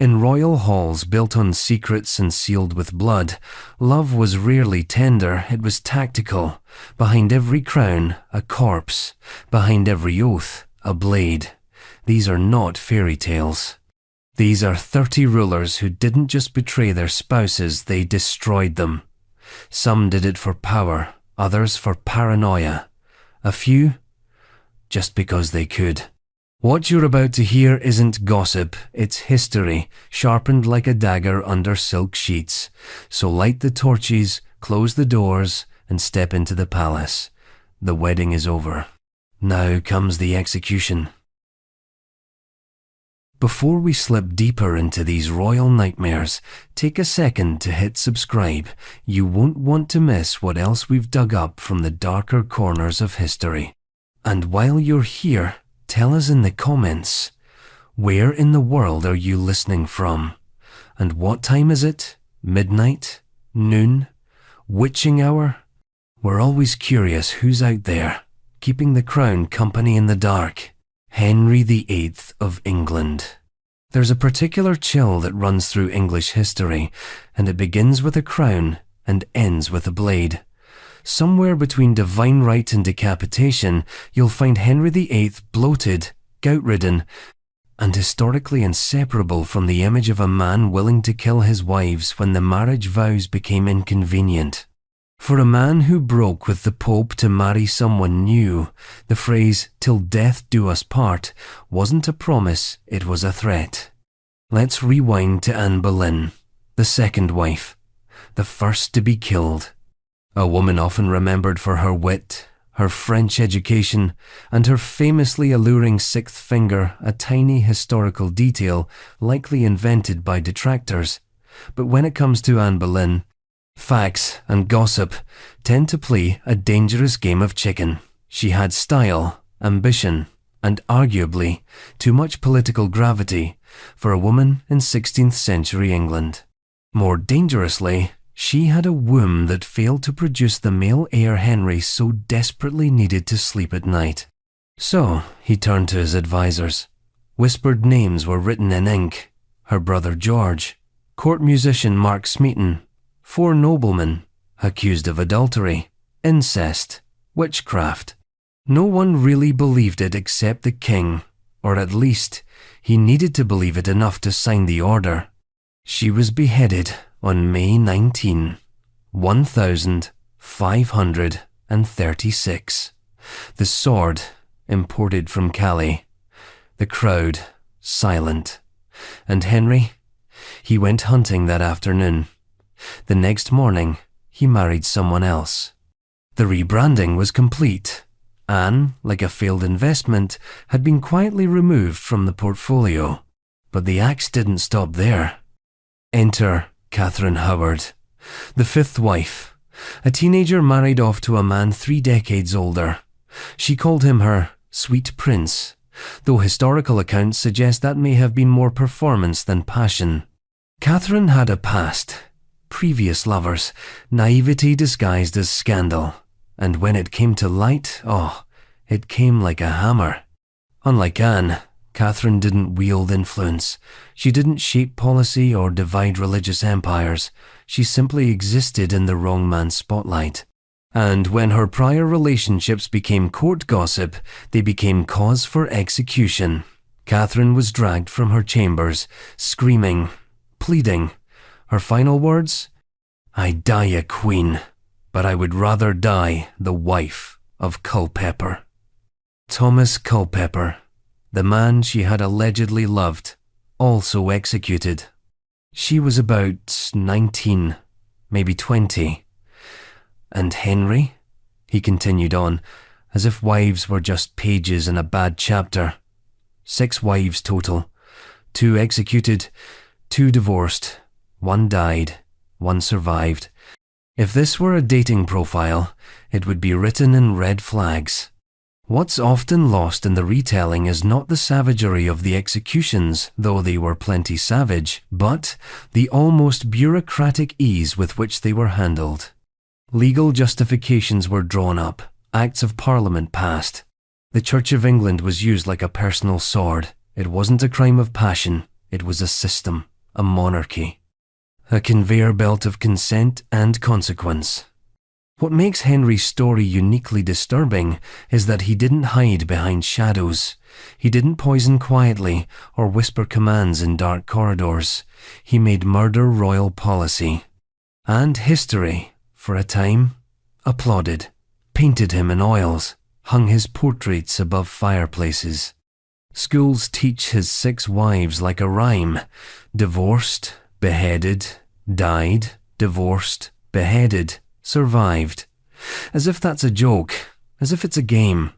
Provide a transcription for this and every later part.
In royal halls built on secrets and sealed with blood, love was rarely tender, it was tactical. Behind every crown, a corpse. Behind every oath, a blade. These are not fairy tales. These are 30 rulers who didn't just betray their spouses, they destroyed them. Some did it for power, others for paranoia. A few, just because they could. What you're about to hear isn't gossip, it's history, sharpened like a dagger under silk sheets. So light the torches, close the doors, and step into the palace. The wedding is over. Now comes the execution. Before we slip deeper into these royal nightmares, take a second to hit subscribe. You won't want to miss what else we've dug up from the darker corners of history. And while you're here, tell us in the comments, where in the world are you listening from? And what time is it? Midnight? Noon? Witching hour? We're always curious who's out there, keeping the crown company in the dark. Henry VIII of England. There's a particular chill that runs through English history, and it begins with a crown and ends with a blade. Somewhere between divine right and decapitation, you'll find Henry VIII bloated, gout-ridden, and historically inseparable from the image of a man willing to kill his wives when the marriage vows became inconvenient. For a man who broke with the Pope to marry someone new, the phrase, "till death do us part," wasn't a promise, it was a threat. Let's rewind to Anne Boleyn, the second wife, the first to be killed. A woman often remembered for her wit, her French education, and her famously alluring sixth finger, a tiny historical detail likely invented by detractors. But when it comes to Anne Boleyn, facts and gossip tend to play a dangerous game of chicken. She had style, ambition, and arguably too much political gravity for a woman in 16th century England. More dangerously, she had a womb that failed to produce the male heir Henry so desperately needed to sleep at night. So he turned to his advisors. Whispered names were written in ink: her brother George, court musician Mark Smeaton, 4 noblemen accused of adultery, incest, witchcraft. No one really believed it except the king, or at least he needed to believe it enough to sign the order. She was beheaded on May 19, 1536. The sword imported from Calais. The crowd silent. And Henry? He went hunting that afternoon. The next morning, he married someone else. The rebranding was complete. Anne, like a failed investment, had been quietly removed from the portfolio. But the axe didn't stop there. Enter Catherine Howard, the 5th wife, a teenager married off to a man 3 decades older. She called him her sweet prince, though historical accounts suggest that may have been more performance than passion. Catherine had a past. Previous lovers, naivety disguised as scandal, and when it came to light, it came like a hammer. Unlike Anne, Catherine didn't wield influence. She didn't shape policy or divide religious empires. She simply existed in the wrong man's spotlight. And when her prior relationships became court gossip, they became cause for execution. Catherine was dragged from her chambers, screaming, pleading. Her final words? "I die a queen, but I would rather die the wife of Culpeper." Thomas Culpeper, the man she had allegedly loved, also executed. She was about 19, maybe 20. And Henry? He continued on, as if wives were just pages in a bad chapter. 6 wives total. 2 executed, 2 divorced. 1 died, 1 survived. If this were a dating profile, it would be written in red flags. What's often lost in the retelling is not the savagery of the executions, though they were plenty savage, but the almost bureaucratic ease with which they were handled. Legal justifications were drawn up, Acts of Parliament passed. The Church of England was used like a personal sword. It wasn't a crime of passion, it was a system. a monarchy. A conveyor belt of consent and consequence. What makes Henry's story uniquely disturbing is that he didn't hide behind shadows. He didn't poison quietly or whisper commands in dark corridors. He made murder royal policy. And history, for a time, applauded, painted him in oils, hung his portraits above fireplaces. Schools teach his 6 wives like a rhyme: divorced, beheaded, died, divorced, beheaded, survived. As if that's a joke, as if it's a game.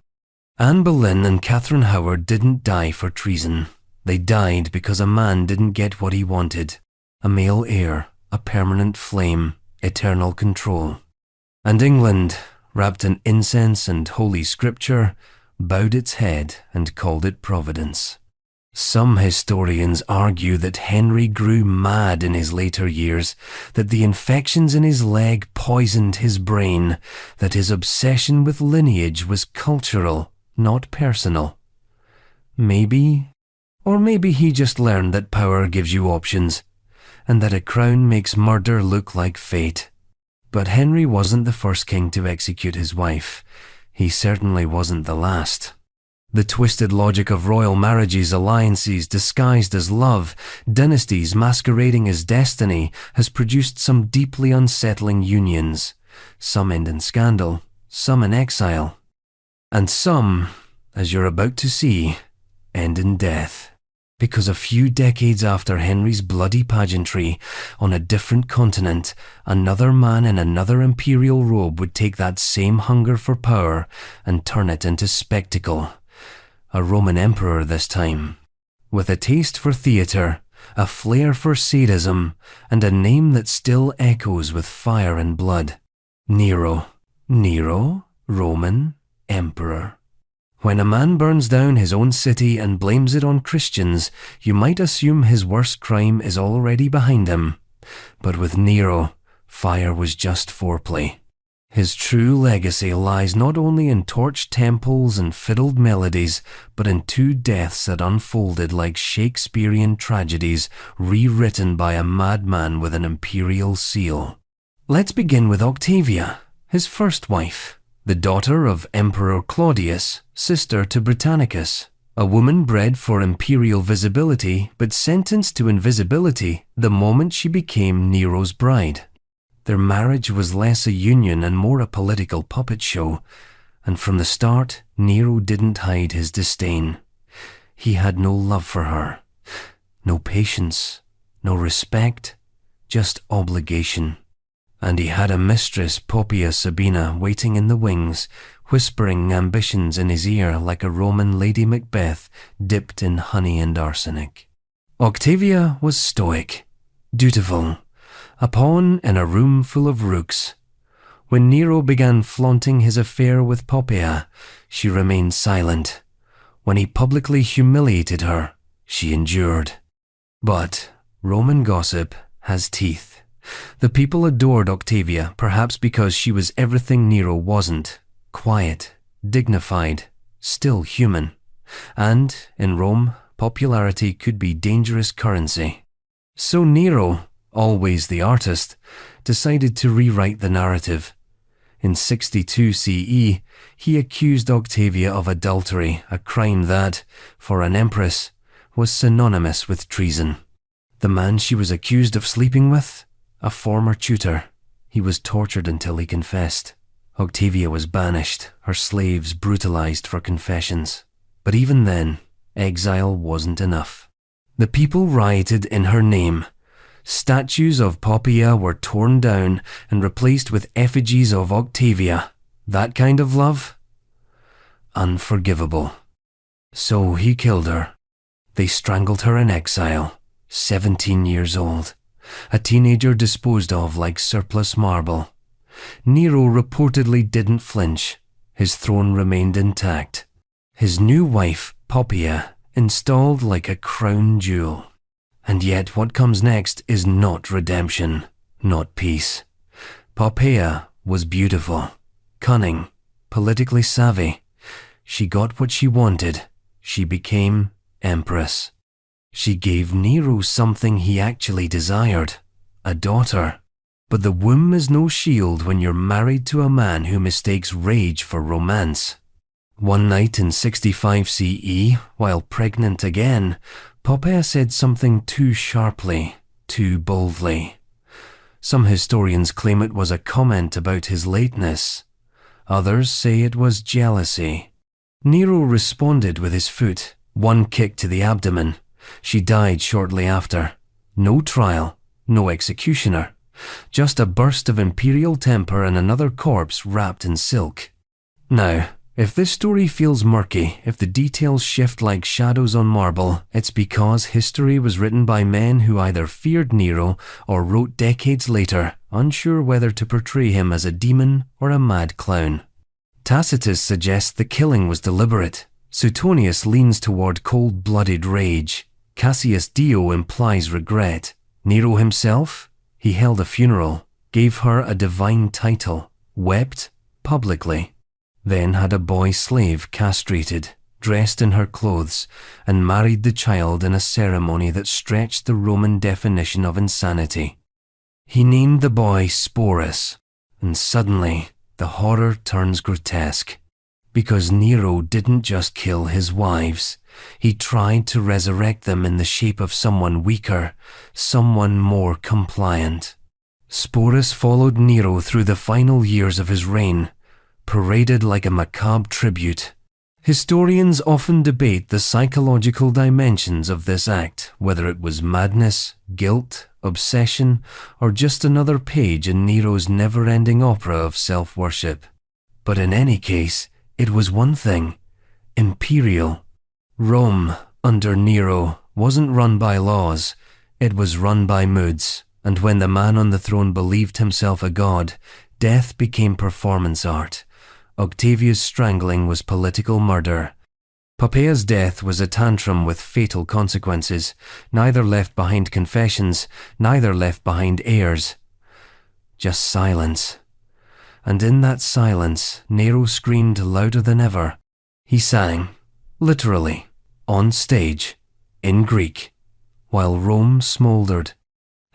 Anne Boleyn and Catherine Howard didn't die for treason. They died because a man didn't get what he wanted: a male heir, a permanent flame, eternal control. And England, wrapped in incense and holy scripture, bowed its head and called it Providence. Some historians argue that Henry grew mad in his later years, that the infections in his leg poisoned his brain, that his obsession with lineage was cultural, not personal. Maybe, or maybe he just learned that power gives you options, and that a crown makes murder look like fate. But Henry wasn't the first king to execute his wife. He certainly wasn't the last. The twisted logic of royal marriages, alliances disguised as love, dynasties masquerading as destiny, has produced some deeply unsettling unions. Some end in scandal, some in exile, and some, as you're about to see, end in death. Because a few decades after Henry's bloody pageantry, on a different continent, another man in another imperial robe would take that same hunger for power and turn it into spectacle. A Roman emperor this time, with a taste for theatre, a flair for sadism, and a name that still echoes with fire and blood. Nero. Nero, Roman emperor. When a man burns down his own city and blames it on Christians, you might assume his worst crime is already behind him. But with Nero, fire was just foreplay. His true legacy lies not only in torched temples and fiddled melodies, but in 2 deaths that unfolded like Shakespearean tragedies rewritten by a madman with an imperial seal. Let's begin with Octavia, his first wife, the daughter of Emperor Claudius, sister to Britannicus, a woman bred for imperial visibility but sentenced to invisibility the moment she became Nero's bride. Their marriage was less a union and more a political puppet show, and from the start, Nero didn't hide his disdain. He had no love for her, no patience, no respect, just obligation. And he had a mistress, Poppaea Sabina, waiting in the wings, whispering ambitions in his ear like a Roman Lady Macbeth dipped in honey and arsenic. Octavia was stoic, dutiful, a pawn in a room full of rooks. When Nero began flaunting his affair with Poppaea, she remained silent. When he publicly humiliated her, she endured. But Roman gossip has teeth. The people adored Octavia, perhaps because she was everything Nero wasn't: quiet, dignified, still human. And, in Rome, popularity could be dangerous currency. So Nero, always the artist, decided to rewrite the narrative. In 62 CE, he accused Octavia of adultery, a crime that, for an empress, was synonymous with treason. The man she was accused of sleeping with? A former tutor. He was tortured until he confessed. Octavia was banished, her slaves brutalized for confessions. But even then, exile wasn't enough. The people rioted in her name. Statues of Poppaea were torn down and replaced with effigies of Octavia. That kind of love? Unforgivable. So he killed her. They strangled her in exile, 17 years old. A teenager disposed of like surplus marble. Nero reportedly didn't flinch. His throne remained intact. His new wife, Poppaea, installed like a crown jewel. And yet what comes next is not redemption, not peace. Poppaea was beautiful, cunning, politically savvy. She got what she wanted. She became empress. She gave Nero something he actually desired, a daughter. But the womb is no shield when you're married to a man who mistakes rage for romance. One night in 65 CE, while pregnant again, Poppaea said something too sharply, too boldly. Some historians claim it was a comment about his lateness. Others say it was jealousy. Nero responded with his foot, one kick to the abdomen. She died shortly after. No trial, no executioner. Just a burst of imperial temper and another corpse wrapped in silk. Now, if this story feels murky, if the details shift like shadows on marble, it's because history was written by men who either feared Nero or wrote decades later, unsure whether to portray him as a demon or a mad clown. Tacitus suggests the killing was deliberate. Suetonius leans toward cold-blooded rage. Cassius Dio implies regret. Nero himself? He held a funeral, gave her a divine title, wept publicly, then had a boy slave castrated, dressed in her clothes, and married the child in a ceremony that stretched the Roman definition of insanity. He named the boy Sporus, and suddenly the horror turns grotesque. Because Nero didn't just kill his wives, he tried to resurrect them in the shape of someone weaker, someone more compliant. Sporus followed Nero through the final years of his reign, paraded like a macabre tribute. Historians often debate the psychological dimensions of this act, whether it was madness, guilt, obsession, or just another page in Nero's never-ending opera of self-worship. But in any case, it was one thing: imperial. Rome, under Nero, wasn't run by laws, it was run by moods, and when the man on the throne believed himself a god, death became performance art. Octavia's strangling was political murder. Poppaea's death was a tantrum with fatal consequences, neither left behind confessions, neither left behind heirs. Just silence. And in that silence, Nero screamed louder than ever. He sang, literally, on stage, in Greek, while Rome smouldered.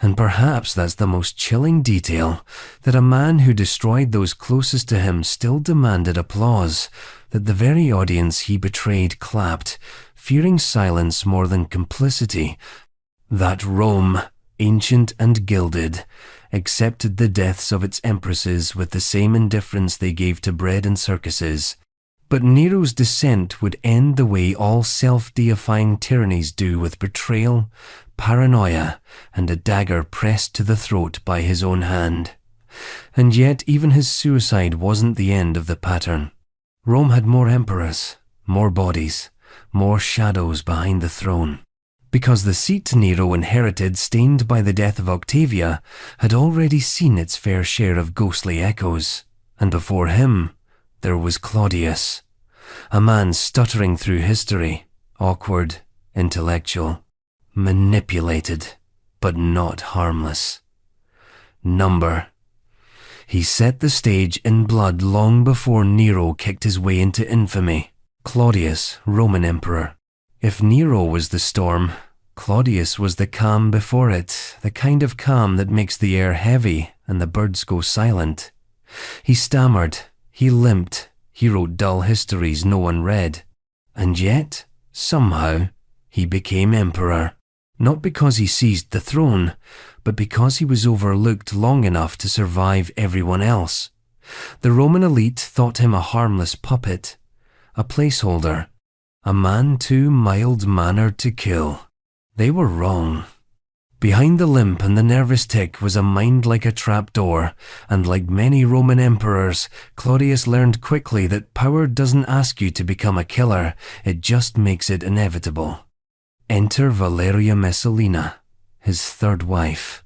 And perhaps that's the most chilling detail, that a man who destroyed those closest to him still demanded applause, that the very audience he betrayed clapped, fearing silence more than complicity, that Rome, ancient and gilded, accepted the deaths of its empresses with the same indifference they gave to bread and circuses. But Nero's descent would end the way all self-deifying tyrannies do, with betrayal, paranoia, and a dagger pressed to the throat by his own hand. And yet even his suicide wasn't the end of the pattern. Rome had more emperors, more bodies, more shadows behind the throne. Because the seat Nero inherited, stained by the death of Octavia, had already seen its fair share of ghostly echoes. And before him, there was Claudius, a man stuttering through history, awkward, intellectual, manipulated, but not harmless. Number. He set the stage in blood long before Nero kicked his way into infamy. Claudius, Roman emperor. If Nero was the storm, Claudius was the calm before it, the kind of calm that makes the air heavy and the birds go silent. He stammered, he limped, he wrote dull histories no one read. And yet, somehow, he became emperor. Not because he seized the throne, but because he was overlooked long enough to survive everyone else. The Roman elite thought him a harmless puppet, a placeholder, a man too mild-mannered to kill. They were wrong. Behind the limp and the nervous tick was a mind like a trapdoor, and like many Roman emperors, Claudius learned quickly that power doesn't ask you to become a killer, it just makes it inevitable. Enter Valeria Messalina, his third wife.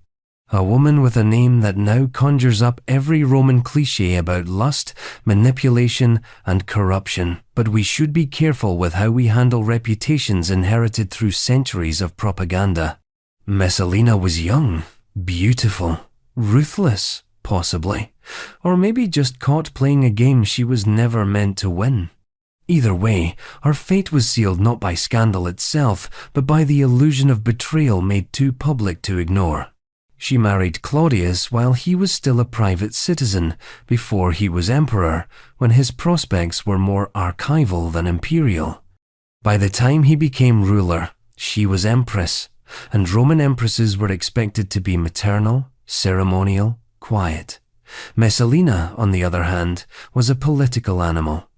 A woman with a name that now conjures up every Roman cliché about lust, manipulation, and corruption. But we should be careful with how we handle reputations inherited through centuries of propaganda. Messalina was young, beautiful, ruthless, possibly, or maybe just caught playing a game she was never meant to win. Either way, her fate was sealed not by scandal itself, but by the illusion of betrayal made too public to ignore. She married Claudius while he was still a private citizen, before he was emperor, when his prospects were more archival than imperial. By the time he became ruler, she was empress, and Roman empresses were expected to be maternal, ceremonial, quiet. Messalina, on the other hand, was a political animal.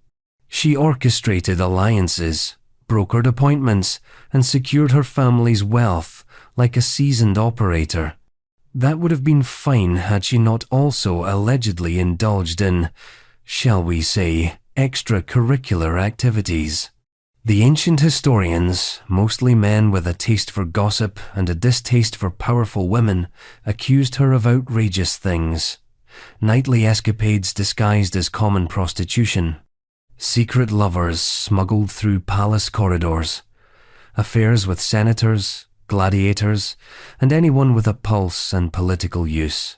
She orchestrated alliances, brokered appointments, and secured her family's wealth like a seasoned operator. That would have been fine had she not also allegedly indulged in, shall we say, extracurricular activities. The ancient historians, mostly men with a taste for gossip and a distaste for powerful women, accused her of outrageous things. Nightly escapades disguised as common prostitution, secret lovers smuggled through palace corridors, affairs with senators, gladiators, and anyone with a pulse and political use.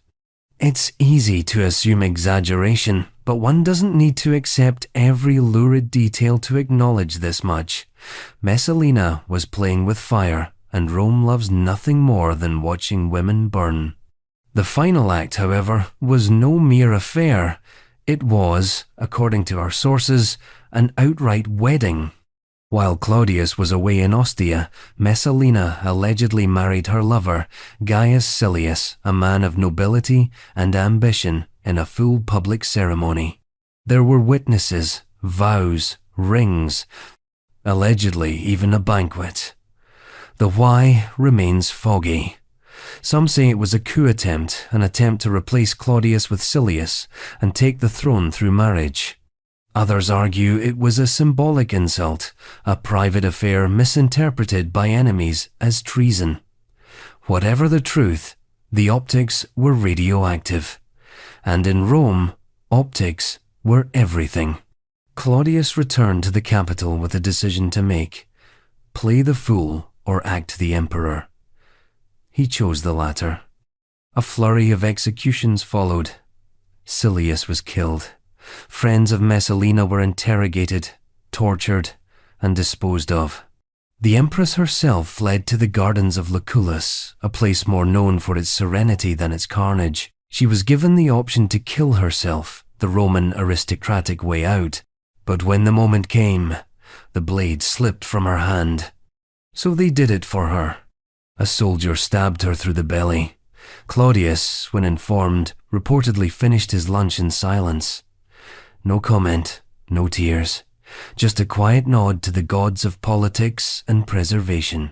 It's easy to assume exaggeration, but one doesn't need to accept every lurid detail to acknowledge this much. Messalina was playing with fire, and Rome loves nothing more than watching women burn. The final act, however, was no mere affair. It was, according to our sources, an outright wedding. While Claudius was away in Ostia, Messalina allegedly married her lover, Gaius Silius, a man of nobility and ambition, in a full public ceremony. There were witnesses, vows, rings, allegedly even a banquet. The why remains foggy. Some say it was a coup attempt, an attempt to replace Claudius with Silius and take the throne through marriage. Others argue it was a symbolic insult, a private affair misinterpreted by enemies as treason. Whatever the truth, the optics were radioactive. And in Rome, optics were everything. Claudius returned to the capital with a decision to make: play the fool or act the emperor. He chose the latter. A flurry of executions followed. Silius was killed. Friends of Messalina were interrogated, tortured, and disposed of. The empress herself fled to the gardens of Lucullus, a place more known for its serenity than its carnage. She was given the option to kill herself, the Roman aristocratic way out. But when the moment came, the blade slipped from her hand. So they did it for her. A soldier stabbed her through the belly. Claudius, when informed, reportedly finished his lunch in silence. No comment, no tears, just a quiet nod to the gods of politics and preservation.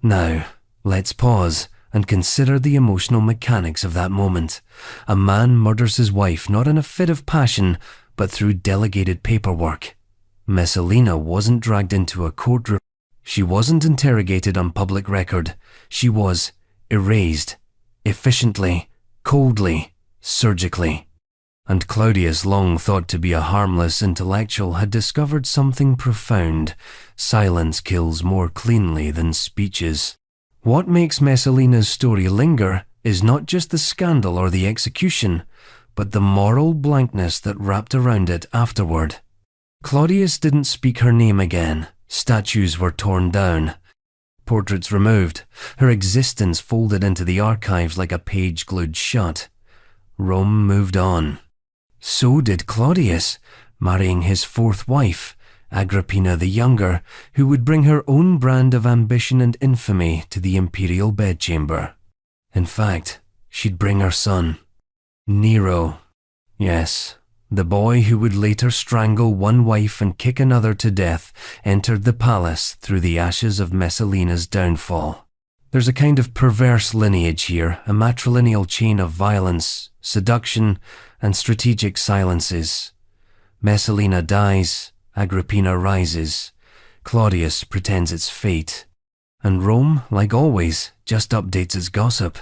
Now, let's pause and consider the emotional mechanics of that moment. A man murders his wife not in a fit of passion, but through delegated paperwork. Messalina wasn't dragged into a courtroom. She wasn't interrogated on public record. She was erased, efficiently, coldly, surgically. And Claudius, long thought to be a harmless intellectual, had discovered something profound. Silence kills more cleanly than speeches. What makes Messalina's story linger is not just the scandal or the execution, but the moral blankness that wrapped around it afterward. Claudius didn't speak her name again. Statues were torn down, portraits removed, her existence folded into the archives like a page glued shut. Rome moved on. So did Claudius, marrying his fourth wife, Agrippina the Younger, who would bring her own brand of ambition and infamy to the imperial bedchamber. In fact, she'd bring her son, Nero. Yes, the boy who would later strangle one wife and kick another to death entered the palace through the ashes of Messalina's downfall. There's a kind of perverse lineage here, a matrilineal chain of violence, seduction, and strategic silences. Messalina dies, Agrippina rises, Claudius pretends it's fate, and Rome, like always, just updates its gossip.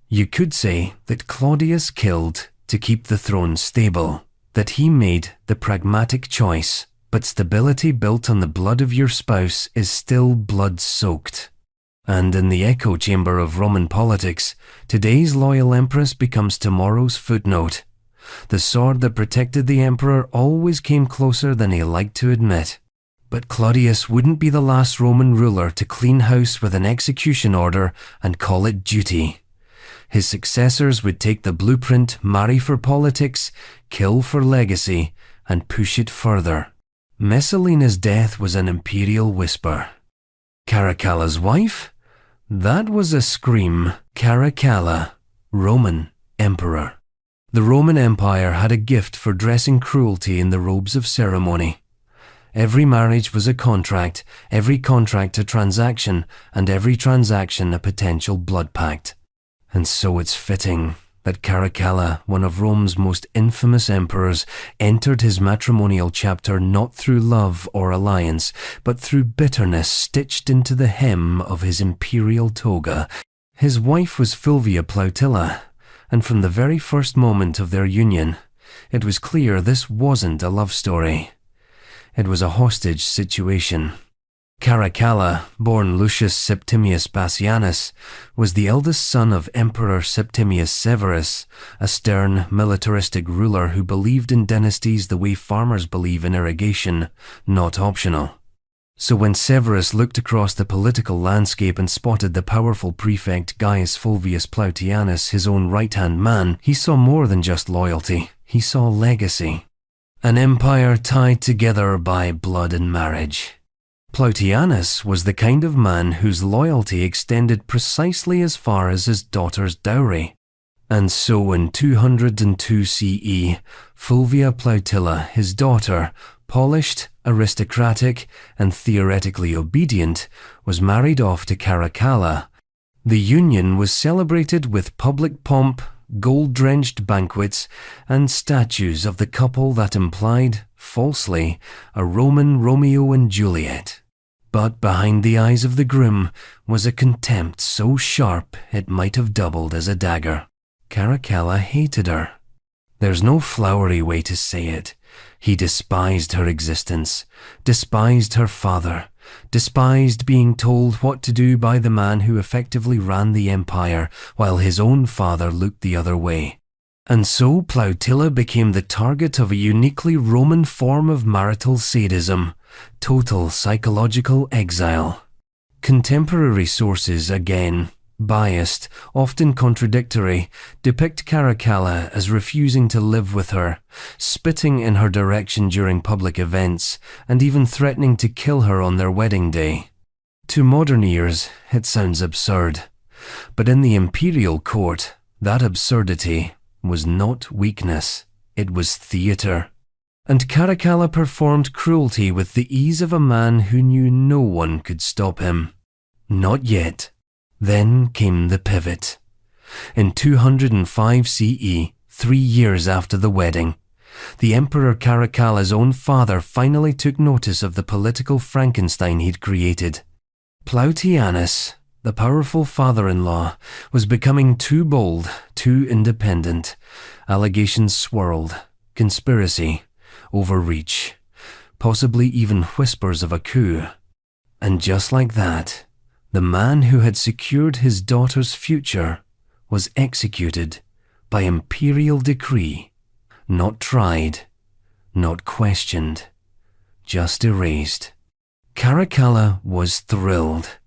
You could say that Claudius killed to keep the throne stable, that he made the pragmatic choice, but stability built on the blood of your spouse is still blood-soaked. And in the echo chamber of Roman politics, today's loyal empress becomes tomorrow's footnote. The sword that protected the emperor always came closer than he liked to admit. But Claudius wouldn't be the last Roman ruler to clean house with an execution order and call it duty. His successors would take the blueprint, marry for politics, kill for legacy, and push it further. Messalina's death was an imperial whisper. Caracalla's wife? That was a scream. Caracalla, Roman emperor. The Roman Empire had a gift for dressing cruelty in the robes of ceremony. Every marriage was a contract, every contract a transaction, and every transaction a potential blood pact. And so it's fitting that Caracalla, one of Rome's most infamous emperors, entered his matrimonial chapter not through love or alliance, but through bitterness stitched into the hem of his imperial toga. His wife was Fulvia Plautilla, and from the very first moment of their union, it was clear this wasn't a love story. It was a hostage situation. Caracalla, born Lucius Septimius Bassianus, was the eldest son of Emperor Septimius Severus, a stern, militaristic ruler who believed in dynasties the way farmers believe in irrigation, not optional. So when Severus looked across the political landscape and spotted the powerful prefect Gaius Fulvius Plautianus, his own right-hand man, he saw more than just loyalty. He saw legacy. An empire tied together by blood and marriage. Plautianus was the kind of man whose loyalty extended precisely as far as his daughter's dowry. And so in 202 CE, Fulvia Plautilla, his daughter, polished, aristocratic, and theoretically obedient, was married off to Caracalla. The union was celebrated with public pomp, gold-drenched banquets, and statues of the couple that implied, falsely, a Roman Romeo and Juliet. But behind the eyes of the groom was a contempt so sharp it might have doubled as a dagger. Caracalla hated her. There's no flowery way to say it. He despised her existence, despised her father, despised being told what to do by the man who effectively ran the empire while his own father looked the other way. And so Plautilla became the target of a uniquely Roman form of marital sadism, total psychological exile. Contemporary sources, again, biased, often contradictory, depict Caracalla as refusing to live with her, spitting in her direction during public events, and even threatening to kill her on their wedding day. To modern ears, it sounds absurd, but in the imperial court, that absurdity was not weakness, it was theatre. And Caracalla performed cruelty with the ease of a man who knew no one could stop him. Not yet. Then came the pivot. In 205 CE, 3 years after the wedding, the Emperor Caracalla's own father finally took notice of the political Frankenstein he'd created. Plautianus, the powerful father-in-law, was becoming too bold, too independent. Allegations swirled. Conspiracy. Overreach. Possibly even whispers of a coup. And just like that, the man who had secured his daughter's future was executed by imperial decree, not tried, not questioned, just erased. Caracalla was thrilled.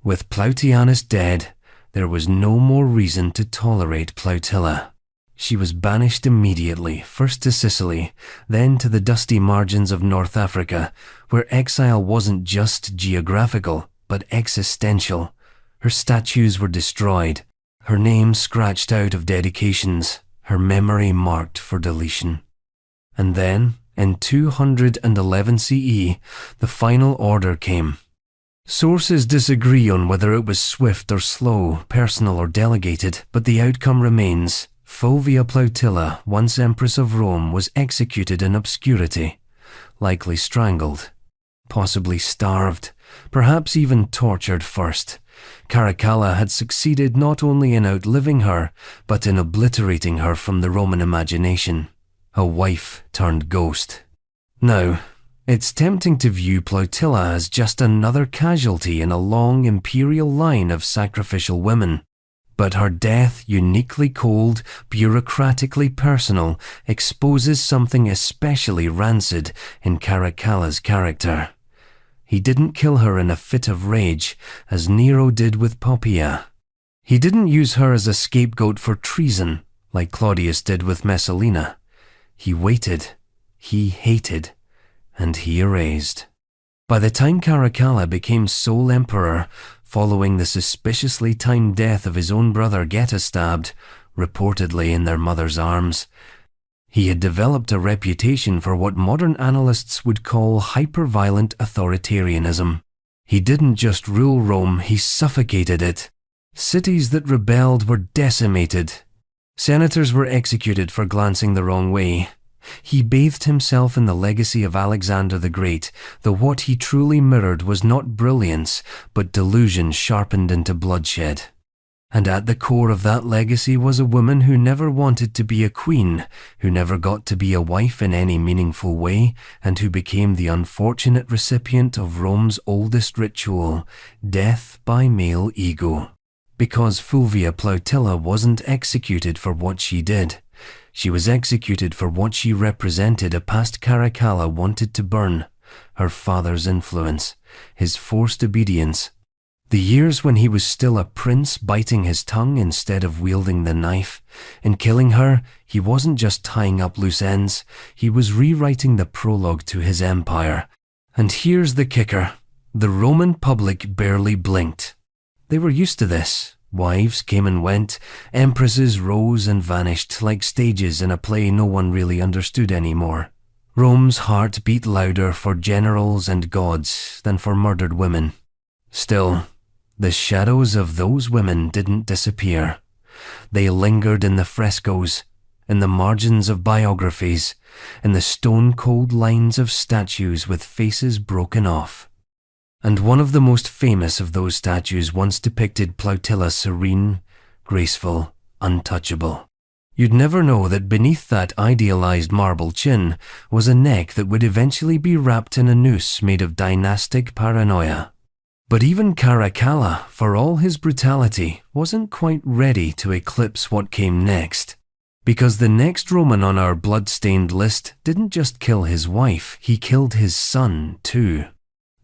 With Plautianus dead, there was no more reason to tolerate Plautilla. She was banished immediately, first to Sicily, then to the dusty margins of North Africa, where exile wasn't just geographical, but existential. Her statues were destroyed, her name scratched out of dedications, her memory marked for deletion. And then, in 211 CE, the final order came. Sources disagree on whether it was swift or slow, personal or delegated, but the outcome remains. Fulvia Plautilla, once Empress of Rome, was executed in obscurity, likely strangled, possibly starved, perhaps even tortured first. Caracalla had succeeded not only in outliving her, but in obliterating her from the Roman imagination. A wife turned ghost. Now, it's tempting to view Plautilla as just another casualty in a long imperial line of sacrificial women. But her death, uniquely cold, bureaucratically personal, exposes something especially rancid in Caracalla's character. He didn't kill her in a fit of rage, as Nero did with Poppaea. He didn't use her as a scapegoat for treason, like Claudius did with Messalina. He waited, he hated, and he erased. By the time Caracalla became sole emperor, following the suspiciously timed death of his own brother Geta stabbed, reportedly in their mother's arms, he had developed a reputation for what modern analysts would call hyper-violent authoritarianism. He didn't just rule Rome, he suffocated it. Cities that rebelled were decimated. Senators were executed for glancing the wrong way. He bathed himself in the legacy of Alexander the Great, though what he truly mirrored was not brilliance, but delusion sharpened into bloodshed. And at the core of that legacy was a woman who never wanted to be a queen, who never got to be a wife in any meaningful way, and who became the unfortunate recipient of Rome's oldest ritual, death by male ego. Because Fulvia Plautilla wasn't executed for what she did. She was executed for what she represented a past Caracalla wanted to burn, her father's influence, his forced obedience. The years when he was still a prince biting his tongue instead of wielding the knife. In killing her, he wasn't just tying up loose ends, he was rewriting the prologue to his empire. And here's the kicker. The Roman public barely blinked. They were used to this. Wives came and went, empresses rose and vanished like stages in a play no one really understood anymore. Rome's heart beat louder for generals and gods than for murdered women. Still, the shadows of those women didn't disappear. They lingered in the frescoes, in the margins of biographies, in the stone-cold lines of statues with faces broken off. And one of the most famous of those statues once depicted Plautilla serene, graceful, untouchable. You'd never know that beneath that idealized marble chin was a neck that would eventually be wrapped in a noose made of dynastic paranoia. But even Caracalla, for all his brutality, wasn't quite ready to eclipse what came next. Because the next Roman on our blood-stained list didn't just kill his wife, he killed his son too.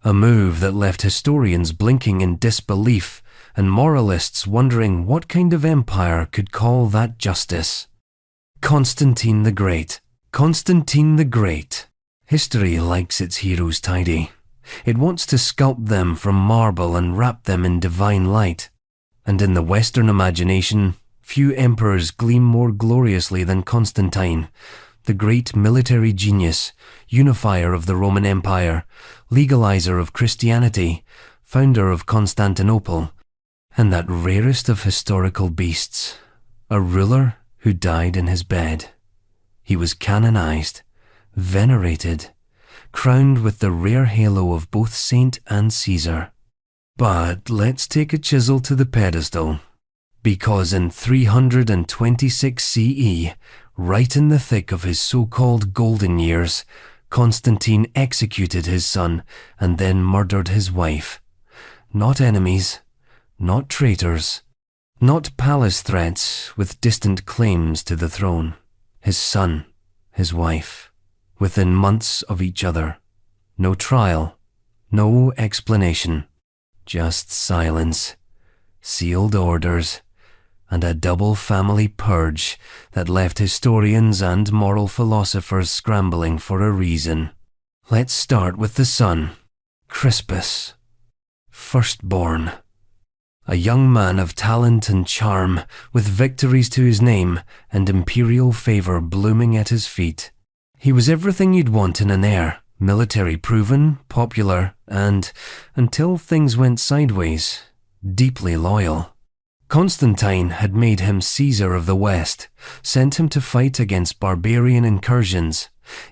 A move that left historians blinking in disbelief and moralists wondering what kind of empire could call that justice. Constantine the Great. Constantine the Great. History likes its heroes tidy. It wants to sculpt them from marble and wrap them in divine light. And in the Western imagination, few emperors gleam more gloriously than Constantine, the great military genius, unifier of the Roman Empire, legalizer of Christianity, founder of Constantinople, and that rarest of historical beasts, a ruler who died in his bed. He was canonized, venerated, crowned with the rare halo of both saint and Caesar. But let's take a chisel to the pedestal, because in 326 CE, right in the thick of his so-called golden years, Constantine executed his son and then murdered his wife. Not enemies, not traitors, not palace threats with distant claims to the throne. His son, his wife, within months of each other. No trial, no explanation, just silence, sealed orders, and a double family purge that left historians and moral philosophers scrambling for a reason. Let's start with the son, Crispus, firstborn. A young man of talent and charm, with victories to his name and imperial favor blooming at his feet. He was everything you'd want in an heir, military proven, popular, and, until things went sideways, deeply loyal. Constantine had made him Caesar of the West, sent him to fight against barbarian incursions,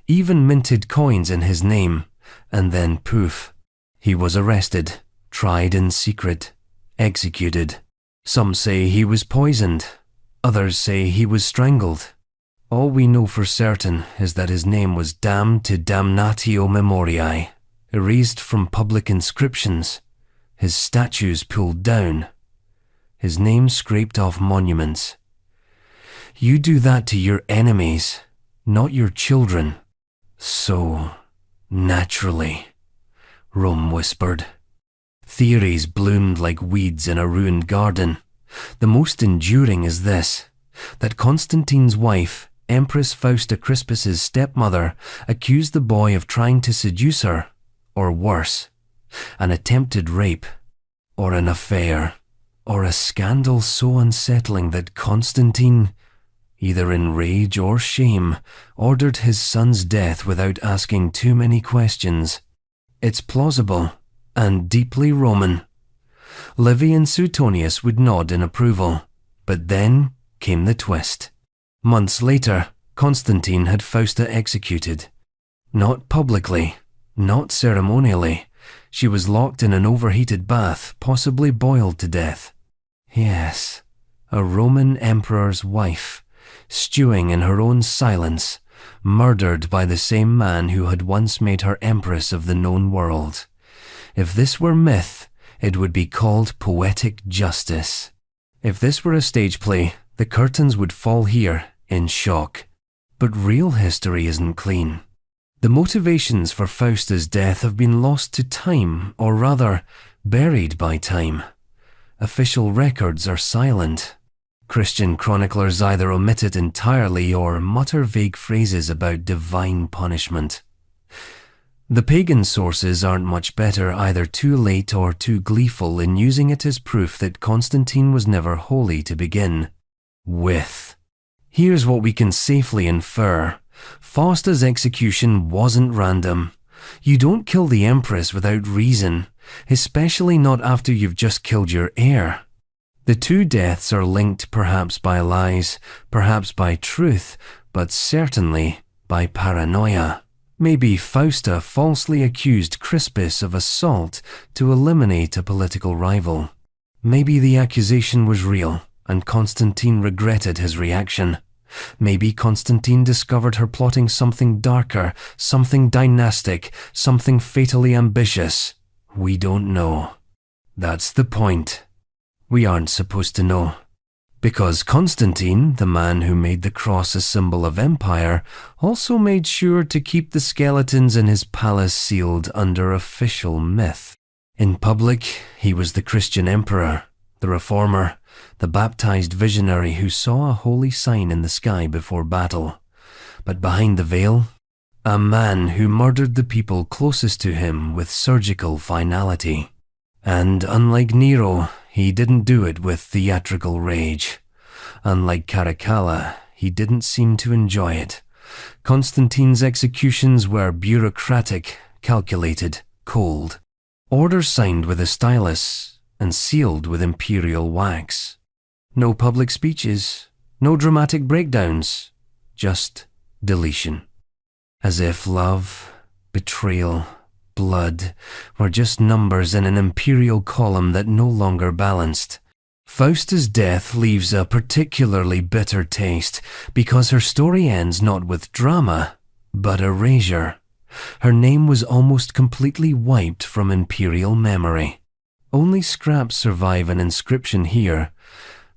even minted coins in his name, and then poof. He was arrested, tried in secret, executed. Some say he was poisoned, others say he was strangled. All we know for certain is that his name was damned to damnatio memoriae, erased from public inscriptions, his statues pulled down, his name scraped off monuments. You do that to your enemies, not your children. So naturally, Rome whispered. Theories bloomed like weeds in a ruined garden. The most enduring is this, that Constantine's wife, Empress Fausta Crispus's stepmother, accused the boy of trying to seduce her, or worse, an attempted rape, or an affair, or a scandal so unsettling that Constantine, either in rage or shame, ordered his son's death without asking too many questions. It's plausible, and deeply Roman. Livy and Suetonius would nod in approval, but then came the twist. Months later, Constantine had Fausta executed. Not publicly, not ceremonially. She was locked in an overheated bath, possibly boiled to death. Yes, a Roman emperor's wife, stewing in her own silence, murdered by the same man who had once made her empress of the known world. If this were myth, it would be called poetic justice. If this were a stage play, the curtains would fall here in shock. But real history isn't clean. The motivations for Fausta's death have been lost to time, or rather, buried by time. Official records are silent. Christian chroniclers either omit it entirely or mutter vague phrases about divine punishment. The pagan sources aren't much better, either too late or too gleeful in using it as proof that Constantine was never holy to begin with. Here's what we can safely infer. Fausta's execution wasn't random. You don't kill the empress without reason, especially not after you've just killed your heir. The two deaths are linked perhaps by lies, perhaps by truth, but certainly by paranoia. Maybe Fausta falsely accused Crispus of assault to eliminate a political rival. Maybe the accusation was real, and Constantine regretted his reaction. Maybe Constantine discovered her plotting something darker, something dynastic, something fatally ambitious. We don't know. That's the point. We aren't supposed to know. Because Constantine, the man who made the cross a symbol of empire, also made sure to keep the skeletons in his palace sealed under official myth. In public, he was the Christian emperor, the reformer, the baptized visionary who saw a holy sign in the sky before battle. But behind the veil, a man who murdered the people closest to him with surgical finality. And unlike Nero, he didn't do it with theatrical rage. Unlike Caracalla, he didn't seem to enjoy it. Constantine's executions were bureaucratic, calculated, cold. Orders signed with a stylus and sealed with imperial wax. No public speeches, no dramatic breakdowns, just deletion. As if love, betrayal, blood were just numbers in an imperial column that no longer balanced. Fausta's death leaves a particularly bitter taste because her story ends not with drama, but erasure. Her name was almost completely wiped from imperial memory. Only scraps survive an inscription here,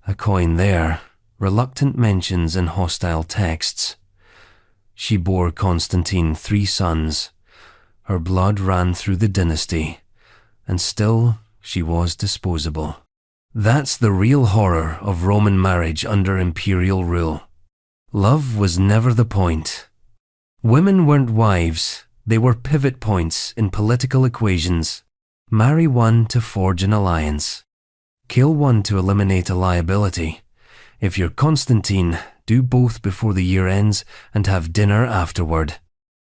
a coin there, reluctant mentions in hostile texts. She bore Constantine 3 sons. Her blood ran through the dynasty, and still she was disposable. That's the real horror of Roman marriage under imperial rule. Love was never the point. Women weren't wives, they were pivot points in political equations. Marry one to forge an alliance. Kill one to eliminate a liability. If you're Constantine, do both before the year ends and have dinner afterward.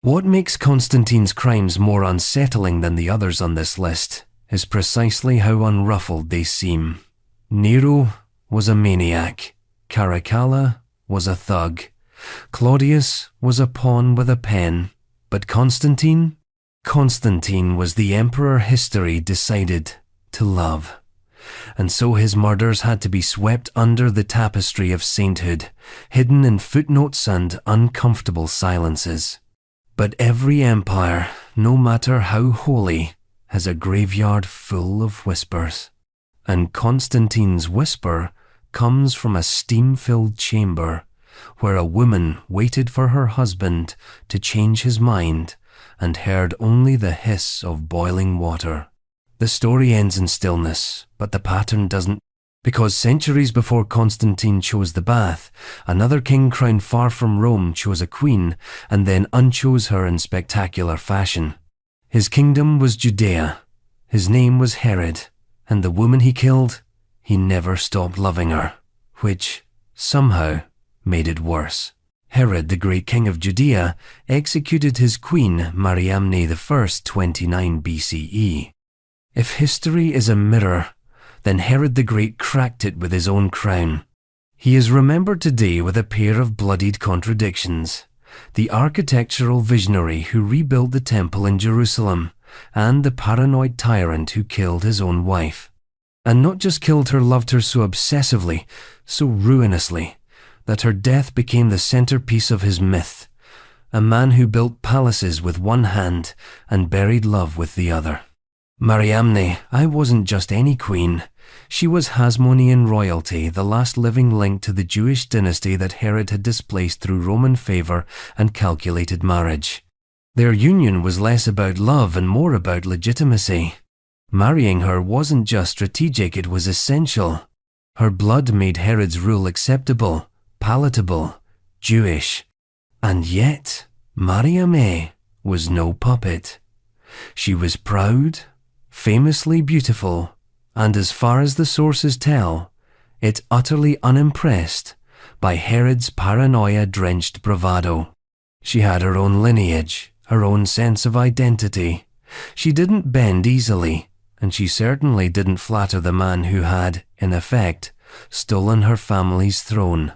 What makes Constantine's crimes more unsettling than the others on this list is precisely how unruffled they seem. Nero was a maniac. Caracalla was a thug. Claudius was a pawn with a pen. But Constantine? Constantine was the emperor history decided to love. And so his murders had to be swept under the tapestry of sainthood, hidden in footnotes and uncomfortable silences. But every empire, no matter how holy, has a graveyard full of whispers. And Constantine's whisper comes from a steam-filled chamber where a woman waited for her husband to change his mind and heard only the hiss of boiling water. The story ends in stillness, but the pattern doesn't, because centuries before Constantine chose the bath, another king crowned far from Rome chose a queen and then unchose her in spectacular fashion. His kingdom was Judea. His name was Herod, and the woman he killed, he never stopped loving her, which, somehow, made it worse. Herod, the great king of Judea, executed his queen, Mariamne I, 29 BCE. If history is a mirror, then Herod the Great cracked it with his own crown. He is remembered today with a pair of bloodied contradictions: the architectural visionary who rebuilt the temple in Jerusalem, and the paranoid tyrant who killed his own wife. And not just killed her, loved her so obsessively, so ruinously, that her death became the centerpiece of his myth. A man who built palaces with one hand and buried love with the other. Mariamne, I wasn't just any queen. She was Hasmonean royalty, the last living link to the Jewish dynasty that Herod had displaced through Roman favor and calculated marriage. Their union was less about love and more about legitimacy. Marrying her wasn't just strategic, it was essential. Her blood made Herod's rule acceptable, palatable, Jewish. And yet, Mariamne was no puppet. She was proud, famously beautiful, and as far as the sources tell, it utterly unimpressed by Herod's paranoia-drenched bravado. She had her own lineage, her own sense of identity. She didn't bend easily, and she certainly didn't flatter the man who had, in effect, stolen her family's throne.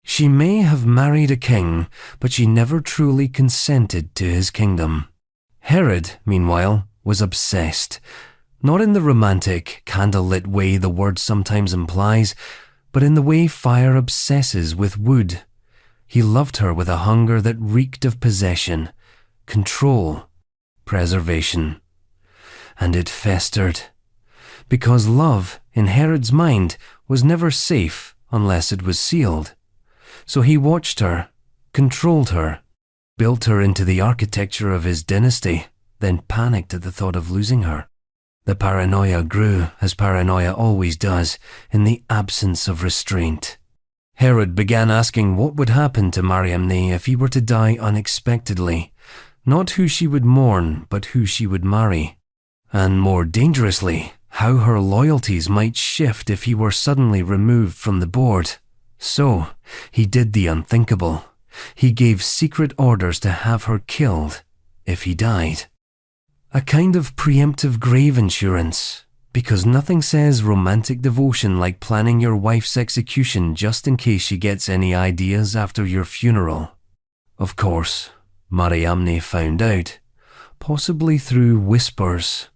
She may have married a king, but she never truly consented to his kingdom. Herod, meanwhile, was obsessed. Not in the romantic, candlelit way the word sometimes implies, but in the way fire obsesses with wood. He loved her with a hunger that reeked of possession, control, preservation. And it festered. Because love, in Herod's mind, was never safe unless it was sealed. So he watched her, controlled her, built her into the architecture of his dynasty, then panicked at the thought of losing her. The paranoia grew, as paranoia always does, in the absence of restraint. Herod began asking what would happen to Mariamne if he were to die unexpectedly, not who she would mourn, but who she would marry. And more dangerously, how her loyalties might shift if he were suddenly removed from the board. So, he did the unthinkable. He gave secret orders to have her killed if he died. A kind of preemptive grave insurance, because nothing says romantic devotion like planning your wife's execution just in case she gets any ideas after your funeral. Of course, Mariamne found out, possibly through whispers,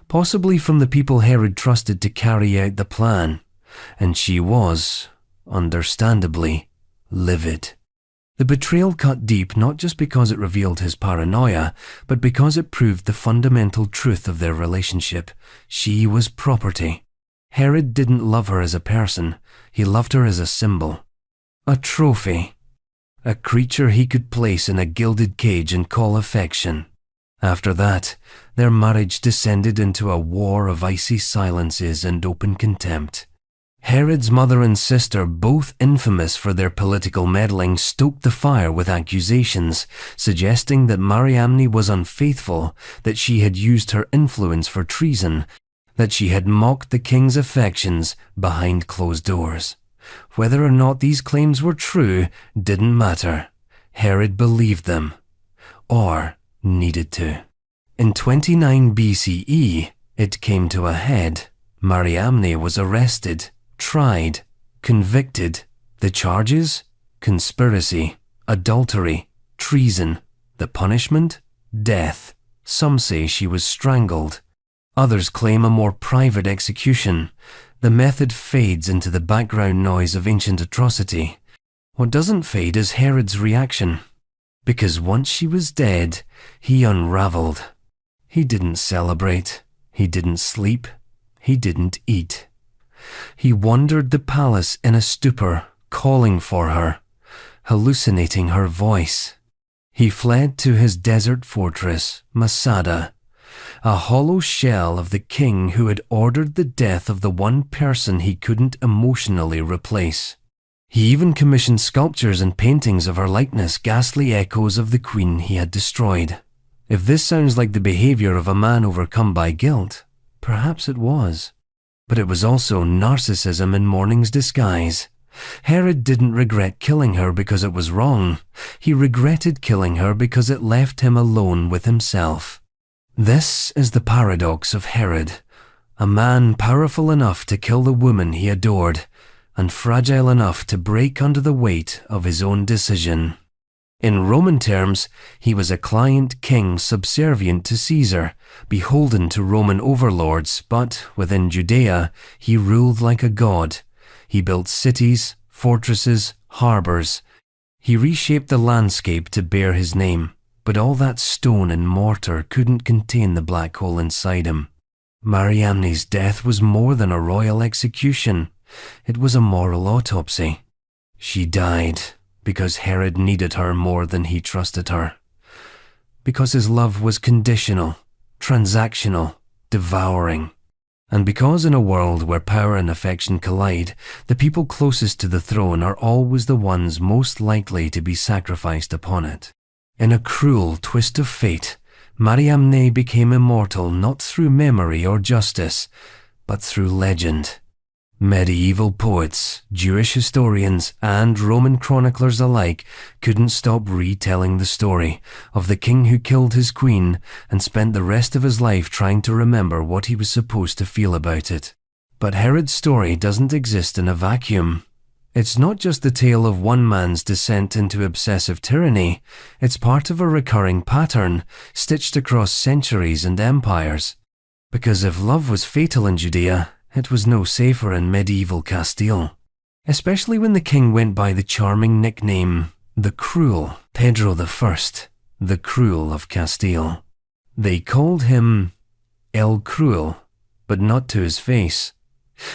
possibly from the people Herod trusted to carry out the plan, and she was, understandably, livid. The betrayal cut deep not just because it revealed his paranoia, but because it proved the fundamental truth of their relationship. She was property. Herod didn't love her as a person, he loved her as a symbol. A trophy. A creature he could place in a gilded cage and call affection. After that, their marriage descended into a war of icy silences and open contempt. Herod's mother and sister, both infamous for their political meddling, stoked the fire with accusations, suggesting that Mariamne was unfaithful, that she had used her influence for treason, that she had mocked the king's affections behind closed doors. Whether or not these claims were true didn't matter. Herod believed them, or needed to. In 29 BCE, it came to a head. Mariamne was arrested, tried, convicted. The charges? Conspiracy, adultery, treason. The punishment? Death. Some say she was strangled. Others claim a more private execution. The method fades into the background noise of ancient atrocity. What doesn't fade is Herod's reaction. Because once she was dead, he unraveled. He didn't celebrate. He didn't sleep. He didn't eat. He wandered the palace in a stupor, calling for her, hallucinating her voice. He fled to his desert fortress, Masada, a hollow shell of the king who had ordered the death of the one person he couldn't emotionally replace. He even commissioned sculptures and paintings of her likeness, ghastly echoes of the queen he had destroyed. If this sounds like the behavior of a man overcome by guilt, perhaps it was. But it was also narcissism in morning's disguise. Herod didn't regret killing her because it was wrong. He regretted killing her because it left him alone with himself. This is the paradox of Herod, a man powerful enough to kill the woman he adored, and fragile enough to break under the weight of his own decision. In Roman terms, he was a client king subservient to Caesar, beholden to Roman overlords, but within Judea, he ruled like a god. He built cities, fortresses, harbours. He reshaped the landscape to bear his name, but all that stone and mortar couldn't contain the black hole inside him. Mariamne's death was more than a royal execution. It was a moral autopsy. She died because Herod needed her more than he trusted her. Because his love was conditional, transactional, devouring. And because in a world where power and affection collide, the people closest to the throne are always the ones most likely to be sacrificed upon it. In a cruel twist of fate, Mariamne became immortal not through memory or justice, but through legend. Medieval poets, Jewish historians, and Roman chroniclers alike couldn't stop retelling the story of the king who killed his queen and spent the rest of his life trying to remember what he was supposed to feel about it. But Herod's story doesn't exist in a vacuum. It's not just the tale of one man's descent into obsessive tyranny, it's part of a recurring pattern stitched across centuries and empires. Because if love was fatal in Judea, it was no safer in medieval Castile, especially when the king went by the charming nickname, the Cruel, Pedro I, the Cruel of Castile. They called him El Cruel, but not to his face.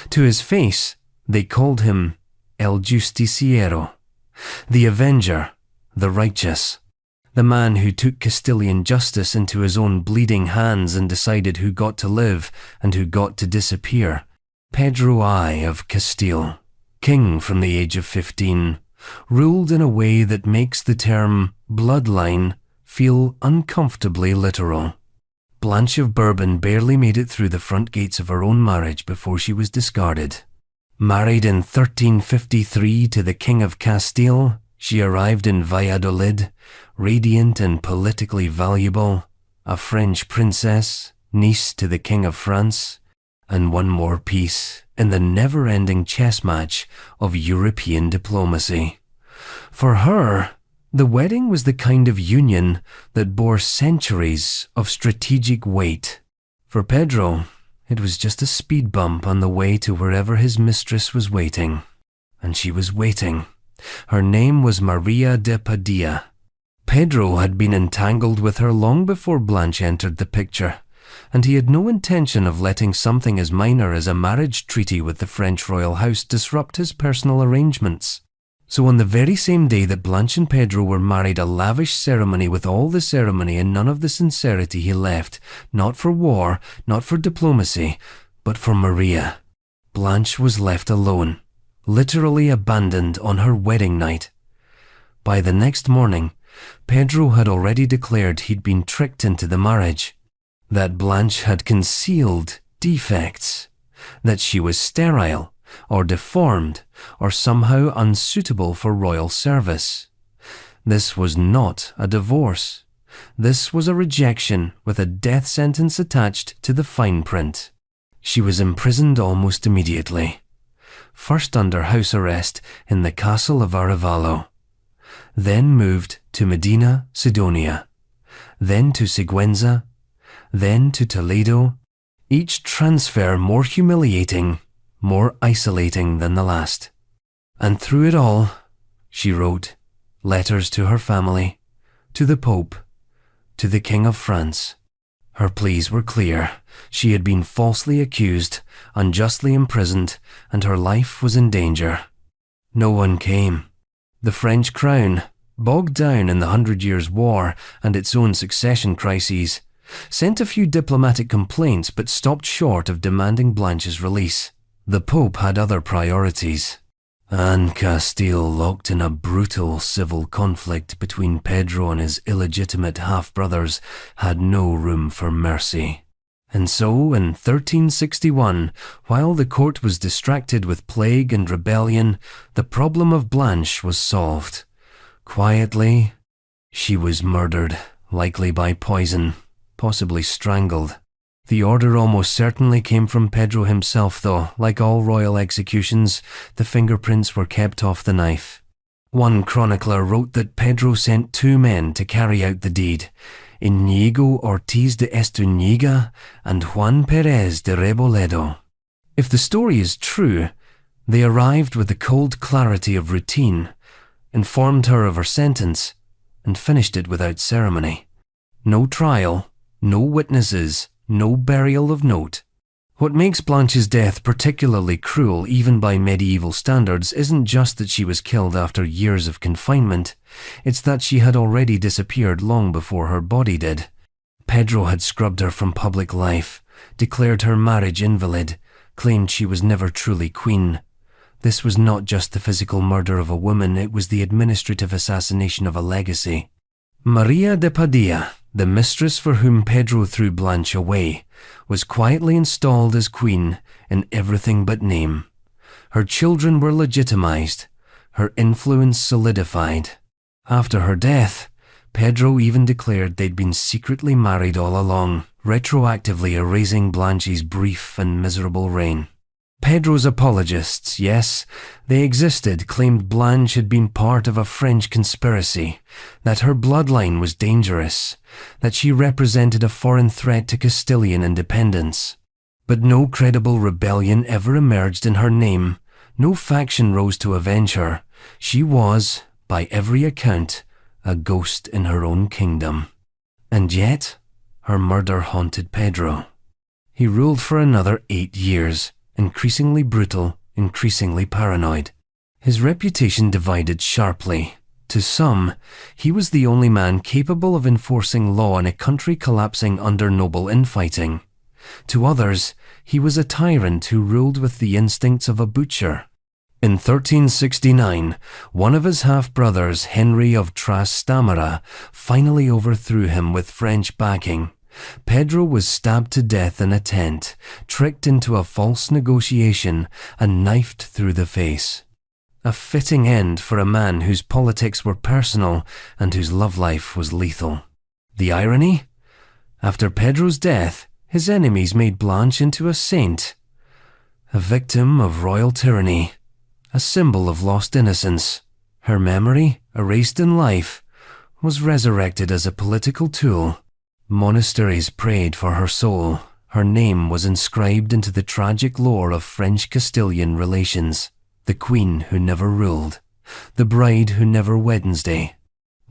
To his face, they called him El Justiciero, the Avenger, the Righteous. The man who took Castilian justice into his own bleeding hands and decided who got to live and who got to disappear. Pedro I of Castile, king from the age of 15, ruled in a way that makes the term bloodline feel uncomfortably literal. Blanche of Bourbon barely made it through the front gates of her own marriage before she was discarded. Married in 1353 to the King of Castile, she arrived in Valladolid, radiant and politically valuable, a French princess, niece to the King of France, and one more piece in the never-ending chess match of European diplomacy. For her, the wedding was the kind of union that bore centuries of strategic weight. For Pedro, it was just a speed bump on the way to wherever his mistress was waiting. And she was waiting. Her name was Maria de Padilla. Pedro had been entangled with her long before Blanche entered the picture, and he had no intention of letting something as minor as a marriage treaty with the French royal house disrupt his personal arrangements. So on the very same day that Blanche and Pedro were married, a lavish ceremony with all the ceremony and none of the sincerity, he left, not for war, not for diplomacy, but for Maria. Blanche was left alone, literally abandoned on her wedding night. By the next morning, Pedro had already declared he'd been tricked into the marriage, that Blanche had concealed defects, that she was sterile, or deformed, or somehow unsuitable for royal service. This was not a divorce. This was a rejection with a death sentence attached to the fine print. She was imprisoned almost immediately. First under house arrest in the castle of Arevalo, then moved to Medina, Sidonia, then to Sigüenza, then to Toledo, each transfer more humiliating, more isolating than the last. And through it all, she wrote letters to her family, to the Pope, to the King of France, Her pleas were clear. She had been falsely accused, unjustly imprisoned, and her life was in danger. No one came. The French crown, bogged down in the 100 Years' War and its own succession crises, sent a few diplomatic complaints but stopped short of demanding Blanche's release. The Pope had other priorities. Anne Castile, locked in a brutal civil conflict between Pedro and his illegitimate half-brothers, had no room for mercy. And so, in 1361, while the court was distracted with plague and rebellion, the problem of Blanche was solved. Quietly, she was murdered, likely by poison, possibly strangled. The order almost certainly came from Pedro himself, though. Like all royal executions, the fingerprints were kept off the knife. One chronicler wrote that Pedro sent 2 men to carry out the deed, Íñigo Ortiz de Estúñiga and Juan Pérez de Reboledo. If the story is true, they arrived with the cold clarity of routine, informed her of her sentence, and finished it without ceremony. No trial, no witnesses, no burial of note. What makes Blanche's death particularly cruel, even by medieval standards, isn't just that she was killed after years of confinement. It's that she had already disappeared long before her body did. Pedro had scrubbed her from public life, declared her marriage invalid, claimed she was never truly queen. This was not just the physical murder of a woman, it was the administrative assassination of a legacy. Maria de Padilla, the mistress for whom Pedro threw Blanche away, was quietly installed as queen in everything but name. Her children were legitimized, her influence solidified. After her death, Pedro even declared they'd been secretly married all along, retroactively erasing Blanche's brief and miserable reign. Pedro's apologists, yes, they existed, claimed Blanche had been part of a French conspiracy, that her bloodline was dangerous, that she represented a foreign threat to Castilian independence. But no credible rebellion ever emerged in her name, no faction rose to avenge her. She was, by every account, a ghost in her own kingdom. And yet, her murder haunted Pedro. He ruled for another 8 years, increasingly brutal, increasingly paranoid. His reputation divided sharply. To some, he was the only man capable of enforcing law in a country collapsing under noble infighting. To others, he was a tyrant who ruled with the instincts of a butcher. In 1369, one of his half-brothers, Henry of Trastamara, finally overthrew him with French backing. Pedro was stabbed to death in a tent, tricked into a false negotiation, and knifed through the face. A fitting end for a man whose politics were personal and whose love life was lethal. The irony? After Pedro's death, his enemies made Blanche into a saint, a victim of royal tyranny, a symbol of lost innocence. Her memory, erased in life, was resurrected as a political tool. Monasteries prayed for her soul. Her name was inscribed into the tragic lore of French-Castilian relations. The queen who never ruled. The bride who never Wednesday.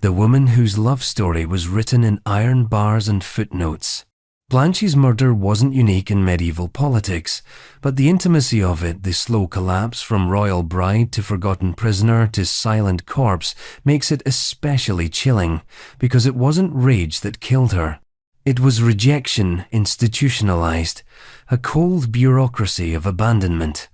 The woman whose love story was written in iron bars and footnotes. Blanche's murder wasn't unique in medieval politics, but the intimacy of it, the slow collapse from royal bride to forgotten prisoner to silent corpse, makes it especially chilling, because it wasn't rage that killed her. It was rejection institutionalized, a cold bureaucracy of abandonment.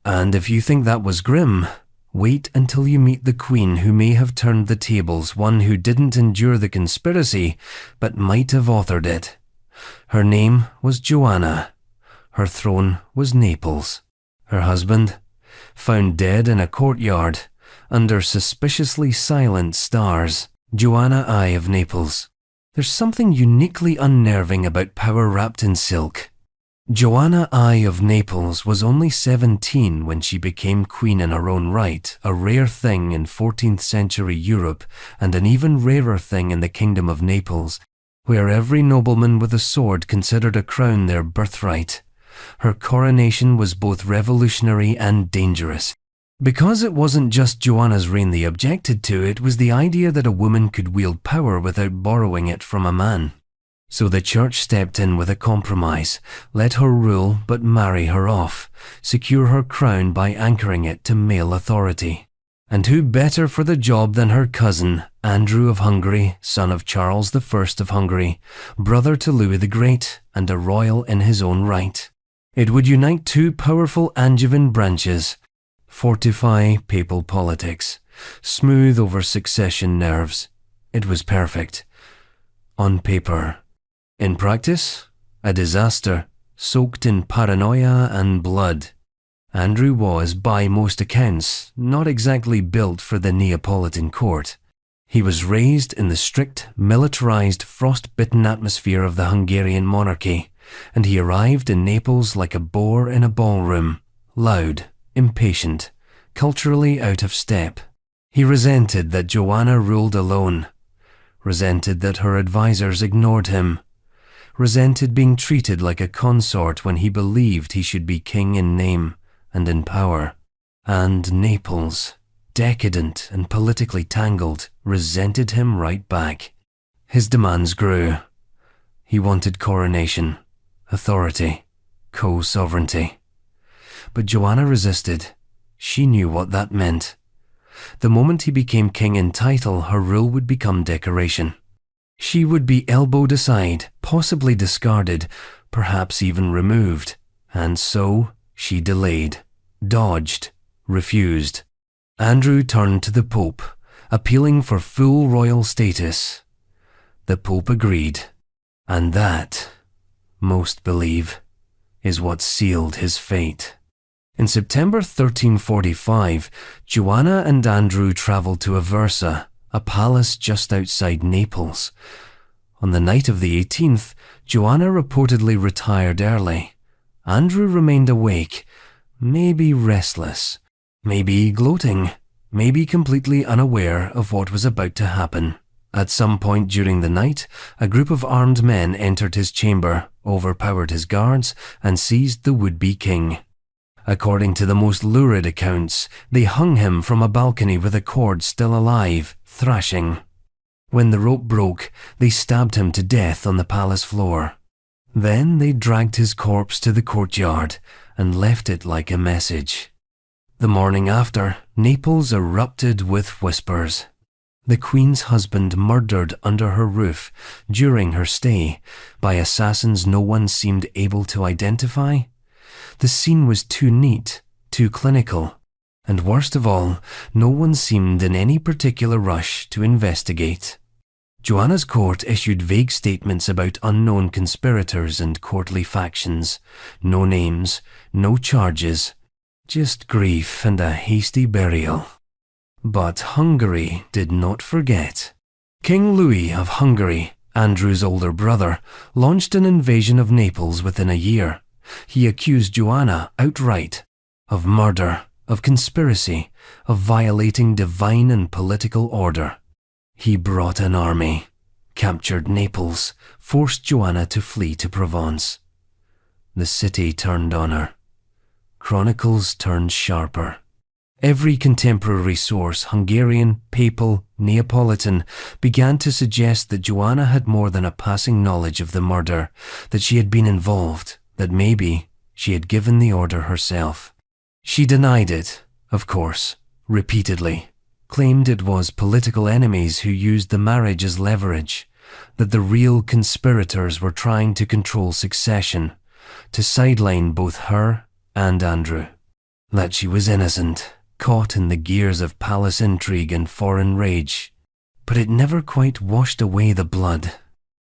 And if you think that was grim, wait until you meet the queen who may have turned the tables, one who didn't endure the conspiracy, but might have authored it. Her name was Joanna. Her throne was Naples. Her husband, found dead in a courtyard, under suspiciously silent stars. Joanna I of Naples. There's something uniquely unnerving about power wrapped in silk. Joanna I of Naples was only 17 when she became queen in her own right, a rare thing in 14th century Europe and an even rarer thing in the Kingdom of Naples, where every nobleman with a sword considered a crown their birthright. Her coronation was both revolutionary and dangerous. Because it wasn't just Joanna's reign they objected to, it was the idea that a woman could wield power without borrowing it from a man. So the church stepped in with a compromise, let her rule but marry her off, secure her crown by anchoring it to male authority. And who better for the job than her cousin, Andrew of Hungary, son of Charles I of Hungary, brother to Louis the Great, and a royal in his own right. It would unite two powerful Angevin branches, fortify papal politics, smooth over succession nerves. It was perfect. On paper. In practice, a disaster, soaked in paranoia and blood. Andrew was, by most accounts, not exactly built for the Neapolitan court. He was raised in the strict, militarized, frost-bitten atmosphere of the Hungarian monarchy, and he arrived in Naples like a boar in a ballroom, loud, impatient, culturally out of step. He resented that Joanna ruled alone, resented that her advisors ignored him, resented being treated like a consort when he believed he should be king in name and in power. And Naples, decadent and politically tangled, resented him right back. His demands grew. He wanted coronation, authority, co-sovereignty. But Joanna resisted. She knew what that meant. The moment he became king in title, her rule would become decoration. She would be elbowed aside, possibly discarded, perhaps even removed. And so she delayed, dodged, refused. Andrew turned to the Pope, appealing for full royal status. The Pope agreed, and that, most believe, is what sealed his fate. In September 1345, Joanna and Andrew travelled to Aversa, a palace just outside Naples. On the night of the 18th, Joanna reportedly retired early. Andrew remained awake, maybe restless, maybe gloating, maybe completely unaware of what was about to happen. At some point during the night, a group of armed men entered his chamber, overpowered his guards, and seized the would-be king. According to the most lurid accounts, they hung him from a balcony with a cord still alive, thrashing. When the rope broke, they stabbed him to death on the palace floor. Then they dragged his corpse to the courtyard and left it like a message. The morning after, Naples erupted with whispers. The Queen's husband murdered under her roof during her stay by assassins no one seemed able to identify. The scene was too neat, too clinical, and worst of all, no one seemed in any particular rush to investigate. Joanna's court issued vague statements about unknown conspirators and courtly factions. No names, no charges, just grief and a hasty burial. But Hungary did not forget. King Louis of Hungary, Andrew's older brother, launched an invasion of Naples within a year. He accused Joanna outright of murder, of conspiracy, of violating divine and political order. He brought an army, captured Naples, forced Joanna to flee to Provence. The city turned on her. Chronicles turned sharper. Every contemporary source, Hungarian, papal, Neapolitan, began to suggest that Joanna had more than a passing knowledge of the murder, that she had been involved, that maybe she had given the order herself. She denied it, of course, repeatedly, claimed it was political enemies who used the marriage as leverage, that the real conspirators were trying to control succession, to sideline both her and Andrew, that she was innocent, caught in the gears of palace intrigue and foreign rage. But it never quite washed away the blood.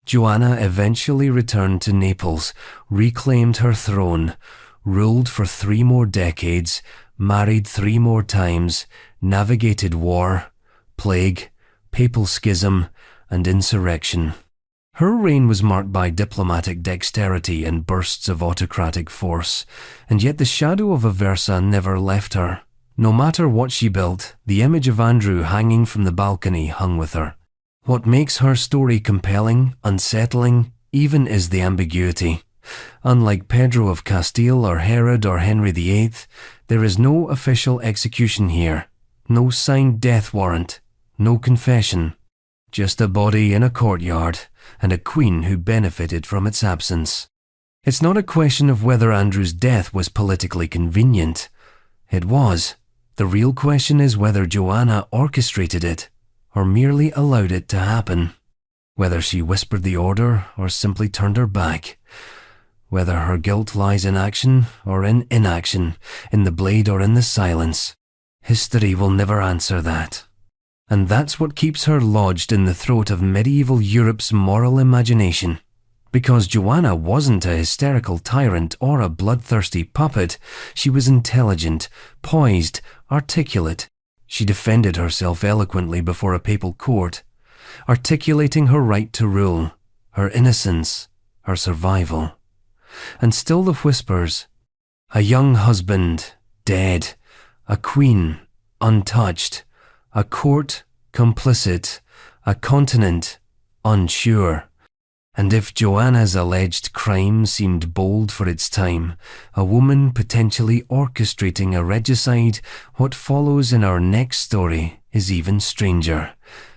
Joanna eventually returned to Naples, reclaimed her throne, ruled for 3 more decades, married 3 more times, navigated war, plague, papal schism, and insurrection. Her reign was marked by diplomatic dexterity and bursts of autocratic force, and yet the shadow of Aversa never left her. No matter what she built, the image of Andrew hanging from the balcony hung with her. What makes her story compelling, unsettling, even is the ambiguity. Unlike Pedro of Castile or Herod or Henry VIII, there is no official execution here, no signed death warrant, no confession. just a body in a courtyard and a queen who benefited from its absence. It's not a question of whether Andrew's death was politically convenient. It was. The real question is whether Joanna orchestrated it or merely allowed it to happen. Whether she whispered the order or simply turned her back. Whether her guilt lies in action or in inaction, in the blade or in the silence. History will never answer that. And that's what keeps her lodged in the throat of medieval Europe's moral imagination. Because Joanna wasn't a hysterical tyrant or a bloodthirsty puppet, she was intelligent, poised, articulate. She defended herself eloquently before a papal court, articulating her right to rule, her innocence, her survival. And still the whispers, a young husband, dead, a queen, untouched, a court, complicit, a continent, unsure. And if Joanna's alleged crime seemed bold for its time, a woman potentially orchestrating a regicide, what follows in our next story is even stranger.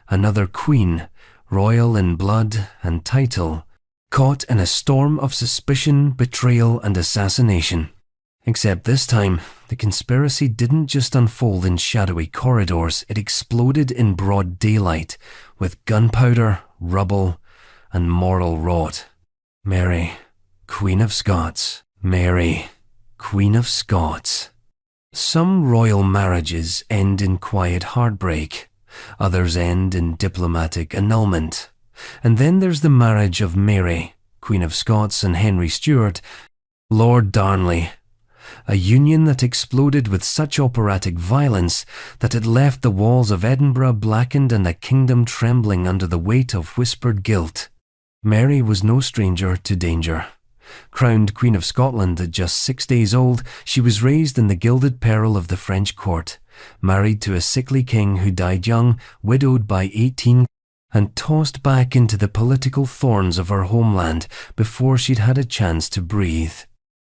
Another queen, royal in blood and title, caught in a storm of suspicion, betrayal, and assassination. Except this time, the conspiracy didn't just unfold in shadowy corridors, it exploded in broad daylight, with gunpowder, rubble, and moral rot. Mary, Queen of Scots. Mary, Queen of Scots. Some royal marriages end in quiet heartbreak. Others end in diplomatic annulment. And then there's the marriage of Mary, Queen of Scots, and Henry Stuart, Lord Darnley. A union that exploded with such operatic violence that it left the walls of Edinburgh blackened and a kingdom trembling under the weight of whispered guilt. Mary was no stranger to danger. Crowned Queen of Scotland at just 6 days old, she was raised in the gilded peril of the French court, married to a sickly king who died young, widowed by 18, and tossed back into the political thorns of her homeland before she'd had a chance to breathe.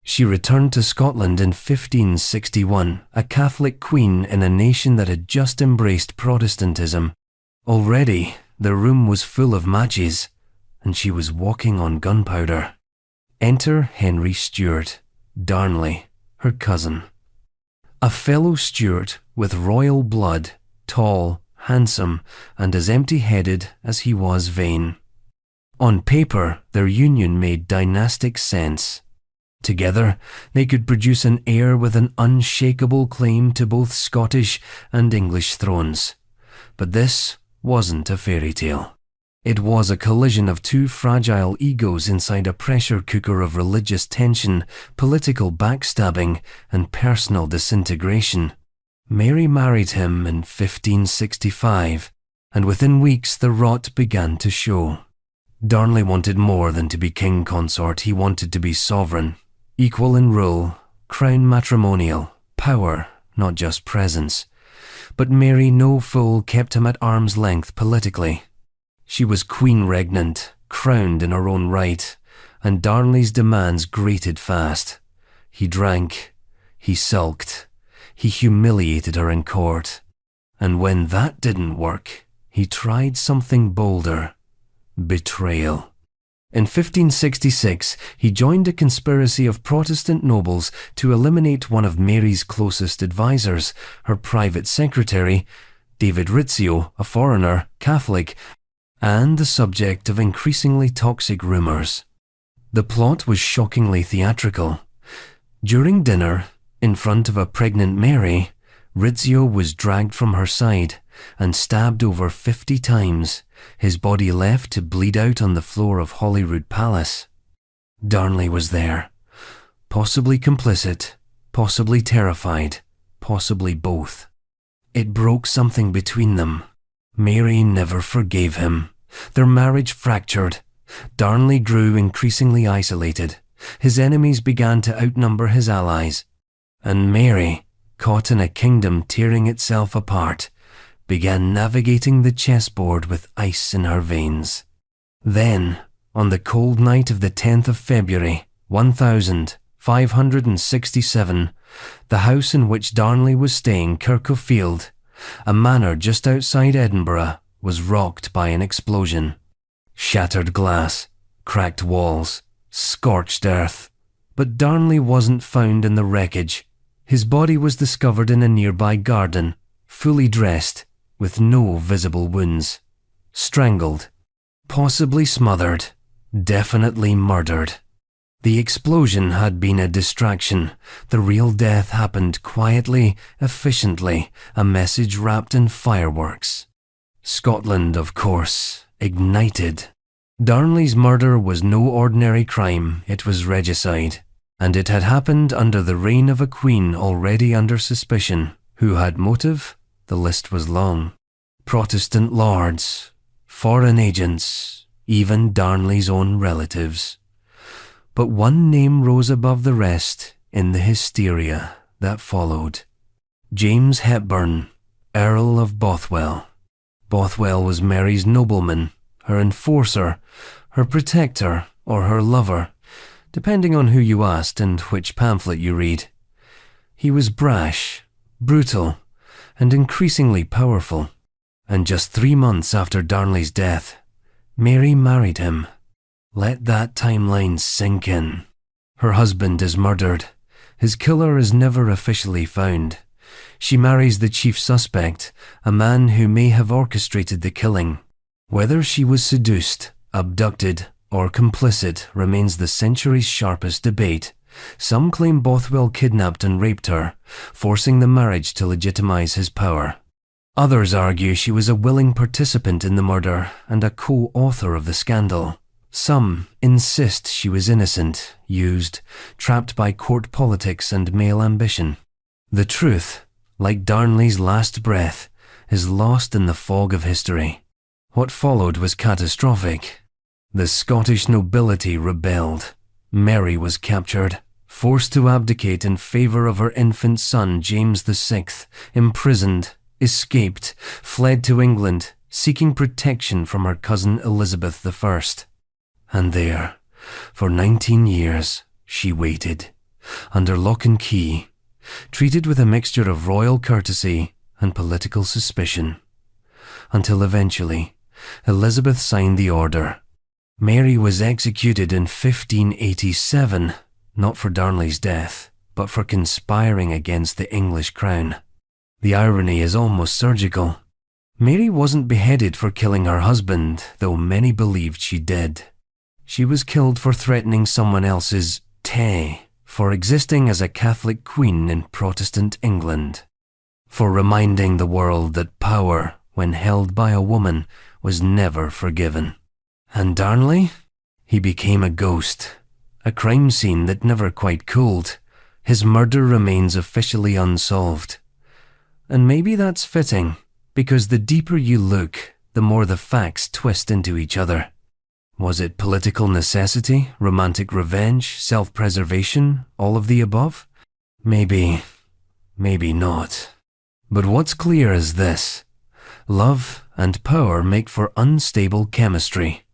She returned to Scotland in 1561, a Catholic queen in a nation that had just embraced Protestantism. Already, the room was full of matches, and she was walking on gunpowder. Enter Henry Stuart, Darnley, her cousin. A fellow Stuart with royal blood, tall, handsome, and as empty-headed as he was vain. On paper, their union made dynastic sense. Together, they could produce an heir with an unshakable claim to both Scottish and English thrones. But this wasn't a fairy tale. It was a collision of two fragile egos inside a pressure cooker of religious tension, political backstabbing, and personal disintegration. Mary married him in 1565, and within weeks the rot began to show. Darnley wanted more than to be king consort, he wanted to be sovereign. Equal in rule, crown matrimonial, power, not just presence. But Mary no fool kept him at arm's length politically. She was queen regnant, crowned in her own right, and Darnley's demands grated fast. He drank, he sulked, he humiliated her in court. And when that didn't work, he tried something bolder: betrayal. In 1566, he joined a conspiracy of Protestant nobles to eliminate one of Mary's closest advisors, her private secretary, David Rizzio, a foreigner, Catholic, and the subject of increasingly toxic rumours. The plot was shockingly theatrical. During dinner, in front of a pregnant Mary, Rizzio was dragged from her side and stabbed over 50 times, his body left to bleed out on the floor of Holyrood Palace. Darnley was there, possibly complicit, possibly terrified, possibly both. It broke something between them. Mary never forgave him. Their marriage fractured. Darnley grew increasingly isolated. His enemies began to outnumber his allies. And Mary, caught in a kingdom tearing itself apart, began navigating the chessboard with ice in her veins. Then, on the cold night of the 10th of February, 1567, the house in which Darnley was staying, Kirkhope Field, a manor just outside Edinburgh, was rocked by an explosion. Shattered glass, cracked walls, scorched earth. But Darnley wasn't found in the wreckage. His body was discovered in a nearby garden, fully dressed, with no visible wounds. Strangled, possibly smothered, definitely murdered. The explosion had been a distraction. The real death happened quietly, efficiently, a message wrapped in fireworks. Scotland, of course, ignited. Darnley's murder was no ordinary crime, it was regicide. And it had happened under the reign of a queen already under suspicion. Who had motive? The list was long. Protestant lords, foreign agents, even Darnley's own relatives. But one name rose above the rest in the hysteria that followed. James Hepburn, Earl of Bothwell. Bothwell was Mary's nobleman, her enforcer, her protector, or her lover, depending on who you asked and which pamphlet you read. He was brash, brutal, and increasingly powerful. And just 3 months after Darnley's death, Mary married him. Let that timeline sink in. Her husband is murdered. His killer is never officially found. She marries the chief suspect, a man who may have orchestrated the killing. Whether she was seduced, abducted, or complicit remains the century's sharpest debate. Some claim Bothwell kidnapped and raped her, forcing the marriage to legitimize his power. Others argue she was a willing participant in the murder and a co-author of the scandal. Some insist she was innocent, used, trapped by court politics and male ambition. The truth, like Darnley's last breath, is lost in the fog of history. What followed was catastrophic. The Scottish nobility rebelled. Mary was captured, forced to abdicate in favour of her infant son James VI, imprisoned, escaped, fled to England, seeking protection from her cousin Elizabeth I. And there, for 19 years, she waited, under lock and key, treated with a mixture of royal courtesy and political suspicion. Until eventually, Elizabeth signed the order. Mary was executed in 1587, not for Darnley's death, but for conspiring against the English crown. The irony is almost surgical. Mary wasn't beheaded for killing her husband, though many believed she did. She was killed for threatening someone else's té, for existing as a Catholic queen in Protestant England, for reminding the world that power, when held by a woman, was never forgiven. And Darnley? He became a ghost, a crime scene that never quite cooled. His murder remains officially unsolved. And maybe that's fitting, because the deeper you look, the more the facts twist into each other. Was it political necessity, romantic revenge, self-preservation, all of the above? Maybe not. But what's clear is this: love and power make for unstable chemistry,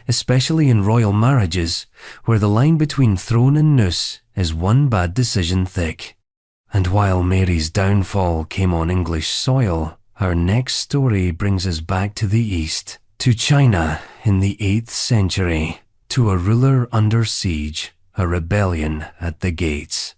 especially in royal marriages, where the line between throne and noose is one bad decision thick. And while Mary's downfall came on English soil, her next story brings us back to the East, to China in the 8th century, to a ruler under siege, a rebellion at the gates,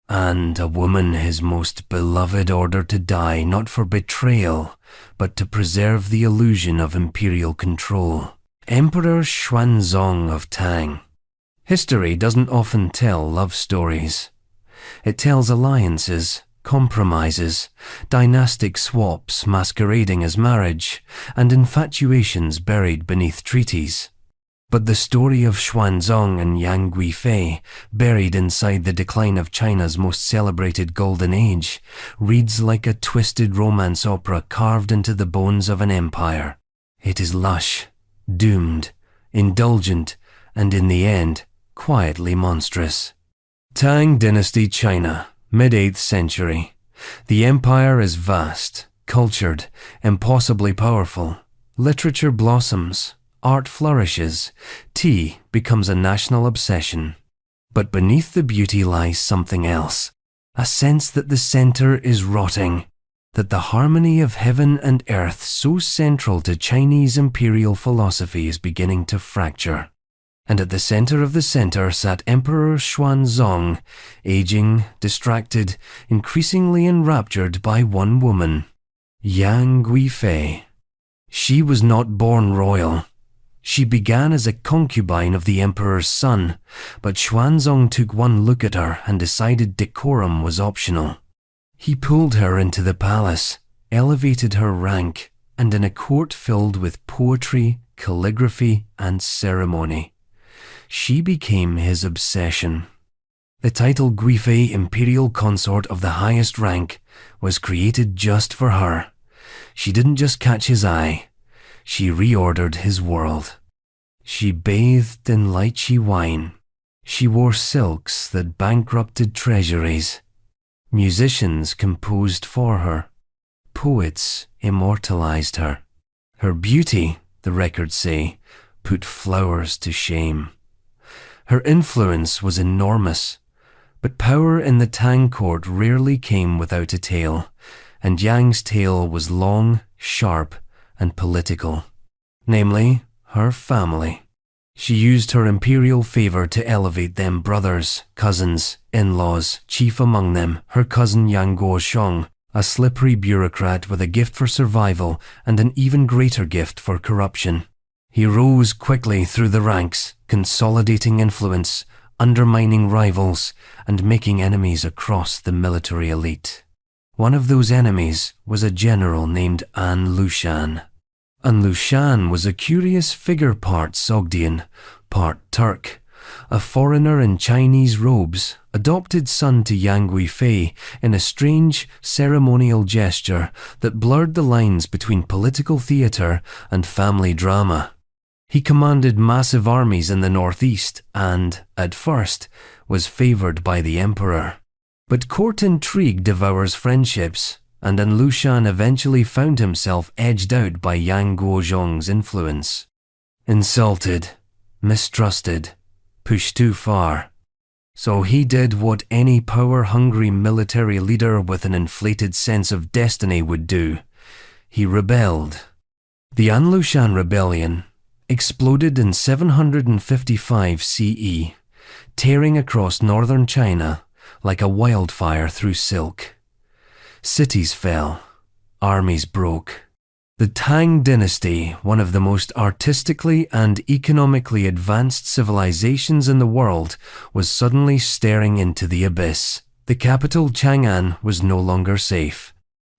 and a woman his most beloved ordered to die not for betrayal, but to preserve the illusion of imperial control. Emperor Xuanzong of Tang. History doesn't often tell love stories. It tells alliances, compromises, dynastic swaps masquerading as marriage, and infatuations buried beneath treaties. But the story of Xuanzong and Yang Guifei, buried inside the decline of China's most celebrated golden age, reads like a twisted romance opera carved into the bones of an empire. It is lush, doomed, indulgent, and in the end, quietly monstrous. Tang Dynasty China, mid-8th century. The empire is vast, cultured, impossibly powerful. Literature blossoms, art flourishes, tea becomes a national obsession. But beneath the beauty lies something else, a sense that the center is rotting. that the harmony of heaven and earth so central to Chinese imperial philosophy is beginning to fracture. And at the center of the center sat Emperor Xuanzong, aging, distracted, increasingly enraptured by one woman, Yang Guifei. She was not born royal. She began as a concubine of the emperor's son, but Xuanzong took one look at her and decided decorum was optional. He pulled her into the palace, elevated her rank, and in a court filled with poetry, calligraphy, and ceremony, she became his obsession. The title Guifei, imperial consort of the highest rank, was created just for her. She didn't just catch his eye, she reordered his world. She bathed in lychee wine. She wore silks that bankrupted treasuries. Musicians composed for her. Poets immortalized her. Her beauty, the records say, put flowers to shame. Her influence was enormous, but power in the Tang court rarely came without a tail, and Yang's tail was long, sharp, and political. Namely, her family. She used her imperial favor to elevate them brothers, cousins, in-laws, chief among them, her cousin Yang Guosheng, a slippery bureaucrat with a gift for survival and an even greater gift for corruption. He rose quickly through the ranks, consolidating influence, undermining rivals, and making enemies across the military elite. One of those enemies was a general named An Lushan. An Lushan was a curious figure, part Sogdian, part Turk, a foreigner in Chinese robes, adopted son to Yang Guifei in a strange ceremonial gesture that blurred the lines between political theater and family drama. He commanded massive armies in the northeast and, at first, was favored by the emperor. But court intrigue devours friendships, and An Lushan eventually found himself edged out by Yang Guozhong's influence. Insulted, mistrusted, pushed too far. So he did what any power-hungry military leader with an inflated sense of destiny would do. He rebelled. The An Lushan rebellion exploded in 755 CE, tearing across northern China like a wildfire through silk. Cities fell, armies broke. The Tang dynasty, one of the most artistically and economically advanced civilizations in the world, was suddenly staring into the abyss. The capital Chang'an was no longer safe.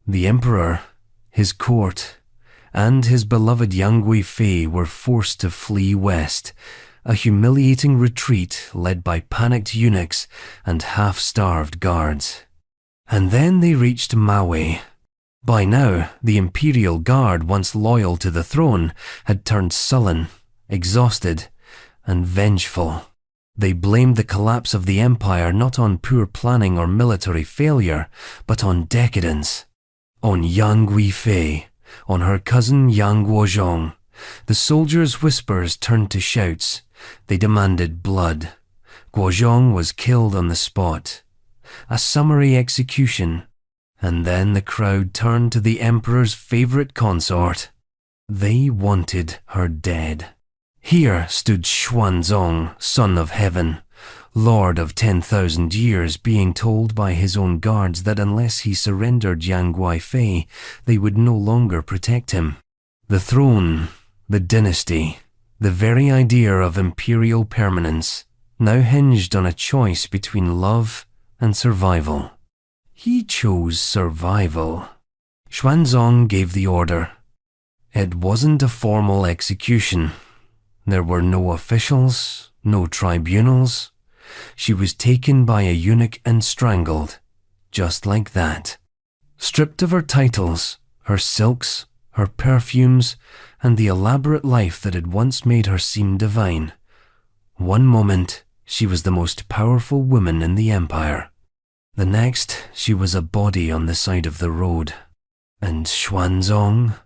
The emperor, his court, and his beloved Yang Guifei were forced to flee west, a humiliating retreat led by panicked eunuchs and half-starved guards. And then they reached Maui. By now, the imperial guard, once loyal to the throne, had turned sullen, exhausted, and vengeful. They blamed the collapse of the empire not on poor planning or military failure, but on decadence. On Yang Guifei, on her cousin Yang Guozhong. The soldiers' whispers turned to shouts. They demanded blood. Guozhong was killed on the spot. A summary execution. And then the crowd turned to the emperor's favorite consort. They wanted her dead. Here stood Xuanzong, son of heaven, lord of 10,000 years, being told by his own guards that unless he surrendered Yang Guifei, they would no longer protect him. The throne, the dynasty, the very idea of imperial permanence, now hinged on a choice between love and survival. He chose survival. Xuanzong gave the order. It wasn't a formal execution. There were no officials, no tribunals. She was taken by a eunuch and strangled, just like that. Stripped of her titles, her silks, her perfumes, and the elaborate life that had once made her seem divine. One moment, she was the most powerful woman in the empire. The next, she was a body on the side of the road. And Xuanzong?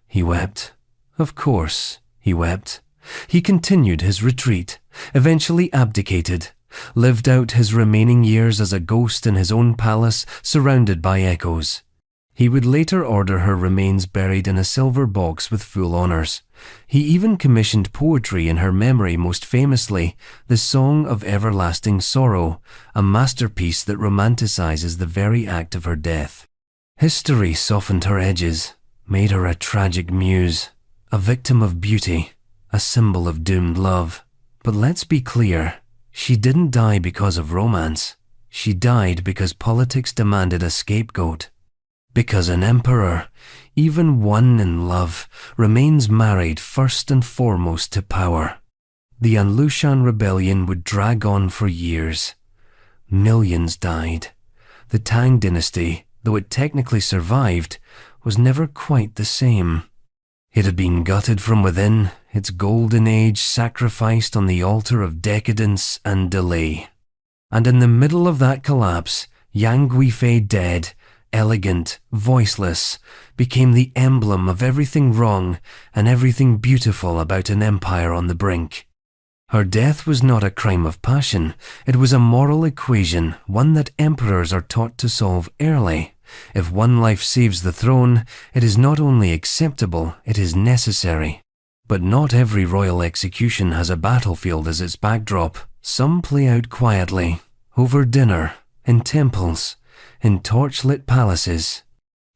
He wept. Of course, he wept. He continued his retreat, eventually abdicated, lived out his remaining years as a ghost in his own palace, surrounded by echoes. He would later order her remains buried in a silver box with full honors. He even commissioned poetry in her memory, most famously, the Song of Everlasting Sorrow, a masterpiece that romanticizes the very act of her death. History softened her edges, made her a tragic muse, a victim of beauty, a symbol of doomed love. But let's be clear, she didn't die because of romance. She died because politics demanded a scapegoat. Because an emperor, even one in love, remains married first and foremost to power. The Anlushan rebellion would drag on for years. Millions died. The Tang dynasty, though it technically survived, was never quite the same. It had been gutted from within, its golden age sacrificed on the altar of decadence and delay. And in the middle of that collapse, Yang Guifei dead, elegant, voiceless, became the emblem of everything wrong and everything beautiful about an empire on the brink. Her death was not a crime of passion. It was a moral equation, one that emperors are taught to solve early. If one life saves the throne, it is not only acceptable, it is necessary. But not every royal execution has a battlefield as its backdrop. Some play out quietly, over dinner, in temples, in torch-lit palaces.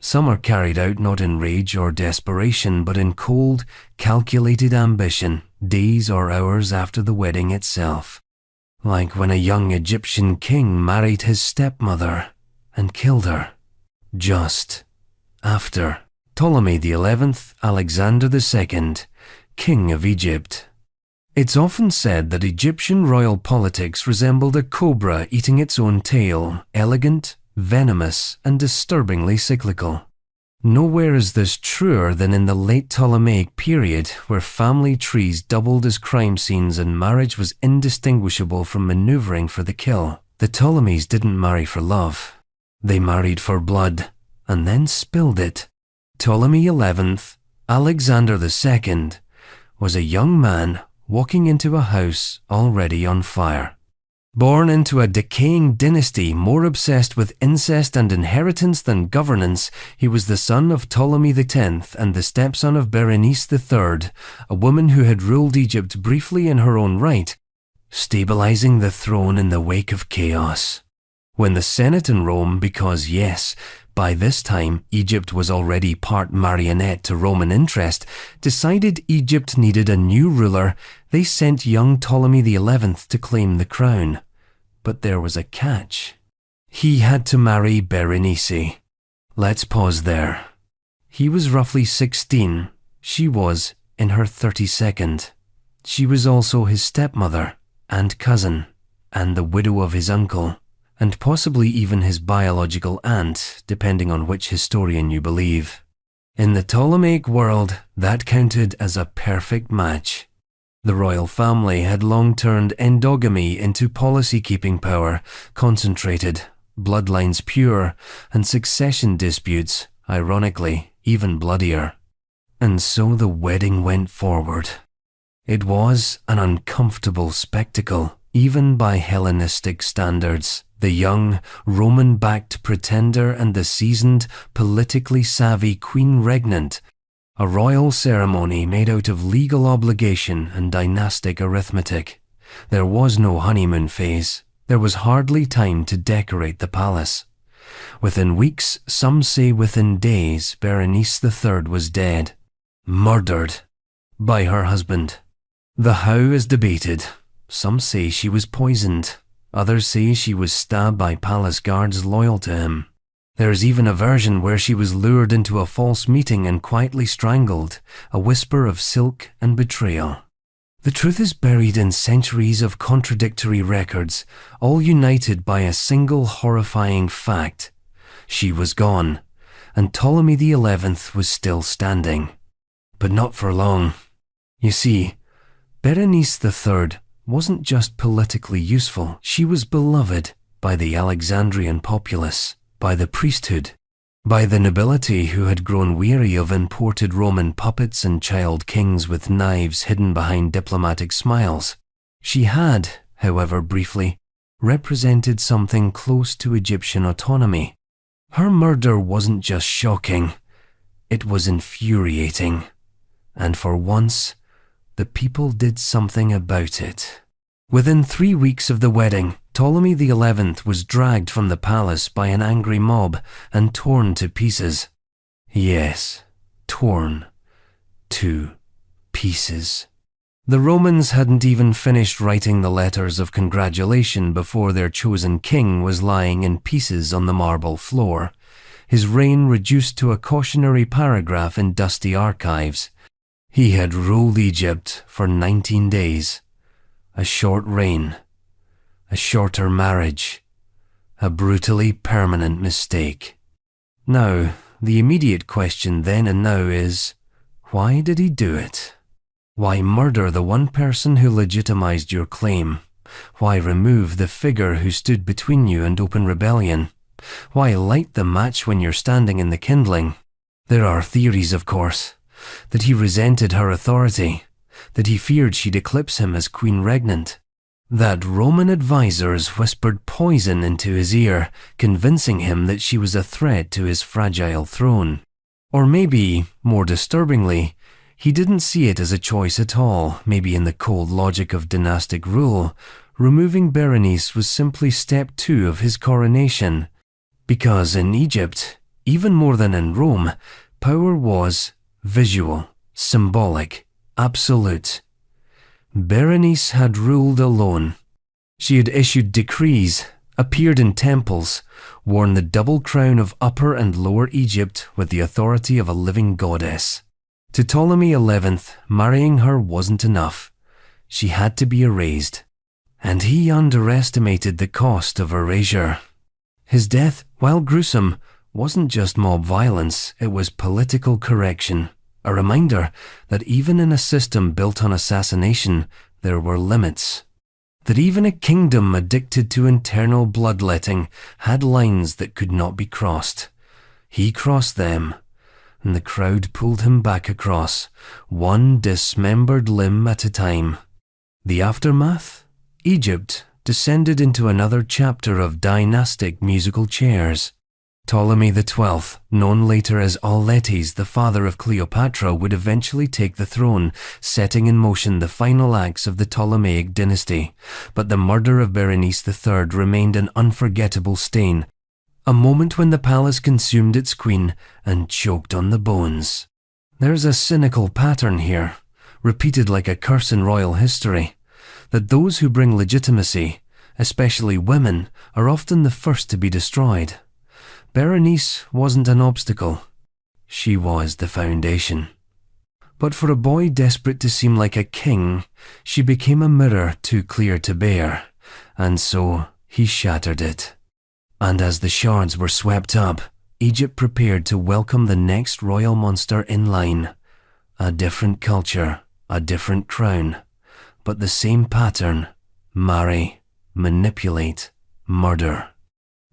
Some are carried out not in rage or desperation, but in cold, calculated ambition, days or hours after the wedding itself. Like when a young Egyptian king married his stepmother and killed her. Just after. Ptolemy XI, Alexander II, King of Egypt. It's often said that Egyptian royal politics resembled a cobra eating its own tail, elegant, venomous, and disturbingly cyclical. Nowhere is this truer than in the late Ptolemaic period, where family trees doubled as crime scenes and marriage was indistinguishable from maneuvering for the kill. The Ptolemies didn't marry for love. They married for blood, and then spilled it. Ptolemy XI, Alexander II, was a young man walking into a house already on fire. Born into a decaying dynasty more obsessed with incest and inheritance than governance, he was the son of Ptolemy X and the stepson of Berenice III, a woman who had ruled Egypt briefly in her own right, stabilizing the throne in the wake of chaos. When the Senate in Rome, because yes, by this time Egypt was already part marionette to Roman interest, decided Egypt needed a new ruler, they sent young Ptolemy XI to claim the crown. But there was a catch. He had to marry Berenice. Let's pause there. He was roughly 16. She was in her 32nd. She was also his stepmother and cousin, and the widow of his uncle, and possibly even his biological aunt, depending on which historian you believe. In the Ptolemaic world, that counted as a perfect match. The royal family had long turned endogamy into policy-keeping power, concentrated, bloodlines pure, and succession disputes, ironically, even bloodier. And so the wedding went forward. It was an uncomfortable spectacle, even by Hellenistic standards. The young, Roman-backed pretender and the seasoned, politically savvy queen regnant. A royal ceremony made out of legal obligation and dynastic arithmetic. There was no honeymoon phase. There was hardly time to decorate the palace. Within weeks, some say within days, Berenice III was dead. Murdered. By her husband. The how is debated. Some say she was poisoned. Others say she was stabbed by palace guards loyal to him. There is even a version where she was lured into a false meeting and quietly strangled, a whisper of silk and betrayal. The truth is buried in centuries of contradictory records, all united by a single horrifying fact. She was gone, and Ptolemy XI was still standing. But not for long. You see, Berenice III wasn't just politically useful, she was beloved by the Alexandrian populace, by the priesthood, by the nobility who had grown weary of imported Roman puppets and child kings with knives hidden behind diplomatic smiles. She had, however briefly, represented something close to Egyptian autonomy. Her murder wasn't just shocking, it was infuriating. And for once, the people did something about it. Within 3 weeks of the wedding, Ptolemy XI was dragged from the palace by an angry mob and torn to pieces. Yes, torn to pieces. The Romans hadn't even finished writing the letters of congratulation before their chosen king was lying in pieces on the marble floor, his reign reduced to a cautionary paragraph in dusty archives. He had ruled Egypt for 19 days. A short reign, a shorter marriage, a brutally permanent mistake. Now, the immediate question then and now is, why did he do it? Why murder the one person who legitimized your claim? Why remove the figure who stood between you and open rebellion? Why light the match when you're standing in the kindling? There are theories, of course, that he resented her authority, that he feared she'd eclipse him as queen regnant, that Roman advisors whispered poison into his ear, convincing him that she was a threat to his fragile throne. Or maybe, more disturbingly, he didn't see it as a choice at all. Maybe in the cold logic of dynastic rule, removing Berenice was simply step 2 of his coronation. Because in Egypt, even more than in Rome, power was visual, symbolic, absolute. Berenice had ruled alone. She had issued decrees, appeared in temples, worn the double crown of Upper and Lower Egypt with the authority of a living goddess. To Ptolemy XI, marrying her wasn't enough. She had to be erased. And he underestimated the cost of erasure. His death, while gruesome, wasn't just mob violence, it was political correction. A reminder that even in a system built on assassination, there were limits. That even a kingdom addicted to internal bloodletting had lines that could not be crossed. He crossed them, and the crowd pulled him back across, one dismembered limb at a time. The aftermath? Egypt descended into another chapter of dynastic musical chairs. Ptolemy XII, known later as Auletes, the father of Cleopatra, would eventually take the throne, setting in motion the final acts of the Ptolemaic dynasty. But the murder of Berenice III remained an unforgettable stain, a moment when the palace consumed its queen and choked on the bones. There's a cynical pattern here, repeated like a curse in royal history, that those who bring legitimacy, especially women, are often the first to be destroyed. Berenice wasn't an obstacle. She was the foundation. But for a boy desperate to seem like a king, she became a mirror too clear to bear, and so he shattered it. And as the shards were swept up, Egypt prepared to welcome the next royal monster in line. A different culture, a different crown, but the same pattern: marry, manipulate, murder.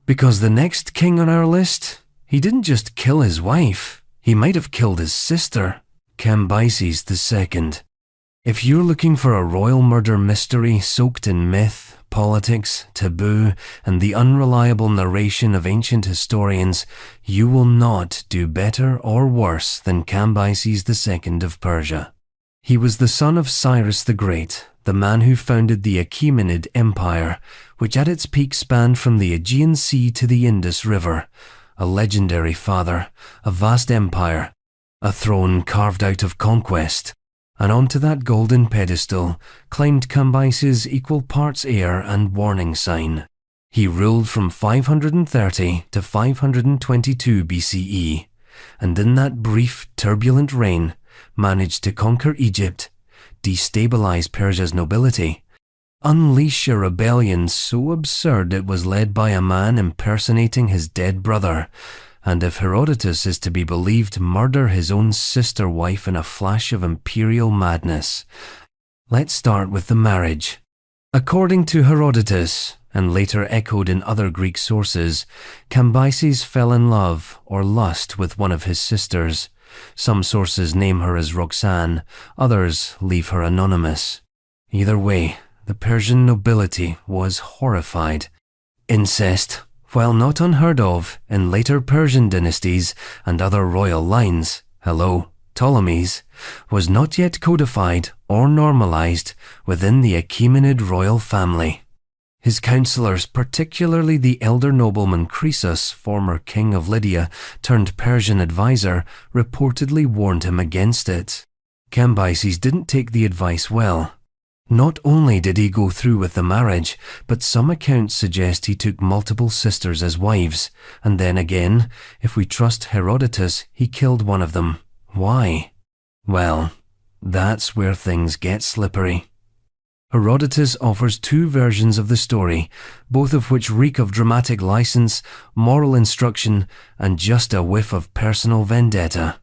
Because the next king on our list, he didn't just kill his wife, he might have killed his sister, Cambyses II. If you're looking for a royal murder mystery soaked in myth, politics, taboo, and the unreliable narration of ancient historians, you will not do better or worse than Cambyses II of Persia. He was the son of Cyrus the Great, the man who founded the Achaemenid Empire, which at its peak spanned from the Aegean Sea to the Indus River. A legendary father, a vast empire, a throne carved out of conquest. And onto that golden pedestal climbed Cambyses' equal parts heir and warning sign. He ruled from 530 to 522 BCE, and in that brief, turbulent reign, managed to conquer Egypt, destabilize Persia's nobility, unleash a rebellion so absurd it was led by a man impersonating his dead brother, and if Herodotus is to be believed, murder his own sister wife in a flash of imperial madness. Let's start with the marriage. According to Herodotus, and later echoed in other Greek sources, Cambyses fell in love or lust with one of his sisters. Some sources name her as Roxanne, others leave her anonymous. Either way, the Persian nobility was horrified. Incest, While not unheard of in later Persian dynasties and other royal lines, Ptolemy's, was not yet codified or normalized within the Achaemenid royal family. His counselors, particularly the elder nobleman Croesus, former king of Lydia turned Persian advisor, reportedly warned him against it. Cambyses didn't take the advice well. Not only did he go through with the marriage, but some accounts suggest he took multiple sisters as wives, and then again, if we trust Herodotus, he killed one of them. Why? Well, that's where things get slippery. Herodotus offers two versions of the story, both of which reek of dramatic license, moral instruction, and just a whiff of personal vendetta.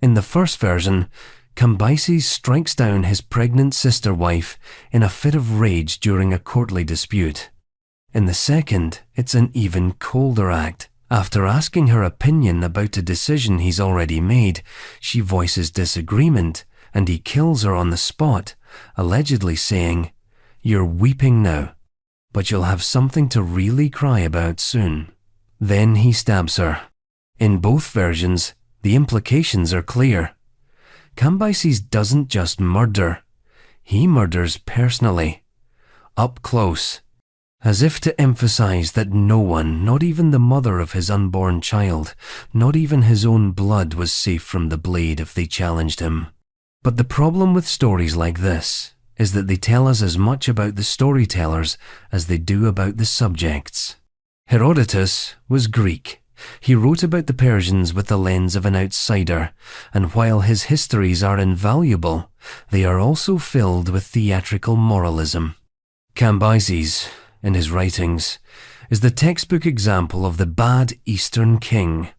In the first version, Cambyses strikes down his pregnant sister wife in a fit of rage during a courtly dispute. In the second, it's an even colder act. After asking her opinion about a decision he's already made, she voices disagreement, and he kills her on the spot, allegedly saying, "You're weeping now, but you'll have something to really cry about soon." Then he stabs her. In both versions, the implications are clear. Cambyses doesn't just murder, he murders personally, up close, as if to emphasize that no one, not even the mother of his unborn child, not even his own blood was safe from the blade if they challenged him. But the problem with stories like this is that they tell us as much about the storytellers as they do about the subjects. Herodotus was Greek. He wrote about the Persians with the lens of an outsider, and while his histories are invaluable, they are also filled with theatrical moralism. Cambyses, in his writings, is the textbook example of the bad Eastern king,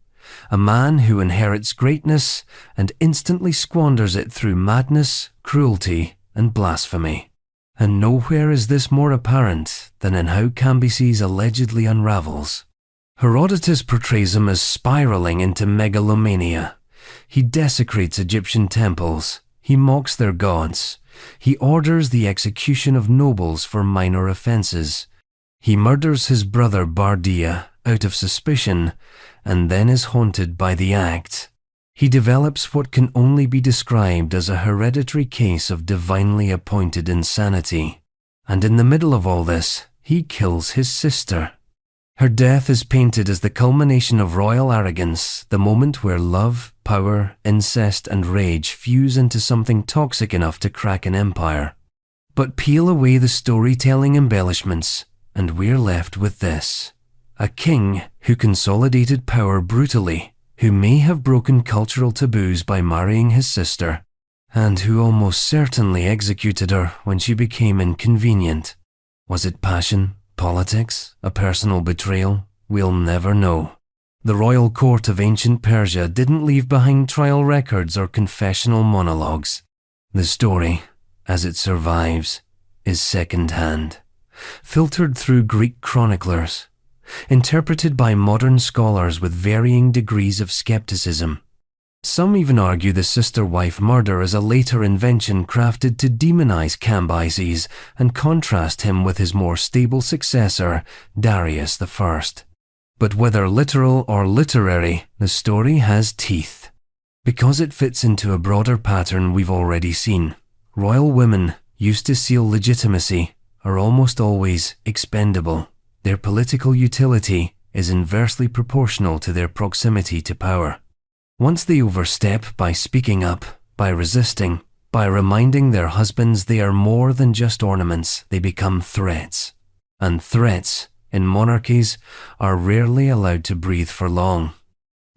a man who inherits greatness and instantly squanders it through madness, cruelty, and blasphemy. And nowhere is this more apparent than in how Cambyses allegedly unravels. Herodotus portrays him as spiraling into megalomania. He desecrates Egyptian temples. He mocks their gods. He orders the execution of nobles for minor offences. He murders his brother Bardia out of suspicion, and then is haunted by the act. He develops what can only be described as a hereditary case of divinely appointed insanity. And in the middle of all this, he kills his sister. Her death is painted as the culmination of royal arrogance, the moment where love, power, incest, and rage fuse into something toxic enough to crack an empire. But peel away the storytelling embellishments, and we're left with this. A king who consolidated power brutally, who may have broken cultural taboos by marrying his sister, and who almost certainly executed her when she became inconvenient. Was it passion? Politics? A personal betrayal? We'll never know. The royal court of ancient Persia didn't leave behind trial records or confessional monologues. The story, as it survives, is second-hand, filtered through Greek chroniclers, interpreted by modern scholars with varying degrees of skepticism. Some even argue the sister-wife murder is a later invention crafted to demonize Cambyses and contrast him with his more stable successor, Darius I. But whether literal or literary, the story has teeth. Because it fits into a broader pattern we've already seen. Royal women, used to seal legitimacy, are almost always expendable. Their political utility is inversely proportional to their proximity to power. Once they overstep by speaking up, by resisting, by reminding their husbands they are more than just ornaments, they become threats. And threats, in monarchies, are rarely allowed to breathe for long.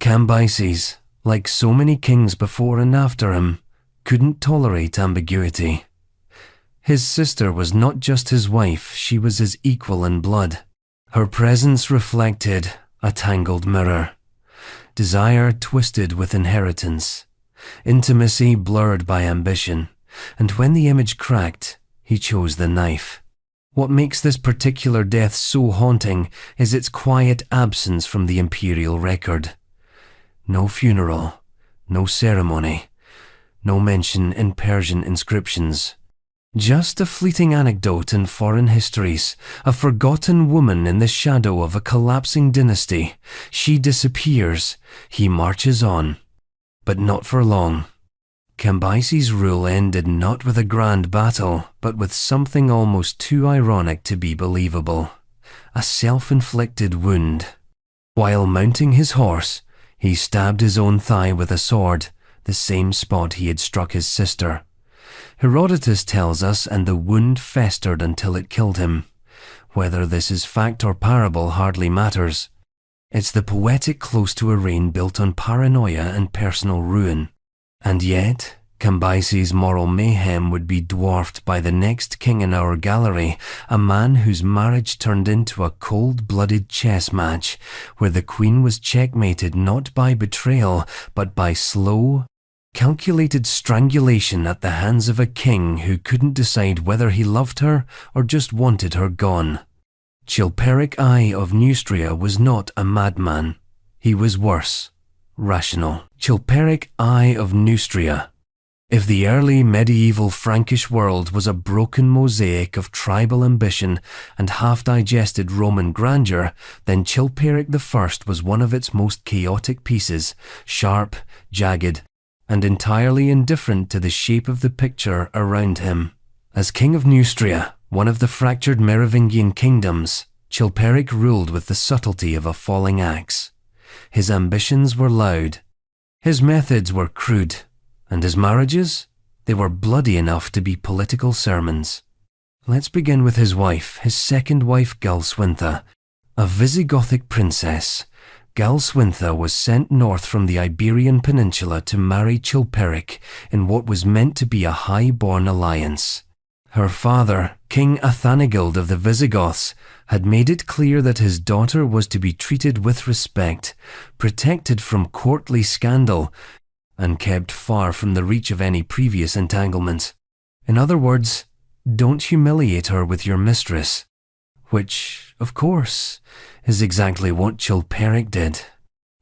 Cambyses, like so many kings before and after him, couldn't tolerate ambiguity. His sister was not just his wife, she was his equal in blood. Her presence reflected a tangled mirror. Desire twisted with inheritance, intimacy blurred by ambition, and when the image cracked, he chose the knife. What makes this particular death so haunting is its quiet absence from the imperial record. No funeral, no ceremony, no mention in Persian inscriptions. Just a fleeting anecdote in foreign histories, a forgotten woman in the shadow of a collapsing dynasty. She disappears, he marches on. But not for long. Cambyses' rule ended not with a grand battle, but with something almost too ironic to be believable. A self-inflicted wound. While mounting his horse, he stabbed his own thigh with a sword, the same spot he had struck his sister. Herodotus tells us, and the wound festered until it killed him. Whether this is fact or parable hardly matters. It's the poetic close to a reign built on paranoia and personal ruin. And yet, Cambyses' moral mayhem would be dwarfed by the next king in our gallery, a man whose marriage turned into a cold-blooded chess match, where the queen was checkmated not by betrayal, but by slow, calculated strangulation at the hands of a king who couldn't decide whether he loved her or just wanted her gone. Chilperic I of Neustria was not a madman. He was worse. Rational. Chilperic I of Neustria. If the early medieval Frankish world was a broken mosaic of tribal ambition and half-digested Roman grandeur, then Chilperic I was one of its most chaotic pieces, sharp, jagged, and entirely indifferent to the shape of the picture around him. As king of Neustria, one of the fractured Merovingian kingdoms, Chilperic ruled with the subtlety of a falling axe. His ambitions were loud. His methods were crude. And his marriages? They were bloody enough to be political sermons. Let's begin with his wife, his second wife Galswintha, a Visigothic princess. Galswintha was sent north from the Iberian Peninsula to marry Chilperic in what was meant to be a high-born alliance. Her father, King Athanagild of the Visigoths, had made it clear that his daughter was to be treated with respect, protected from courtly scandal, and kept far from the reach of any previous entanglements. In other words, don't humiliate her with your mistress. Which, of course, is exactly what Chilperic did.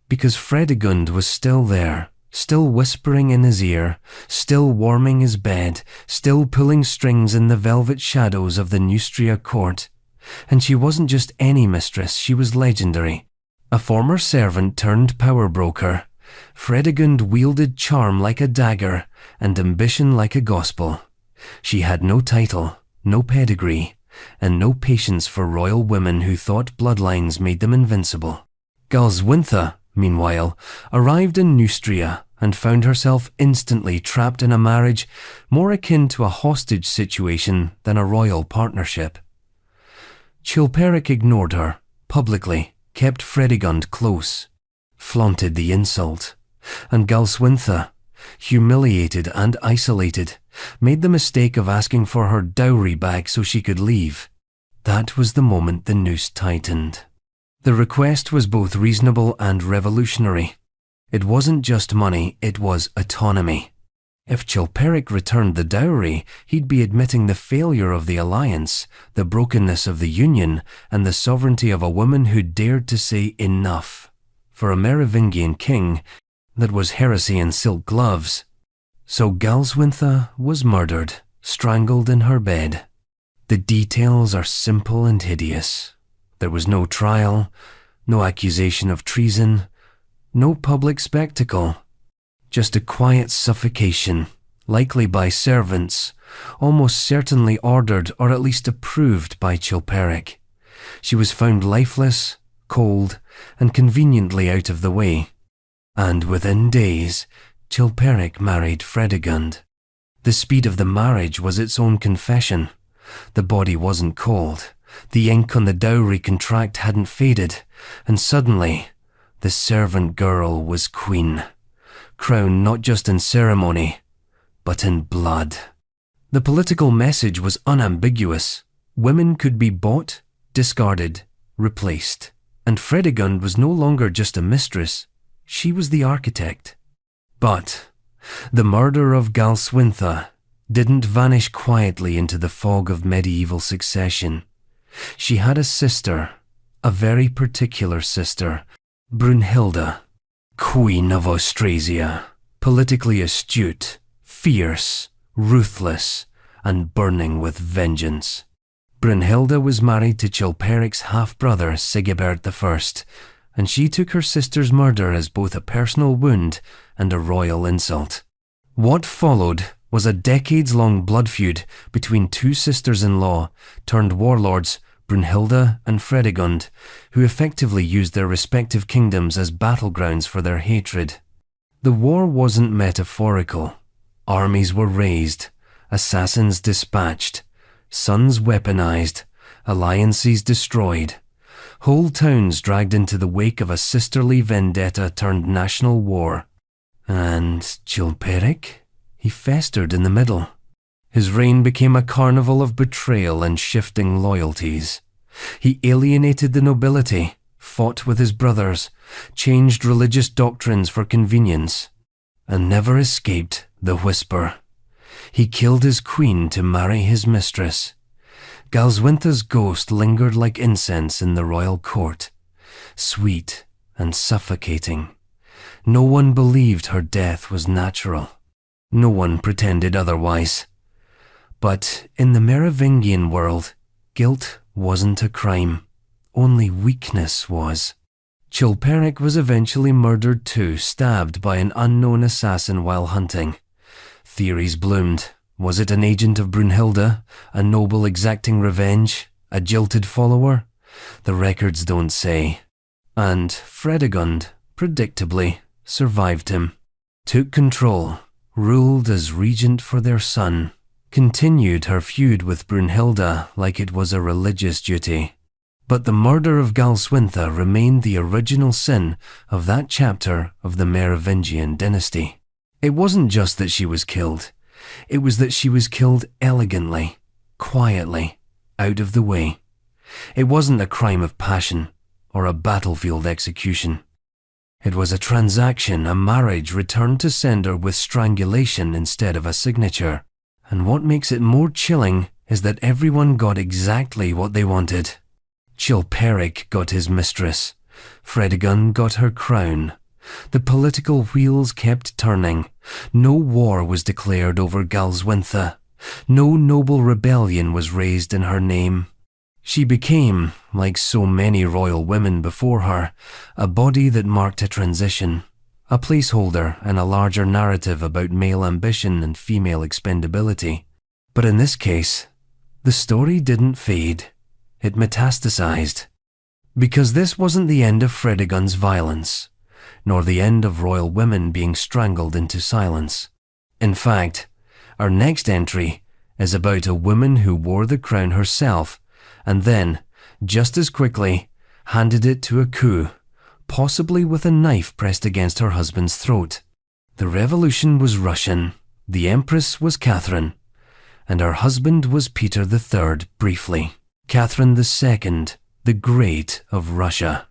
Because Fredegund was still there, still whispering in his ear, still warming his bed, still pulling strings in the velvet shadows of the Neustria court. And she wasn't just any mistress, she was legendary. A former servant turned power broker. Fredegund wielded charm like a dagger and ambition like a gospel. She had no title, no pedigree, and no patience for royal women who thought bloodlines made them invincible. Galswintha, meanwhile, arrived in Neustria and found herself instantly trapped in a marriage more akin to a hostage situation than a royal partnership. Chilperic ignored her, publicly, kept Fredegund close, flaunted the insult, and Galswintha, humiliated and isolated, made the mistake of asking for her dowry back so she could leave. That was the moment the noose tightened. The request was both reasonable and revolutionary. It wasn't just money, it was autonomy. If Chilperic returned the dowry, he'd be admitting the failure of the alliance, the brokenness of the union, and the sovereignty of a woman who dared to say enough. For a Merovingian king, that was heresy in silk gloves. So Galswintha was murdered, strangled in her bed. The details are simple and hideous. There was no trial, no accusation of treason, no public spectacle. Just a quiet suffocation, likely by servants, almost certainly ordered or at least approved by Chilperic. She was found lifeless, cold, and conveniently out of the way. And within days, Chilperic married Fredegund. The speed of the marriage was its own confession. The body wasn't cold, the ink on the dowry contract hadn't faded, and suddenly, the servant girl was queen, crowned not just in ceremony, but in blood. The political message was unambiguous. Women could be bought, discarded, replaced. And Fredegund was no longer just a mistress, she was the architect. But the murder of Galswintha didn't vanish quietly into the fog of medieval succession. She had a sister, a very particular sister, Brunhilde, Queen of Austrasia, politically astute, fierce, ruthless, and burning with vengeance. Brunhilde was married to Chilperic's half-brother Sigebert I, and she took her sister's murder as both a personal wound and a royal insult. What followed was a decades-long blood feud between two sisters-in-law turned warlords, Brunhilde and Fredegund, who effectively used their respective kingdoms as battlegrounds for their hatred. The war wasn't metaphorical. Armies were raised, assassins dispatched, sons weaponized, alliances destroyed, whole towns dragged into the wake of a sisterly vendetta turned national war. And Chilperic? He festered in the middle. His reign became a carnival of betrayal and shifting loyalties. He alienated the nobility, fought with his brothers, changed religious doctrines for convenience, and never escaped the whisper. He killed his queen to marry his mistress. Galswintha's ghost lingered like incense in the royal court, sweet and suffocating. No one believed her death was natural. No one pretended otherwise. But in the Merovingian world, guilt wasn't a crime. Only weakness was. Chilperic was eventually murdered too, stabbed by an unknown assassin while hunting. Theories bloomed. Was it an agent of Brunhilde, a noble exacting revenge, a jilted follower? The records don't say. And Fredegund, predictably, survived him, took control, ruled as regent for their son, continued her feud with Brunhilde like it was a religious duty. But the murder of Galswintha remained the original sin of that chapter of the Merovingian dynasty. It wasn't just that she was killed. It was that she was killed elegantly, quietly, out of the way. It wasn't a crime of passion or a battlefield execution. It was a transaction, a marriage returned to sender with strangulation instead of a signature. And what makes it more chilling is that everyone got exactly what they wanted. Chilperic got his mistress. Fredegund got her crown. The political wheels kept turning. No war was declared over Galswintha. No noble rebellion was raised in her name. She became, like so many royal women before her, a body that marked a transition, a placeholder in a larger narrative about male ambition and female expendability. But in this case, the story didn't fade. It metastasized. Because this wasn't the end of Fredegund's violence, nor the end of royal women being strangled into silence. In fact, our next entry is about a woman who wore the crown herself and then, just as quickly, handed it to a coup, possibly with a knife pressed against her husband's throat. The revolution was Russian, the empress was Catherine, and her husband was Peter III briefly. Catherine II, the Great of Russia.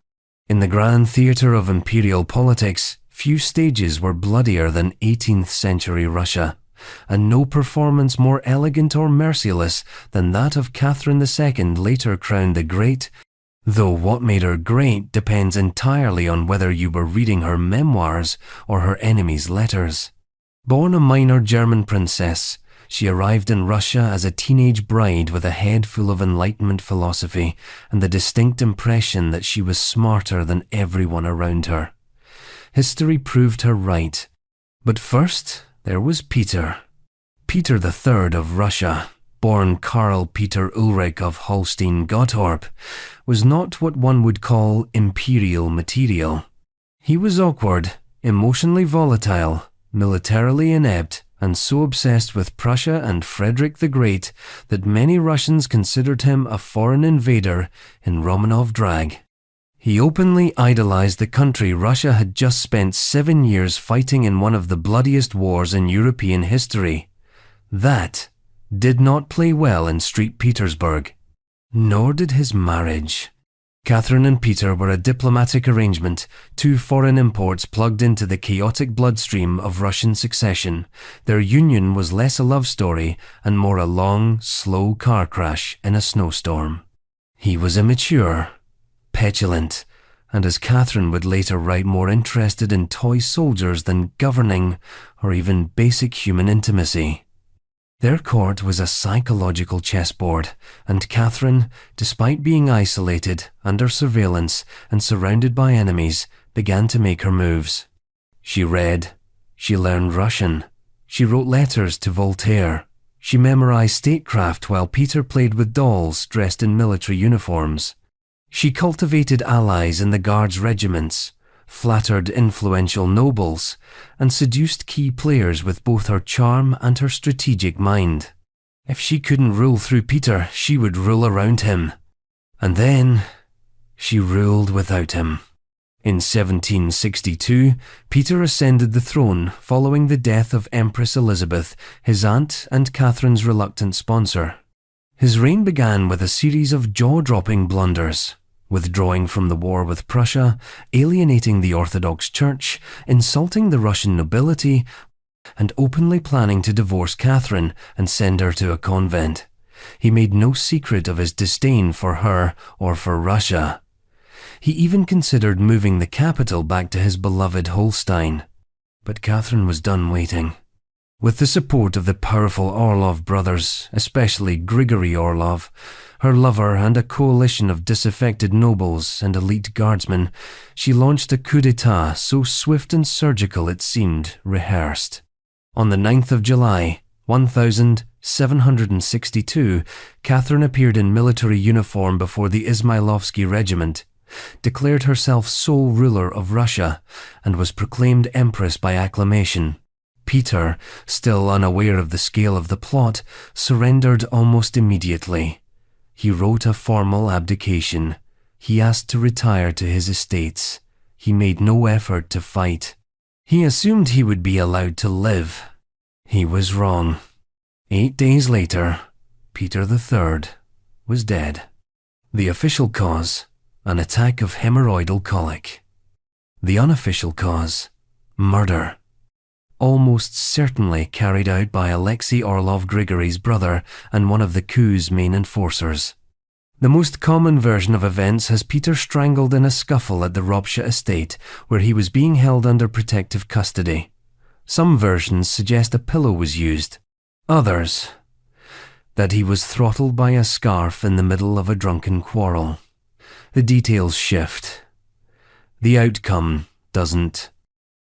In the grand theatre of imperial politics, few stages were bloodier than 18th century Russia, and no performance more elegant or merciless than that of Catherine II, later crowned the Great, though what made her great depends entirely on whether you were reading her memoirs or her enemies' letters. Born a minor German princess, she arrived in Russia as a teenage bride with a head full of Enlightenment philosophy and the distinct impression that she was smarter than everyone around her. History proved her right. But first, there was Peter. Peter III of Russia, born Karl Peter Ulrich of Holstein-Gottorp, was not what one would call imperial material. He was awkward, emotionally volatile, militarily inept, and so obsessed with Prussia and Frederick the Great that many Russians considered him a foreign invader in Romanov drag. He openly idolized the country Russia had just spent 7 years fighting in one of the bloodiest wars in European history. That did not play well in St. Petersburg. Nor did his marriage. Catherine and Peter were a diplomatic arrangement, two foreign imports plugged into the chaotic bloodstream of Russian succession. Their union was less a love story and more a long, slow car crash in a snowstorm. He was immature, petulant, and as Catherine would later write, more interested in toy soldiers than governing or even basic human intimacy. Their court was a psychological chessboard, and Catherine, despite being isolated, under surveillance, and surrounded by enemies, began to make her moves. She read, she learned Russian, she wrote letters to Voltaire, she memorized statecraft while Peter played with dolls dressed in military uniforms. She cultivated allies in the Guards regiments, flattered influential nobles, and seduced key players with both her charm and her strategic mind. If she couldn't rule through Peter, she would rule around him. And then, she ruled without him. In 1762, Peter ascended the throne following the death of Empress Elizabeth, his aunt and Catherine's reluctant sponsor. His reign began with a series of jaw-dropping blunders, withdrawing from the war with Prussia, alienating the Orthodox Church, insulting the Russian nobility, and openly planning to divorce Catherine and send her to a convent. He made no secret of his disdain for her or for Russia. He even considered moving the capital back to his beloved Holstein. But Catherine was done waiting. With the support of the powerful Orlov brothers, especially Grigory Orlov, her lover, and a coalition of disaffected nobles and elite guardsmen, she launched a coup d'etat so swift and surgical it seemed rehearsed. On the 9th of July, 1762, Catherine appeared in military uniform before the Izmailovsky regiment, declared herself sole ruler of Russia, and was proclaimed empress by acclamation. Peter, still unaware of the scale of the plot, surrendered almost immediately. He wrote a formal abdication. He asked to retire to his estates. He made no effort to fight. He assumed he would be allowed to live. He was wrong. 8 days later, Peter III was dead. The official cause: an attack of hemorrhoidal colic. The unofficial cause: murder. Almost certainly carried out by Alexei Orlov Grigory's brother and one of the coup's main enforcers. The most common version of events has Peter strangled in a scuffle at the Ropsha estate, where he was being held under protective custody. Some versions suggest a pillow was used. Others, that he was throttled by a scarf in the middle of a drunken quarrel. The details shift. The outcome doesn't.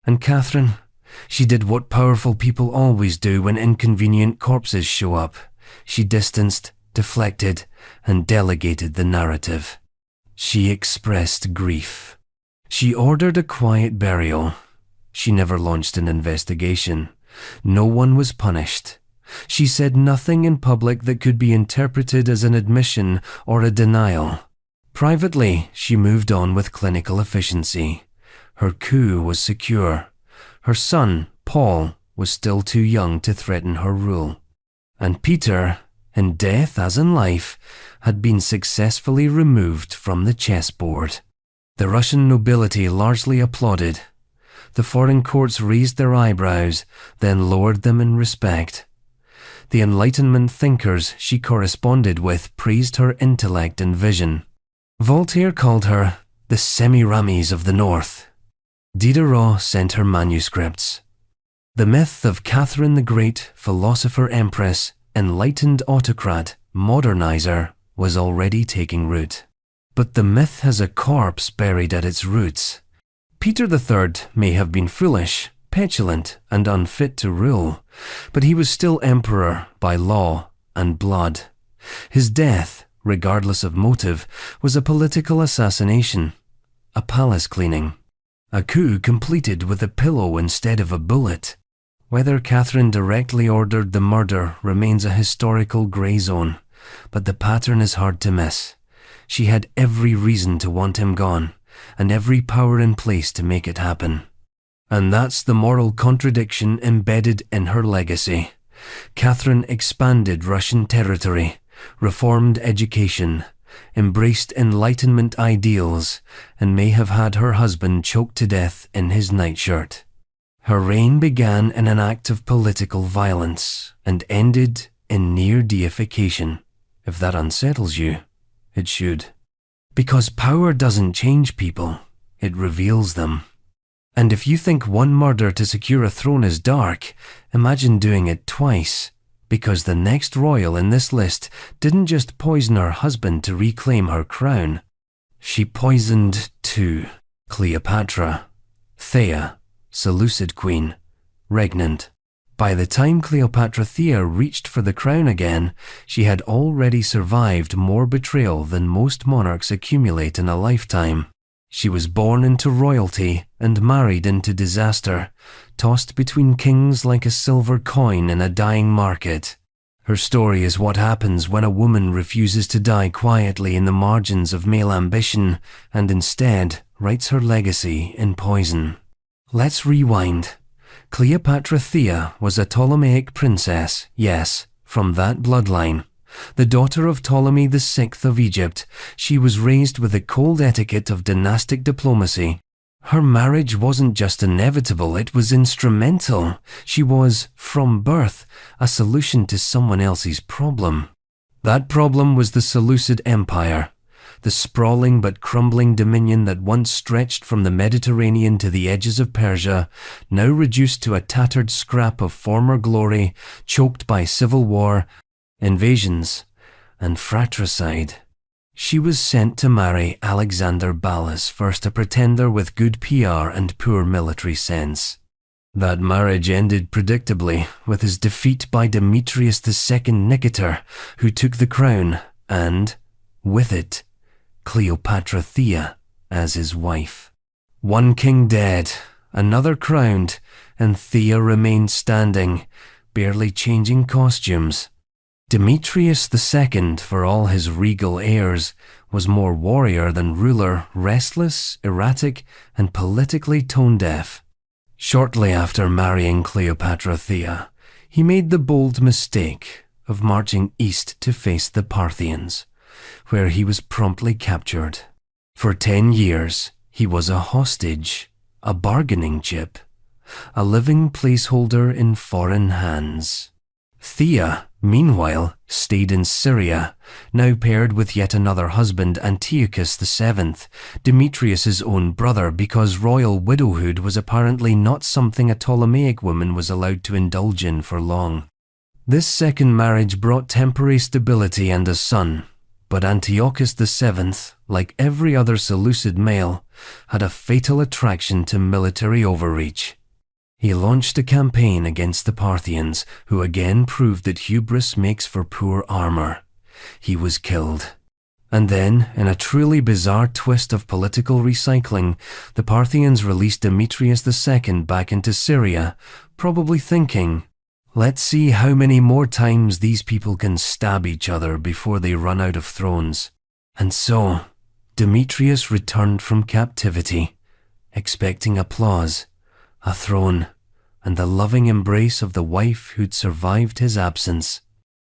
And Catherine, she did what powerful people always do when inconvenient corpses show up. She distanced, deflected, and delegated the narrative. She expressed grief. She ordered a quiet burial. She never launched an investigation. No one was punished. She said nothing in public that could be interpreted as an admission or a denial. Privately, she moved on with clinical efficiency. Her coup was secure. Her son, Paul, was still too young to threaten her rule. And Peter, in death as in life, had been successfully removed from the chessboard. The Russian nobility largely applauded. The foreign courts raised their eyebrows, then lowered them in respect. The Enlightenment thinkers she corresponded with praised her intellect and vision. Voltaire called her the Semiramis of the North. Diderot sent her manuscripts. The myth of Catherine the Great, philosopher-empress, enlightened autocrat, modernizer, was already taking root. But the myth has a corpse buried at its roots. Peter III may have been foolish, petulant, and unfit to rule, but he was still emperor by law and blood. His death, regardless of motive, was a political assassination, a palace cleaning, a coup completed with a pillow instead of a bullet. Whether Catherine directly ordered the murder remains a historical grey zone, but the pattern is hard to miss. She had every reason to want him gone, and every power in place to make it happen. And that's the moral contradiction embedded in her legacy. Catherine expanded Russian territory, reformed education, embraced Enlightenment ideals, and may have had her husband choked to death in his nightshirt. Her reign began in an act of political violence and ended in near deification. If that unsettles you, it should. Because power doesn't change people, it reveals them. And if you think one murder to secure a throne is dark, imagine doing it twice, because the next royal in this list didn't just poison her husband to reclaim her crown. She poisoned two: Cleopatra, Thea, Seleucid queen, regnant. By the time Cleopatra Thea reached for the crown again, she had already survived more betrayal than most monarchs accumulate in a lifetime. She was born into royalty and married into disaster, tossed between kings like a silver coin in a dying market. Her story is what happens when a woman refuses to die quietly in the margins of male ambition and instead writes her legacy in poison. Let's rewind. Cleopatra Thea was a Ptolemaic princess, yes, from that bloodline. The daughter of Ptolemy VI of Egypt, she was raised with the cold etiquette of dynastic diplomacy. Her marriage wasn't just inevitable, it was instrumental. She was, from birth, a solution to someone else's problem. That problem was the Seleucid Empire, the sprawling but crumbling dominion that once stretched from the Mediterranean to the edges of Persia, now reduced to a tattered scrap of former glory, choked by civil war, invasions, and fratricide. She was sent to marry Alexander Ballas, first a pretender with good PR and poor military sense. That marriage ended predictably with his defeat by Demetrius II Nicator, who took the crown, and, with it, Cleopatra Thea as his wife. One king dead, another crowned, and Thea remained standing, barely changing costumes. Demetrius II, for all his regal airs, was more warrior than ruler, restless, erratic, and politically tone-deaf. Shortly after marrying Cleopatra Thea, he made the bold mistake of marching east to face the Parthians, where he was promptly captured. For 10 years, he was a hostage, a bargaining chip, a living placeholder in foreign hands. Thea, meanwhile, stayed in Syria, now paired with yet another husband, Antiochus VII, Demetrius's own brother, because royal widowhood was apparently not something a Ptolemaic woman was allowed to indulge in for long. This second marriage brought temporary stability and a son, but Antiochus VII, like every other Seleucid male, had a fatal attraction to military overreach. He launched a campaign against the Parthians, who again proved that hubris makes for poor armor. He was killed. And then, in a truly bizarre twist of political recycling, the Parthians released Demetrius II back into Syria, probably thinking, let's see how many more times these people can stab each other before they run out of thrones. And so, Demetrius returned from captivity, expecting applause, a throne, and the loving embrace of the wife who'd survived his absence.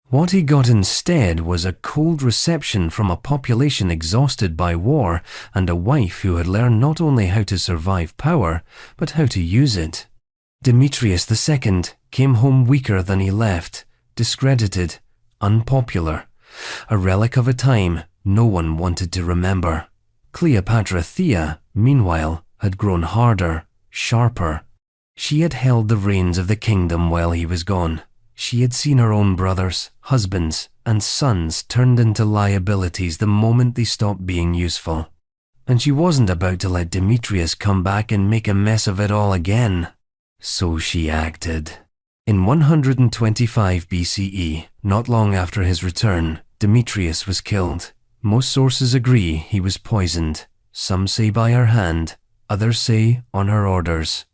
What he got instead was a cold reception from a population exhausted by war and a wife who had learned not only how to survive power, but how to use it. Demetrius II came home weaker than he left, discredited, unpopular, a relic of a time no one wanted to remember. Cleopatra Thea, meanwhile, had grown harder, sharper. She had held the reins of the kingdom while he was gone. She had seen her own brothers, husbands, and sons turned into liabilities the moment they stopped being useful. And she wasn't about to let Demetrius come back and make a mess of it all again. So she acted. In 125 BCE, not long after his return, Demetrius was killed. Most sources agree he was poisoned. Some say by her hand, others say on her orders.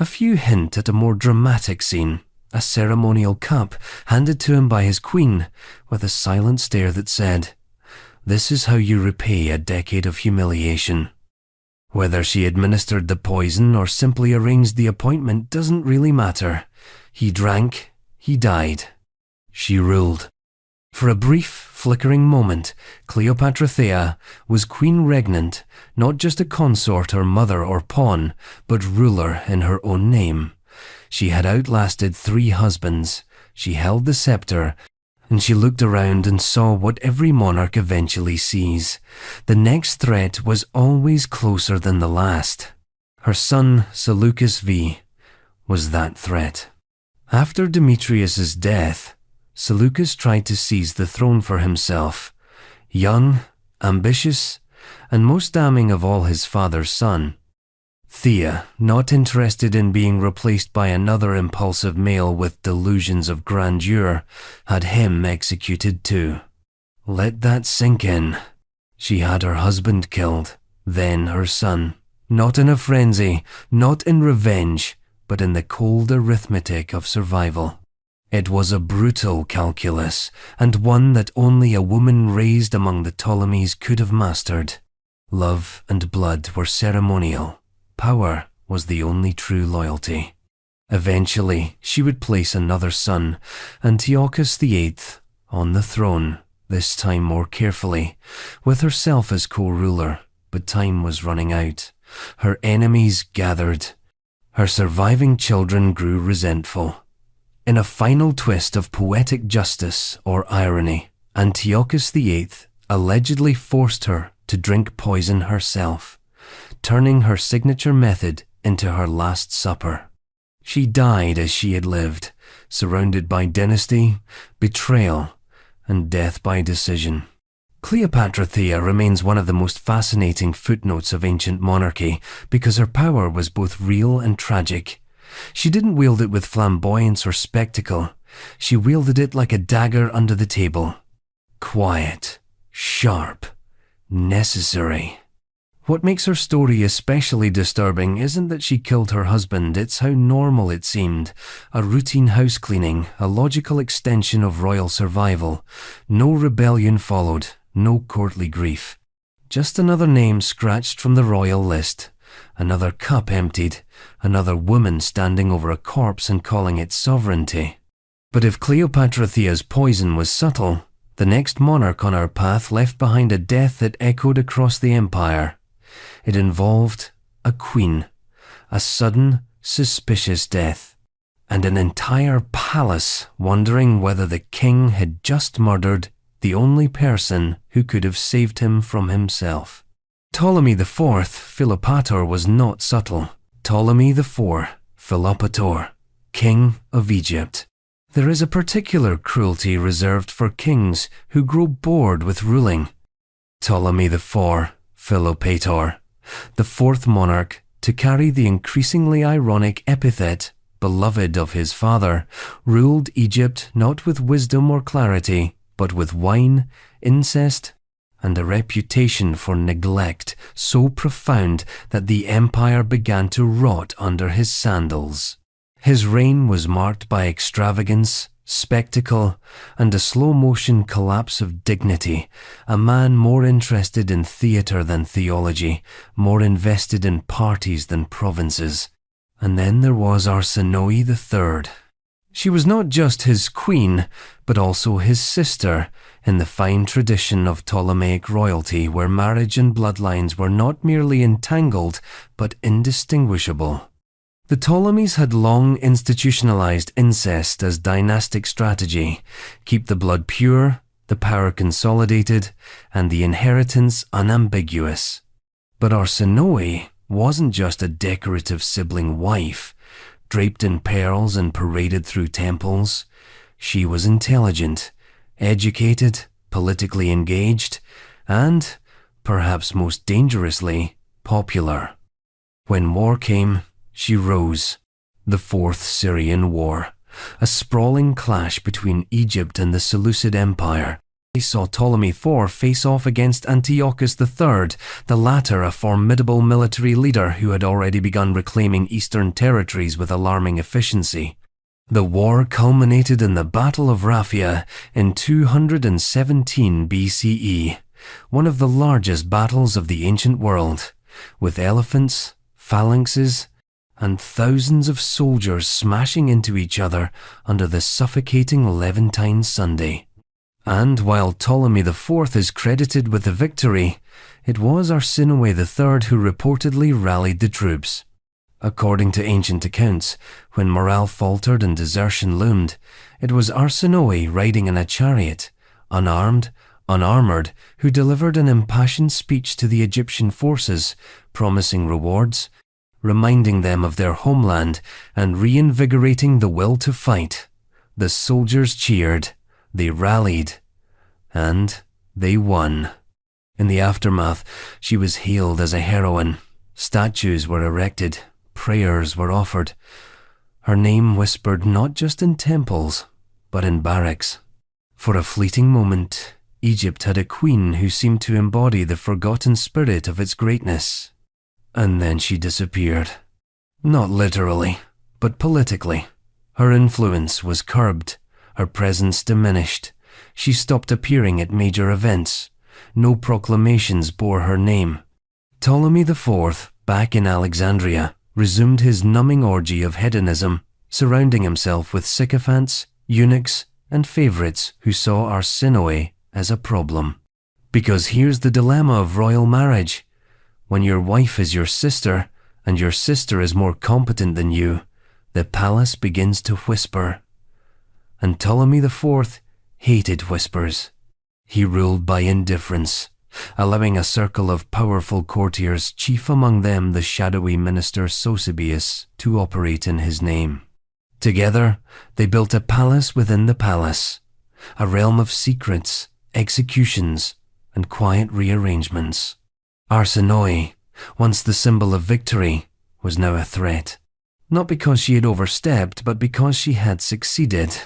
A few hint at a more dramatic scene, a ceremonial cup handed to him by his queen, with a silent stare that said, "This is how you repay a decade of humiliation." Whether she administered the poison or simply arranged the appointment doesn't really matter. He drank, he died. She ruled. For a brief, flickering moment, Cleopatra Thea was queen regnant, not just a consort or mother or pawn, but ruler in her own name. She had outlasted 3 husbands. She held the scepter, and she looked around and saw what every monarch eventually sees. The next threat was always closer than the last. Her son, Seleucus V, was that threat. After Demetrius's death, Seleucus tried to seize the throne for himself. Young, ambitious, and most damning of all, his father's son. Thea, not interested in being replaced by another impulsive male with delusions of grandeur, had him executed too. Let that sink in. She had her husband killed, then her son. Not in a frenzy, not in revenge, but in the cold arithmetic of survival. It was a brutal calculus, and one that only a woman raised among the Ptolemies could have mastered. Love and blood were ceremonial. Power was the only true loyalty. Eventually, she would place another son, Antiochus VIII, on the throne, this time more carefully, with herself as co-ruler, but time was running out. Her enemies gathered. Her surviving children grew resentful. In a final twist of poetic justice or irony, Antiochus VIII allegedly forced her to drink poison herself, turning her signature method into her last supper. She died as she had lived, surrounded by dynasty, betrayal, and death by decision. Cleopatra Thea remains one of the most fascinating footnotes of ancient monarchy because her power was both real and tragic. She didn't wield it with flamboyance or spectacle. She wielded it like a dagger under the table. Quiet, sharp, necessary. What makes her story especially disturbing isn't that she killed her husband, it's how normal it seemed. A routine house cleaning, a logical extension of royal survival. No rebellion followed, no courtly grief. Just another name scratched from the royal list. Another cup emptied, another woman standing over a corpse and calling it sovereignty. But if Cleopatra Thea's poison was subtle, the next monarch on our path left behind a death that echoed across the empire. It involved a queen, a sudden, suspicious death, and an entire palace wondering whether the king had just murdered the only person who could have saved him from himself. Ptolemy IV, Philopator, was not subtle. Ptolemy IV, Philopator, King of Egypt. There is a particular cruelty reserved for kings who grow bored with ruling. Ptolemy IV, Philopator, the fourth monarch to carry the increasingly ironic epithet, beloved of his father, ruled Egypt not with wisdom or clarity, but with wine, incest, and a reputation for neglect so profound that the empire began to rot under his sandals. His reign was marked by extravagance, spectacle, and a slow-motion collapse of dignity, a man more interested in theatre than theology, more invested in parties than provinces. And then there was Arsinoe III. She was not just his queen, but also his sister, in the fine tradition of Ptolemaic royalty where marriage and bloodlines were not merely entangled, but indistinguishable. The Ptolemies had long institutionalized incest as dynastic strategy, keep the blood pure, the power consolidated, and the inheritance unambiguous. But Arsinoe wasn't just a decorative sibling wife, draped in pearls and paraded through temples. She was intelligent, educated, politically engaged, and, perhaps most dangerously, popular. When war came, she rose. The Fourth Syrian War, a sprawling clash between Egypt and the Seleucid Empire. They saw Ptolemy IV face off against Antiochus III, the latter a formidable military leader who had already begun reclaiming eastern territories with alarming efficiency. The war culminated in the Battle of Raphia in 217 BCE, one of the largest battles of the ancient world, with elephants, phalanxes, and thousands of soldiers smashing into each other under the suffocating Levantine Sunday. And while Ptolemy IV is credited with the victory, it was Arsinoe III who reportedly rallied the troops. According to ancient accounts, when morale faltered and desertion loomed, it was Arsinoe riding in a chariot, unarmed, unarmored, who delivered an impassioned speech to the Egyptian forces, promising rewards, reminding them of their homeland, and reinvigorating the will to fight. The soldiers cheered, They rallied, and they won. In the aftermath, she was hailed as a heroine. Statues were erected, prayers were offered. Her name whispered not just in temples, but in barracks. For a fleeting moment, Egypt had a queen who seemed to embody the forgotten spirit of its greatness. And then she disappeared. Not literally, but politically. Her influence was curbed, her presence diminished. She stopped appearing at major events. No proclamations bore her name. Ptolemy IV, back in Alexandria, resumed his numbing orgy of hedonism, surrounding himself with sycophants, eunuchs, and favorites who saw Arsinoe as a problem. Because here's the dilemma of royal marriage. When your wife is your sister, and your sister is more competent than you, the palace begins to whisper. And Ptolemy IV hated whispers. He ruled by indifference, allowing a circle of powerful courtiers, chief among them the shadowy minister Sosibius, to operate in his name. Together, they built a palace within the palace, a realm of secrets, executions, and quiet rearrangements. Arsinoe, once the symbol of victory, was now a threat. Not because she had overstepped, but because she had succeeded.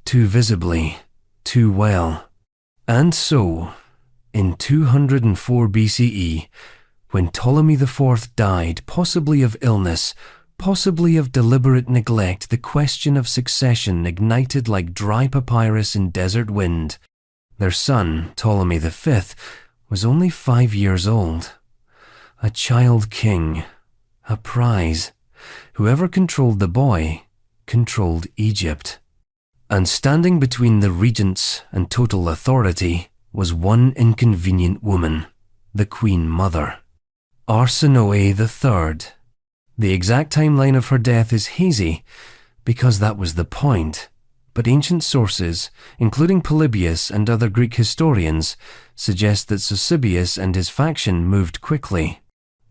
Too visibly, too well. And so, in 204 BCE, when Ptolemy IV died, possibly of illness, possibly of deliberate neglect, the question of succession ignited like dry papyrus in desert wind. Their son, Ptolemy V, was only 5 years old. A child king, a prize. Whoever controlled the boy controlled Egypt. And standing between the regents and total authority was one inconvenient woman, the Queen Mother, Arsinoe III. The exact timeline of her death is hazy, because that was the point. But ancient sources, including Polybius and other Greek historians, suggest that Sosibius and his faction moved quickly.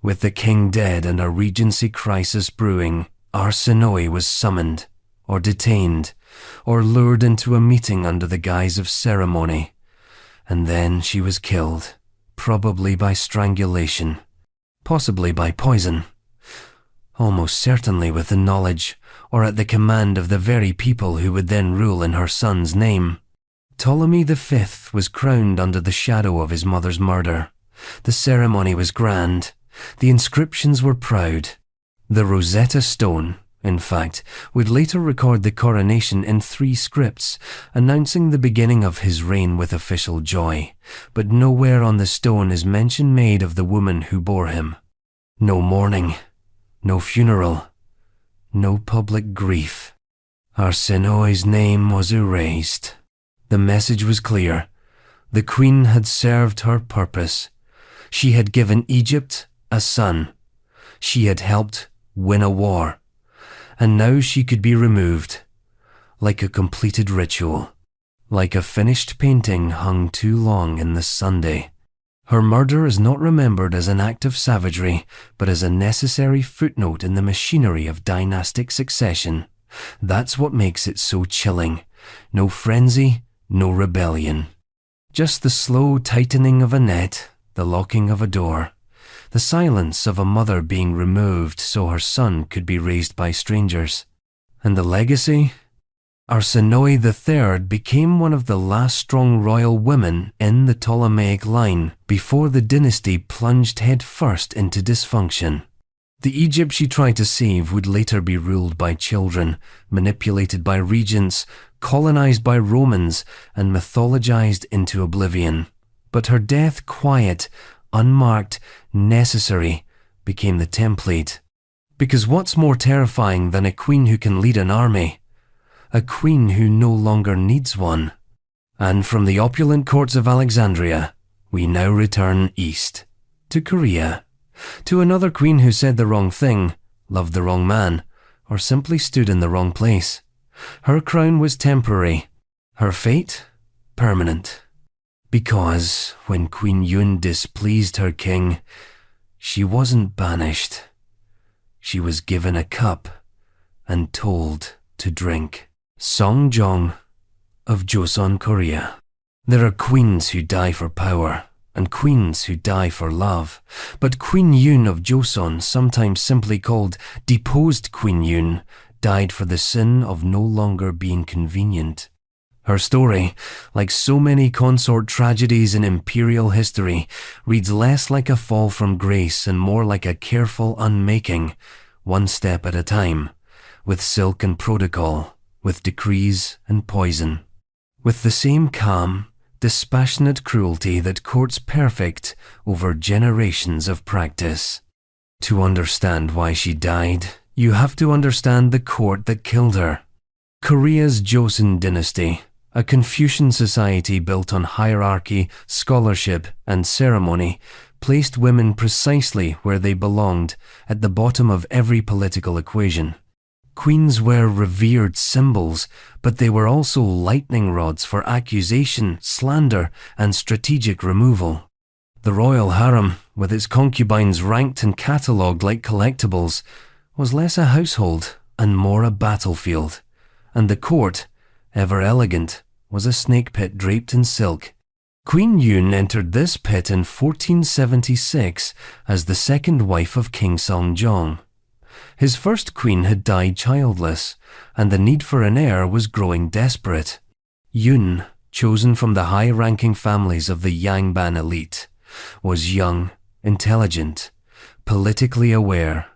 With the king dead and a regency crisis brewing, Arsinoe was summoned, or detained, or lured into a meeting under the guise of ceremony. And then she was killed, probably by strangulation, possibly by poison. Almost certainly with the knowledge or at the command of the very people who would then rule in her son's name. Ptolemy V was crowned under the shadow of his mother's murder. The ceremony was grand. The inscriptions were proud. The Rosetta Stone, in fact, would later record the coronation in 3 scripts, announcing the beginning of his reign with official joy. But nowhere on the stone is mention made of the woman who bore him. No mourning. No funeral, no public grief. Arsinoe's name was erased. The message was clear. The queen had served her purpose. She had given Egypt a son. She had helped win a war. And now she could be removed, like a completed ritual, like a finished painting hung too long in the Sunday. Her murder is not remembered as an act of savagery, but as a necessary footnote in the machinery of dynastic succession. That's what makes it so chilling. No frenzy, no rebellion. Just the slow tightening of a net, the locking of a door, the silence of a mother being removed so her son could be raised by strangers. And the legacy? Arsinoe III became one of the last strong royal women in the Ptolemaic line before the dynasty plunged headfirst into dysfunction. The Egypt she tried to save would later be ruled by children, manipulated by regents, colonized by Romans, and mythologized into oblivion. But her death, quiet, unmarked, necessary, became the template. Because what's more terrifying than a queen who can lead an army? A queen who no longer needs one. And from the opulent courts of Alexandria, we now return east, to Korea, to another queen who said the wrong thing, loved the wrong man, or simply stood in the wrong place. Her crown was temporary, her fate permanent. Because when Queen Yun displeased her king, she wasn't banished. She was given a cup and told to drink. Songjong, of Joseon, Korea. There are queens who die for power, and queens who die for love, but Queen Yoon of Joseon, sometimes simply called deposed Queen Yoon, died for the sin of no longer being convenient. Her story, like so many consort tragedies in imperial history, reads less like a fall from grace and more like a careful unmaking, one step at a time, with silk and protocol, with decrees and poison, with the same calm, dispassionate cruelty that courts perfect over generations of practice. To understand why she died, you have to understand the court that killed her. Korea's Joseon dynasty, a Confucian society built on hierarchy, scholarship, and ceremony, placed women precisely where they belonged, at the bottom of every political equation. Queens were revered symbols, but they were also lightning rods for accusation, slander, and strategic removal. The royal harem, with its concubines ranked and catalogued like collectibles, was less a household and more a battlefield, and the court, ever elegant, was a snake pit draped in silk. Queen Yoon entered this pit in 1476 as the second wife of King Seongjong. His first queen had died childless, and the need for an heir was growing desperate. Yoon, chosen from the high-ranking families of the Yangban elite, was young, intelligent, politically aware,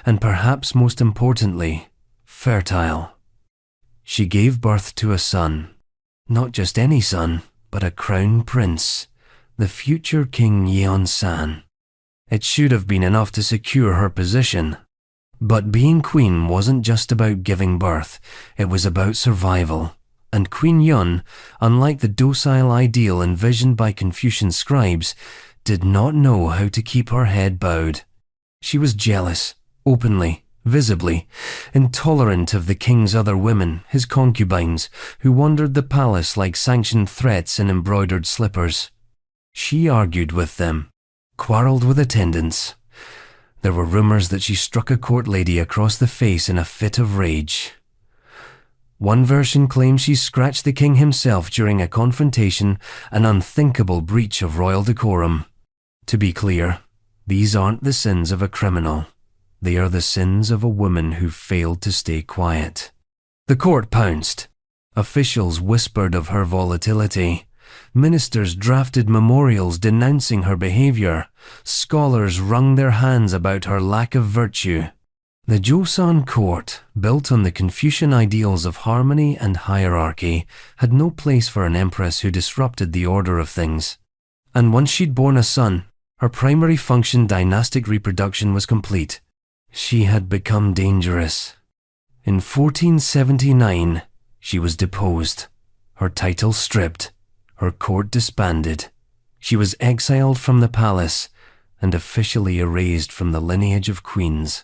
and perhaps most importantly, fertile. She gave birth to a son, not just any son, but a crown prince, the future King Yeon-san. It should have been enough to secure her position. But being queen wasn't just about giving birth, it was about survival. And Queen Yun, unlike the docile ideal envisioned by Confucian scribes, did not know how to keep her head bowed. She was jealous, openly, visibly, intolerant of the king's other women, his concubines, who wandered the palace like sanctioned threats in embroidered slippers. She argued with them, quarrelled with attendants. There were rumours that she struck a court lady across the face in a fit of rage. One version claims she scratched the king himself during a confrontation, an unthinkable breach of royal decorum. To be clear, these aren't the sins of a criminal. They are the sins of a woman who failed to stay quiet. The court pounced. Officials whispered of her volatility. Ministers drafted memorials denouncing her behaviour. Scholars wrung their hands about her lack of virtue. The Joseon court, built on the Confucian ideals of harmony and hierarchy, had no place for an empress who disrupted the order of things. And once she'd borne a son, her primary function, dynastic reproduction, was complete. She had become dangerous. In 1479, she was deposed, her title stripped, her court disbanded. She was exiled from the palace and officially erased from the lineage of queens.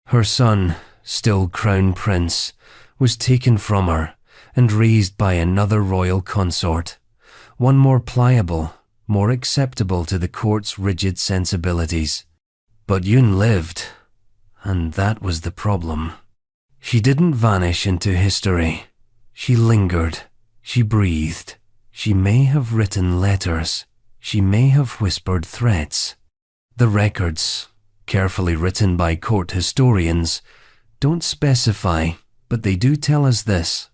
Her son, still crown prince, was taken from her and raised by another royal consort, one more pliable, more acceptable to the court's rigid sensibilities. But Yoon lived. And that was the problem. She didn't vanish into history. She lingered. She breathed. She may have written letters. She may have whispered threats. The records, carefully written by court historians, don't specify, but they do tell us this.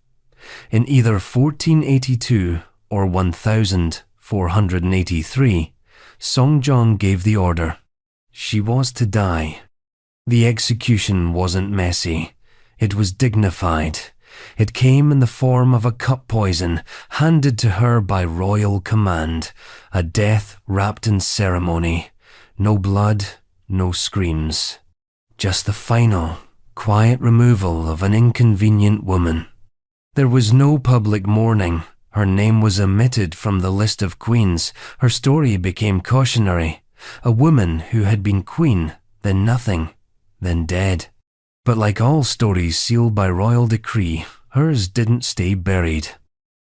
In either 1482 or 1483, Seongjong gave the order. She was to die. The execution wasn't messy. It was dignified. It came in the form of a cup poison handed to her by royal command, a death wrapped in ceremony. No blood, no screams. Just the final, quiet removal of an inconvenient woman. There was no public mourning. Her name was omitted from the list of queens. Her story became cautionary. A woman who had been queen, then nothing, then dead. But like all stories sealed by royal decree, hers didn't stay buried.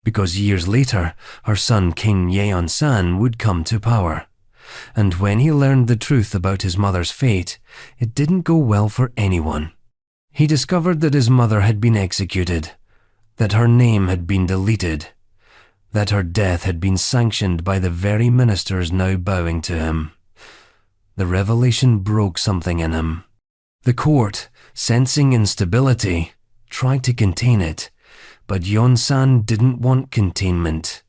Because years later, her son King Yeon-san would come to power. And when he learned the truth about his mother's fate, it didn't go well for anyone. He discovered that his mother had been executed. that her name had been deleted, that her death had been sanctioned by the very ministers now bowing to him. The revelation broke something in him. The court, sensing instability, tried to contain it, but Yonsan didn't want containment.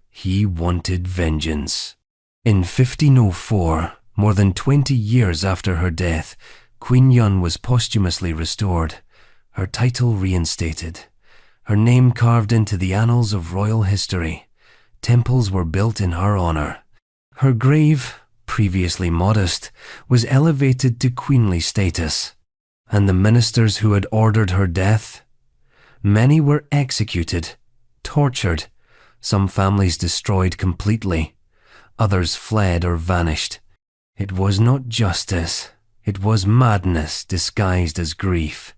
He wanted vengeance. In 1504, more than 20 years after her death, Queen Yun was posthumously restored, her title reinstated, her name carved into the annals of royal history. Temples were built in her honor. Her grave, previously modest, was elevated to queenly status, and the ministers who had ordered her death, many were executed, tortured, some families destroyed completely, others fled or vanished. It was not justice, it was madness disguised as grief.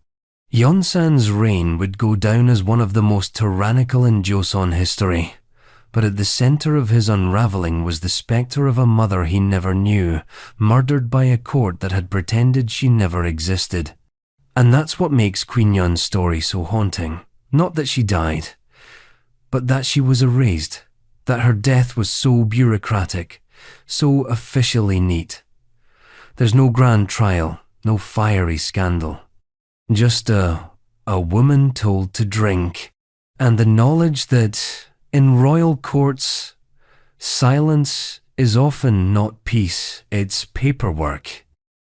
Yonsan's reign would go down as one of the most tyrannical in Joseon history, but at the center of his unraveling was the specter of a mother he never knew, murdered by a court that had pretended she never existed. And that's what makes Queen Yun's story so haunting. Not that she died, but that she was erased, that her death was so bureaucratic, so officially neat. There's no grand trial, no fiery scandal. Just a woman told to drink, and the knowledge that in royal courts, silence is often not peace, it's paperwork.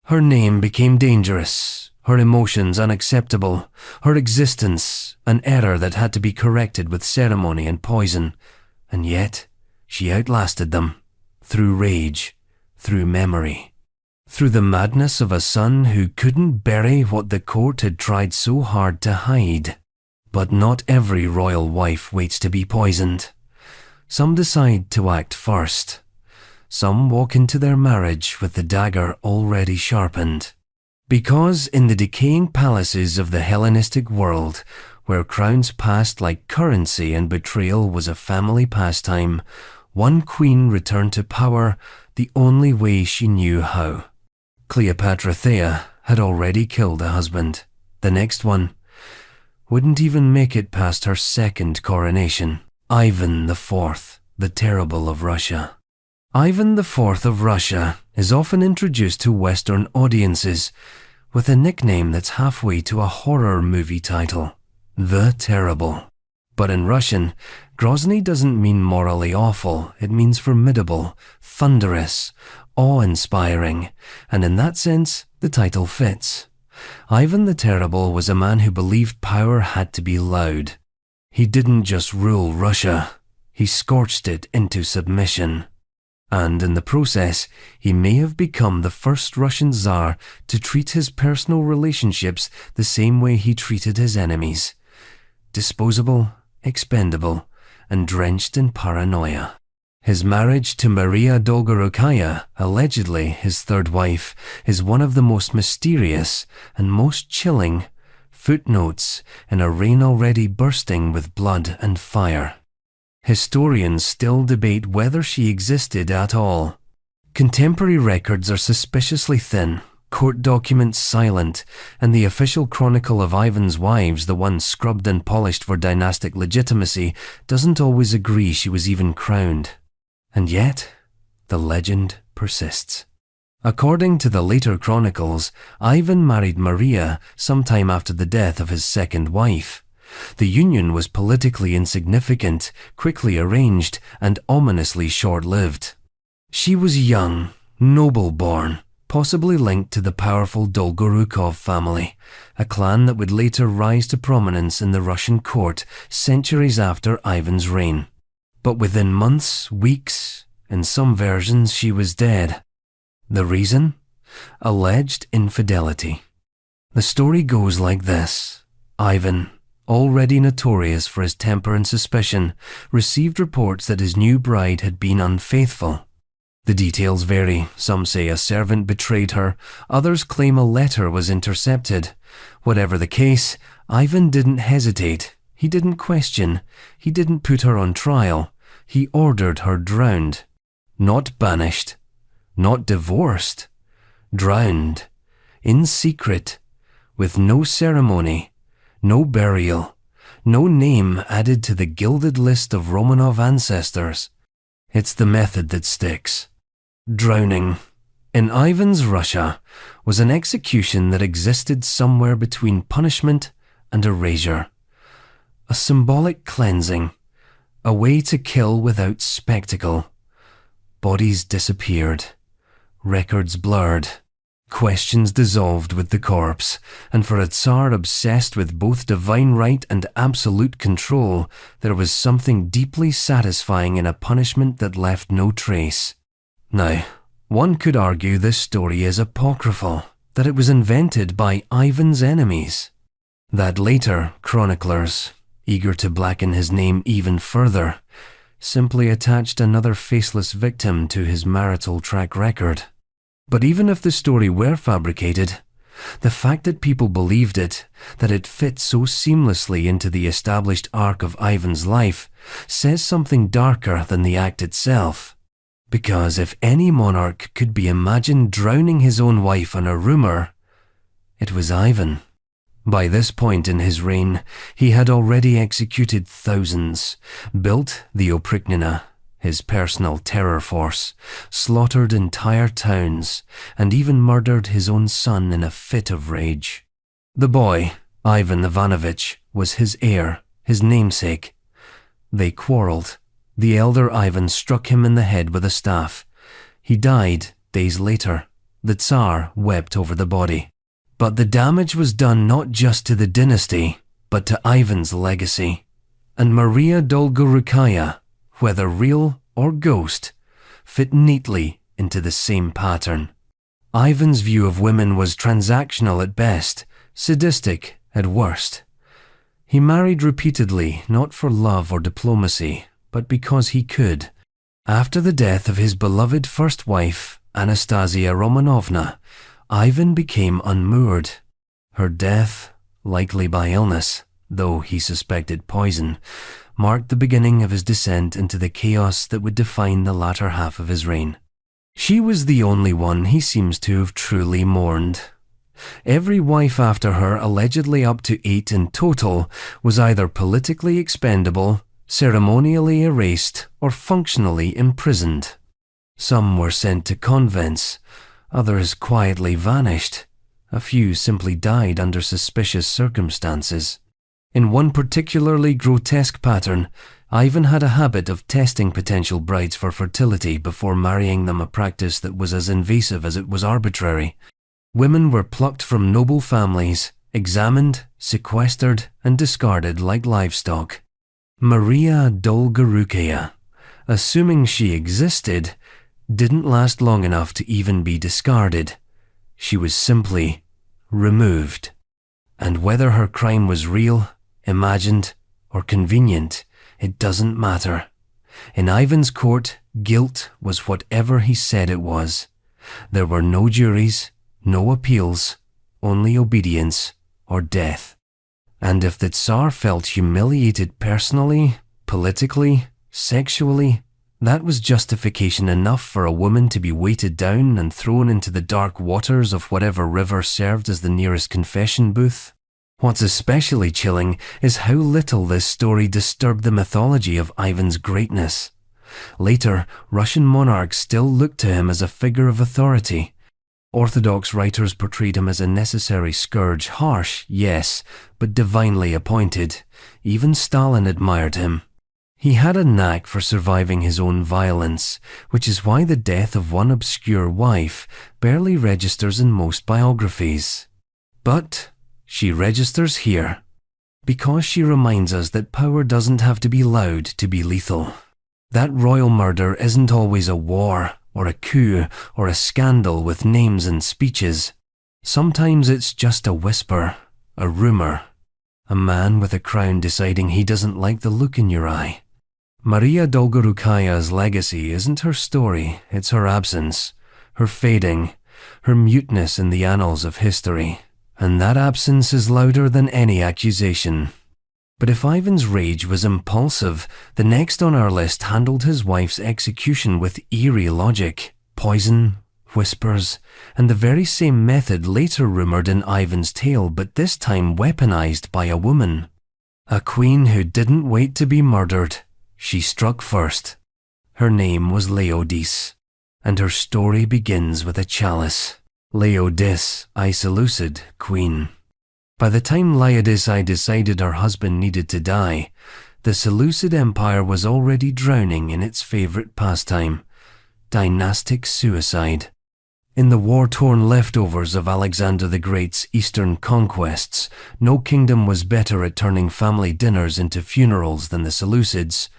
Her name became dangerous, her emotions unacceptable, her existence an error that had to be corrected with ceremony and poison, and yet she outlasted them, through rage, through memory, through the madness of a son who couldn't bury what the court had tried so hard to hide. But not every royal wife waits to be poisoned. Some decide to act first. Some walk into their marriage with the dagger already sharpened. Because in the decaying palaces of the Hellenistic world, where crowns passed like currency and betrayal was a family pastime, one queen returned to power the only way she knew how. Cleopatra Thea had already killed a husband. The next one wouldn't even make it past her second coronation. Ivan IV, the Terrible of Russia. Ivan IV of Russia is often introduced to Western audiences with a nickname that's halfway to a horror movie title, The Terrible. But in Russian, Grozny doesn't mean morally awful, it means formidable, thunderous, awe-inspiring, and in that sense, the title fits. Ivan the Terrible was a man who believed power had to be loud. He didn't just rule Russia, he scorched it into submission. And in the process, he may have become the first Russian Tsar to treat his personal relationships the same way he treated his enemies. Disposable, expendable, and drenched in paranoia. His marriage to Maria Dolgorukaya, allegedly his third wife, is one of the most mysterious and most chilling footnotes in a reign already bursting with blood and fire. Historians still debate whether she existed at all. Contemporary records are suspiciously thin, court documents silent, and the official chronicle of Ivan's wives, the one scrubbed and polished for dynastic legitimacy, doesn't always agree she was even crowned. And yet, the legend persists. According to the later chronicles, Ivan married Maria sometime after the death of his second wife. The union was politically insignificant, quickly arranged, and ominously short-lived. She was young, noble-born, possibly linked to the powerful Dolgorukov family, a clan that would later rise to prominence in the Russian court centuries after Ivan's reign. But within months, weeks, in some versions she was dead. The reason? Alleged infidelity. The story goes like this. Ivan, already notorious for his temper and suspicion, received reports that his new bride had been unfaithful. The details vary. Some say a servant betrayed her, others claim a letter was intercepted. Whatever the case, Ivan didn't hesitate. He didn't question. He didn't put her on trial. He ordered her drowned. Not banished. Not divorced. Drowned. In secret. With no ceremony. No burial. no name added to the gilded list of Romanov ancestors. It's the method that sticks. Drowning. In Ivan's Russia was an execution that existed somewhere between punishment and erasure. A symbolic cleansing, a way to kill without spectacle. Bodies disappeared, records blurred, questions dissolved with the corpse, and for a Tsar obsessed with both divine right and absolute control, there was something deeply satisfying in a punishment that left no trace. Now, one could argue this story is apocryphal, that it was invented by Ivan's enemies, that later chroniclers, eager to blacken his name even further, simply attached another faceless victim to his marital track record. But even if the story were fabricated, the fact that people believed it, that it fit so seamlessly into the established arc of Ivan's life, says something darker than the act itself. Because if any monarch could be imagined drowning his own wife on a rumour, it was Ivan. By this point in his reign, he had already executed thousands, built the Oprichnina, his personal terror force, slaughtered entire towns, and even murdered his own son in a fit of rage. The boy, Ivan Ivanovich, was his heir, his namesake. They quarrelled. The elder Ivan struck him in the head with a staff. He died days later. The Tsar wept over the body. But the damage was done not just to the dynasty, but to Ivan's legacy. And Maria Dolgorukaya, whether real or ghost, fit neatly into the same pattern. Ivan's view of women was transactional at best, sadistic at worst. He married repeatedly, not for love or diplomacy, but because he could. After the death of his beloved first wife, Anastasia Romanovna, Ivan became unmoored. Her death, likely by illness, though he suspected poison, marked the beginning of his descent into the chaos that would define the latter half of his reign. She was the only one he seems to have truly mourned. Every wife after her, allegedly up to 8 in total, was either politically expendable, ceremonially erased, or functionally imprisoned. Some were sent to convents, others quietly vanished. A few simply died under suspicious circumstances. In one particularly grotesque pattern, Ivan had a habit of testing potential brides for fertility before marrying them, a practice that was as invasive as it was arbitrary. Women were plucked from noble families, examined, sequestered, and discarded like livestock. Maria Dolgorukaya, assuming she existed, didn't last long enough to even be discarded. She was simply removed. And whether her crime was real, imagined, or convenient, it doesn't matter. In Ivan's court, guilt was whatever he said it was. There were no juries, no appeals, only obedience or death. And if the Tsar felt humiliated personally, politically, sexually, that was justification enough for a woman to be weighted down and thrown into the dark waters of whatever river served as the nearest confession booth. What's especially chilling is how little this story disturbed the mythology of Ivan's greatness. Later, Russian monarchs still looked to him as a figure of authority. Orthodox writers portrayed him as a necessary scourge, harsh, yes, but divinely appointed. Even Stalin admired him. He had a knack for surviving his own violence, which is why the death of one obscure wife barely registers in most biographies. But she registers here, because she reminds us that power doesn't have to be loud to be lethal. That royal murder isn't always a war, or a coup, or a scandal with names and speeches. Sometimes it's just a whisper, a rumour, a man with a crown deciding he doesn't like the look in your eye. Maria Dolgorukaya's legacy isn't her story, it's her absence, her fading, her muteness in the annals of history. And that absence is louder than any accusation. But if Ivan's rage was impulsive, the next on our list handled his wife's execution with eerie logic, poison, whispers, and the very same method later rumoured in Ivan's tale, but this time weaponized by a woman. A queen who didn't wait to be murdered. She struck first. Her name was Laodice, and her story begins with a chalice. Laodice, I Seleucid, queen. By the time Laodice decided her husband needed to die, the Seleucid Empire was already drowning in its favorite pastime, dynastic suicide. In the war-torn leftovers of Alexander the Great's eastern conquests, no kingdom was better at turning family dinners into funerals than the Seleucids.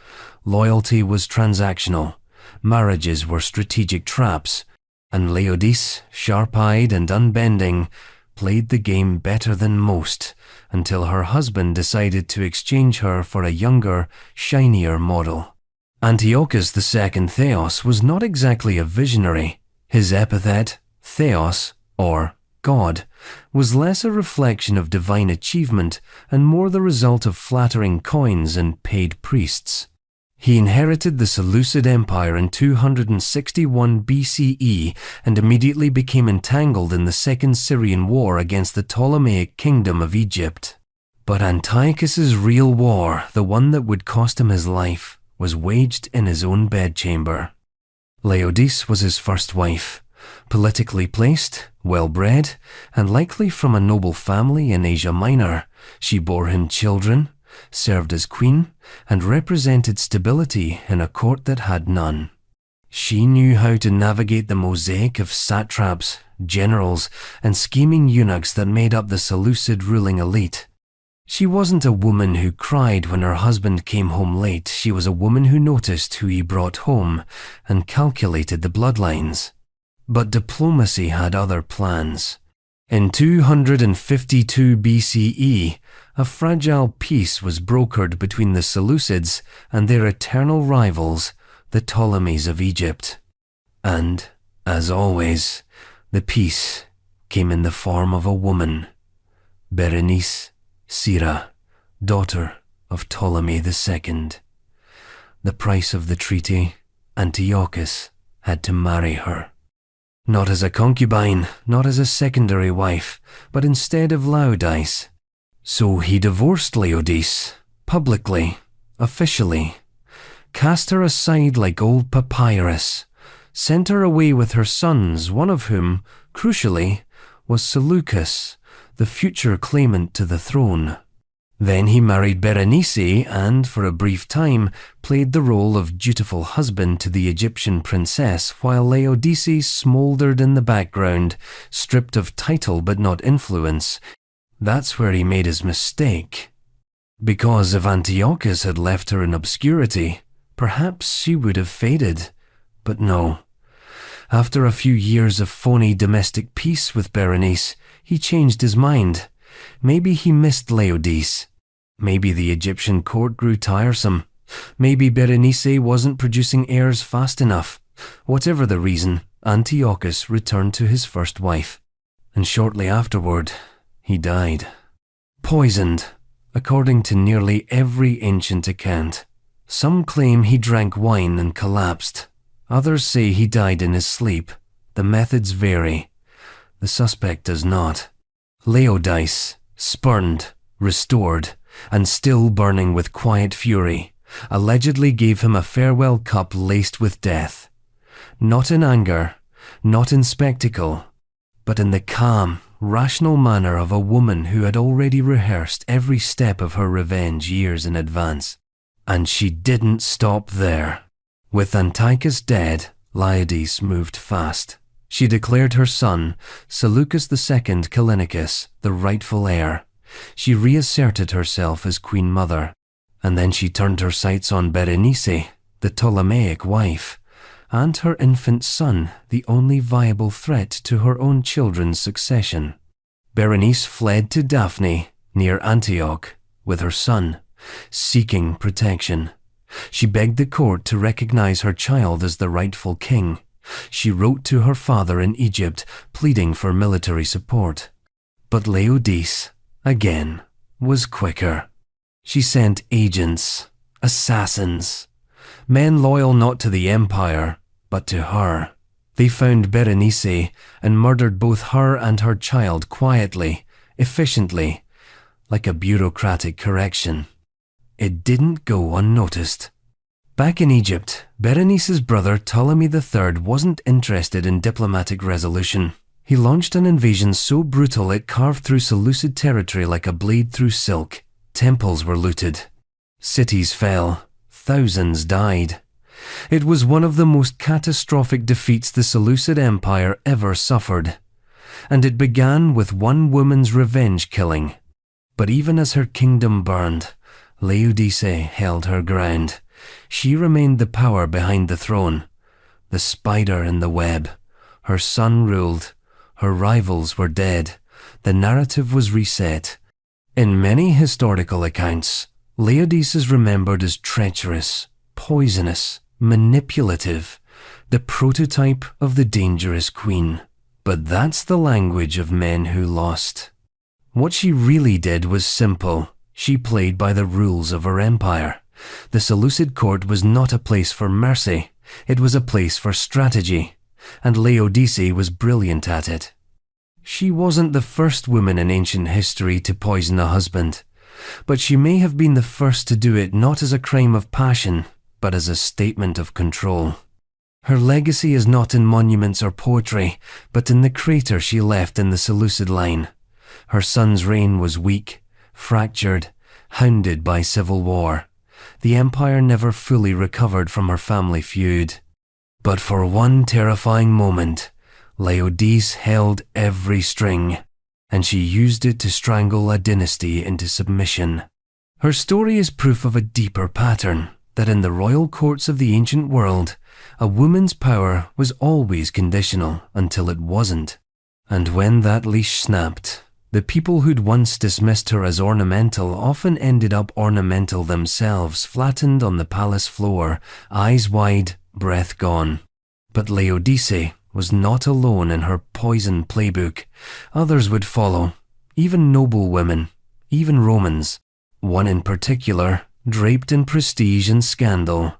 Loyalty was transactional, marriages were strategic traps, and Laodice, sharp-eyed and unbending, played the game better than most until her husband decided to exchange her for a younger, shinier model. Antiochus II Theos was not exactly a visionary. His epithet, Theos, or God, was less a reflection of divine achievement and more the result of flattering coins and paid priests. He inherited the Seleucid Empire in 261 BCE and immediately became entangled in the Second Syrian War against the Ptolemaic Kingdom of Egypt. But Antiochus's real war, the one that would cost him his life, was waged in his own bedchamber. Laodice was his first wife, politically placed, well-bred, and likely from a noble family in Asia Minor. She bore him children, served as queen, and represented stability in a court that had none. She knew how to navigate the mosaic of satraps, generals, and scheming eunuchs that made up the Seleucid ruling elite. She wasn't a woman who cried when her husband came home late. She was a woman who noticed who he brought home and calculated the bloodlines. But diplomacy had other plans. In 252 BCE, a fragile peace was brokered between the Seleucids and their eternal rivals, the Ptolemies of Egypt. And, as always, the peace came in the form of a woman, Berenice Syra, daughter of Ptolemy II. The price of the treaty, Antiochus had to marry her. Not as a concubine, not as a secondary wife, but instead of Laodice. So he divorced Laodice, publicly, officially, cast her aside like old papyrus, sent her away with her sons, one of whom, crucially, was Seleucus, the future claimant to the throne. Then he married Berenice and, for a brief time, played the role of dutiful husband to the Egyptian princess while Laodice smouldered in the background, stripped of title but not influence. That's where he made his mistake. Because if Antiochus had left her in obscurity, perhaps she would have faded. But no. After a few years of phony domestic peace with Berenice, he changed his mind. Maybe he missed Laodice. Maybe the Egyptian court grew tiresome. Maybe Berenice wasn't producing heirs fast enough. Whatever the reason, Antiochus returned to his first wife. And shortly afterward, he died. Poisoned, according to nearly every ancient account. Some claim he drank wine and collapsed. Others say he died in his sleep. The methods vary. The suspect does not. Laodice, spurned, restored, and still burning with quiet fury, allegedly gave him a farewell cup laced with death. Not in anger, not in spectacle, but in the calm, rational manner of a woman who had already rehearsed every step of her revenge years in advance. And she didn't stop there. With Antiochus dead, Laodice moved fast. She declared her son, Seleucus II Callinicus, the rightful heir. She reasserted herself as queen mother, and then she turned her sights on Berenice, the Ptolemaic wife, and her infant son, the only viable threat to her own children's succession. Berenice fled to Daphne, near Antioch, with her son, seeking protection. She begged the court to recognize her child as the rightful king. She wrote to her father in Egypt, pleading for military support. But Laodice, again, was quicker. She sent agents, assassins, men loyal not to the empire, but to her. They found Berenice and murdered both her and her child quietly, efficiently, like a bureaucratic correction. it didn't go unnoticed. Back in Egypt, Berenice's brother Ptolemy III wasn't interested in diplomatic resolution. He launched an invasion so brutal it carved through Seleucid territory like a blade through silk. Temples were looted. Cities fell. Thousands died. It was one of the most catastrophic defeats the Seleucid Empire ever suffered. And it began with one woman's revenge killing. But even as her kingdom burned, Laodice held her ground. She remained the power behind the throne, the spider in the web. Her son ruled. Her rivals were dead. The narrative was reset. In many historical accounts, Laodice is remembered as treacherous, poisonous, manipulative, the prototype of the dangerous queen. But that's the language of men who lost. What she really did was simple. She played by the rules of her empire. The Seleucid court was not a place for mercy. It was a place for strategy. And Laodice was brilliant at it. She wasn't the first woman in ancient history to poison a husband, but she may have been the first to do it not as a crime of passion, but as a statement of control. Her legacy is not in monuments or poetry, but in the crater she left in the Seleucid line. Her son's reign was weak, fractured, hounded by civil war. The empire never fully recovered from her family feud. But for one terrifying moment, Laodice held every string, and she used it to strangle a dynasty into submission. Her story is proof of a deeper pattern, that in the royal courts of the ancient world, a woman's power was always conditional until it wasn't. And when that leash snapped, the people who'd once dismissed her as ornamental often ended up ornamental themselves, flattened on the palace floor, eyes wide, breath gone. But Laodice was not alone in her poison playbook. Others would follow, even noble women, even Romans. One in particular, draped in prestige and scandal,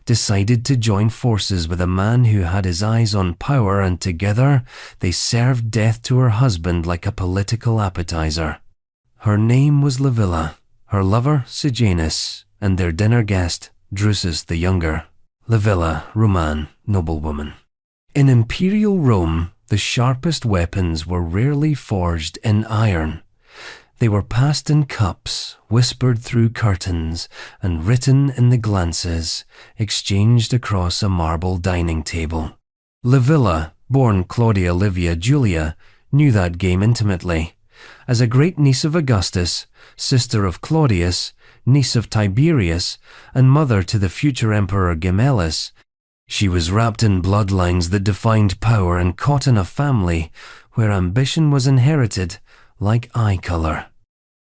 decided to join forces with a man who had his eyes on power, and together they served death to her husband like a political appetizer. Her name was Livilla, her lover Sejanus, and their dinner guest Drusus the Younger. Livilla, Roman, noblewoman. In imperial Rome, the sharpest weapons were rarely forged in iron. They were passed in cups, whispered through curtains, and written in the glances, exchanged across a marble dining table. Livilla, born Claudia Livia Julia, knew that game intimately. As a great niece of Augustus, sister of Claudius, niece of Tiberius, and mother to the future emperor Gemellus, she was wrapped in bloodlines that defined power and caught in a family where ambition was inherited like eye color.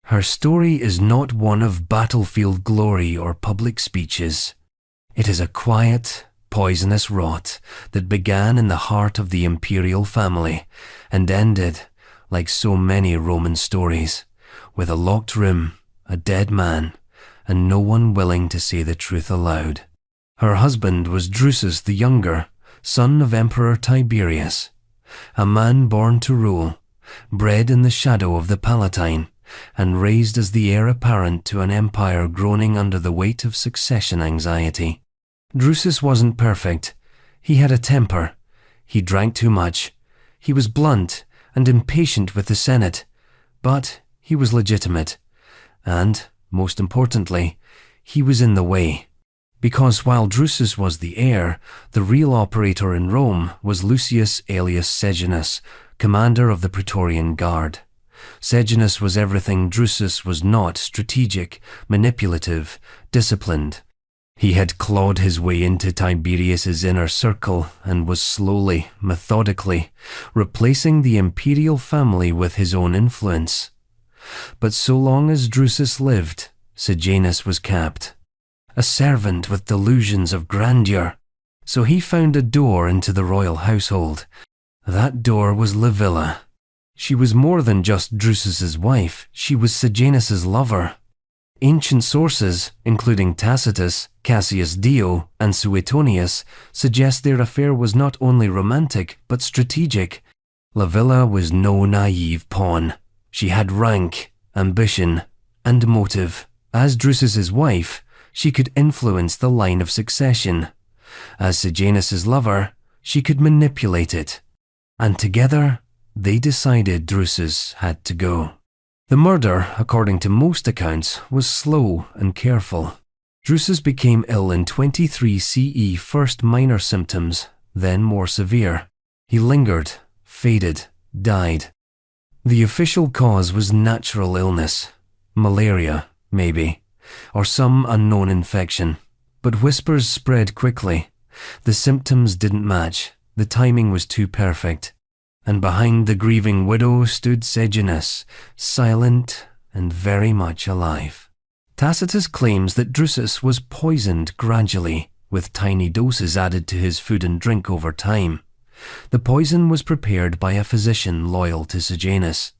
Her story is not one of battlefield glory or public speeches. It is a quiet, poisonous rot that began in the heart of the imperial family and ended, like so many Roman stories, with a locked room, a dead man, and no one willing to say the truth aloud. Her husband was Drusus the Younger, son of Emperor Tiberius, a man born to rule, bred in the shadow of the Palatine, and raised as the heir apparent to an empire groaning under the weight of succession anxiety. Drusus wasn't perfect. He had a temper. He drank too much. He was blunt and impatient with the Senate, but he was legitimate. And, most importantly, he was in the way. Because while Drusus was the heir, the real operator in Rome was Lucius Aelius Sejanus, commander of the Praetorian Guard. Sejanus was everything Drusus was not: strategic, manipulative, disciplined. He had clawed his way into Tiberius's inner circle and was slowly, methodically, replacing the imperial family with his own influence. But so long as Drusus lived, Sejanus was capped. A servant with delusions of grandeur. So he found a door into the royal household. That door was Livilla. She was more than just Drusus's wife. She was Sejanus's lover. Ancient sources, including Tacitus, Cassius Dio, and Suetonius, suggest their affair was not only romantic, but strategic. Livilla was no naive pawn. She had rank, ambition, and motive. As Drusus's wife, she could influence the line of succession. As Sejanus's lover, she could manipulate it. And together, they decided Drusus had to go. The murder, according to most accounts, was slow and careful. Drusus became ill in 23 CE, first minor symptoms, then more severe. He lingered, faded, died. The official cause was natural illness, malaria, maybe, or some unknown infection. But whispers spread quickly. The symptoms didn't match, the timing was too perfect. And behind the grieving widow stood Sejanus, silent and very much alive. Tacitus claims that Drusus was poisoned gradually, with tiny doses added to his food and drink over time. The poison was prepared by a physician loyal to Sejanus.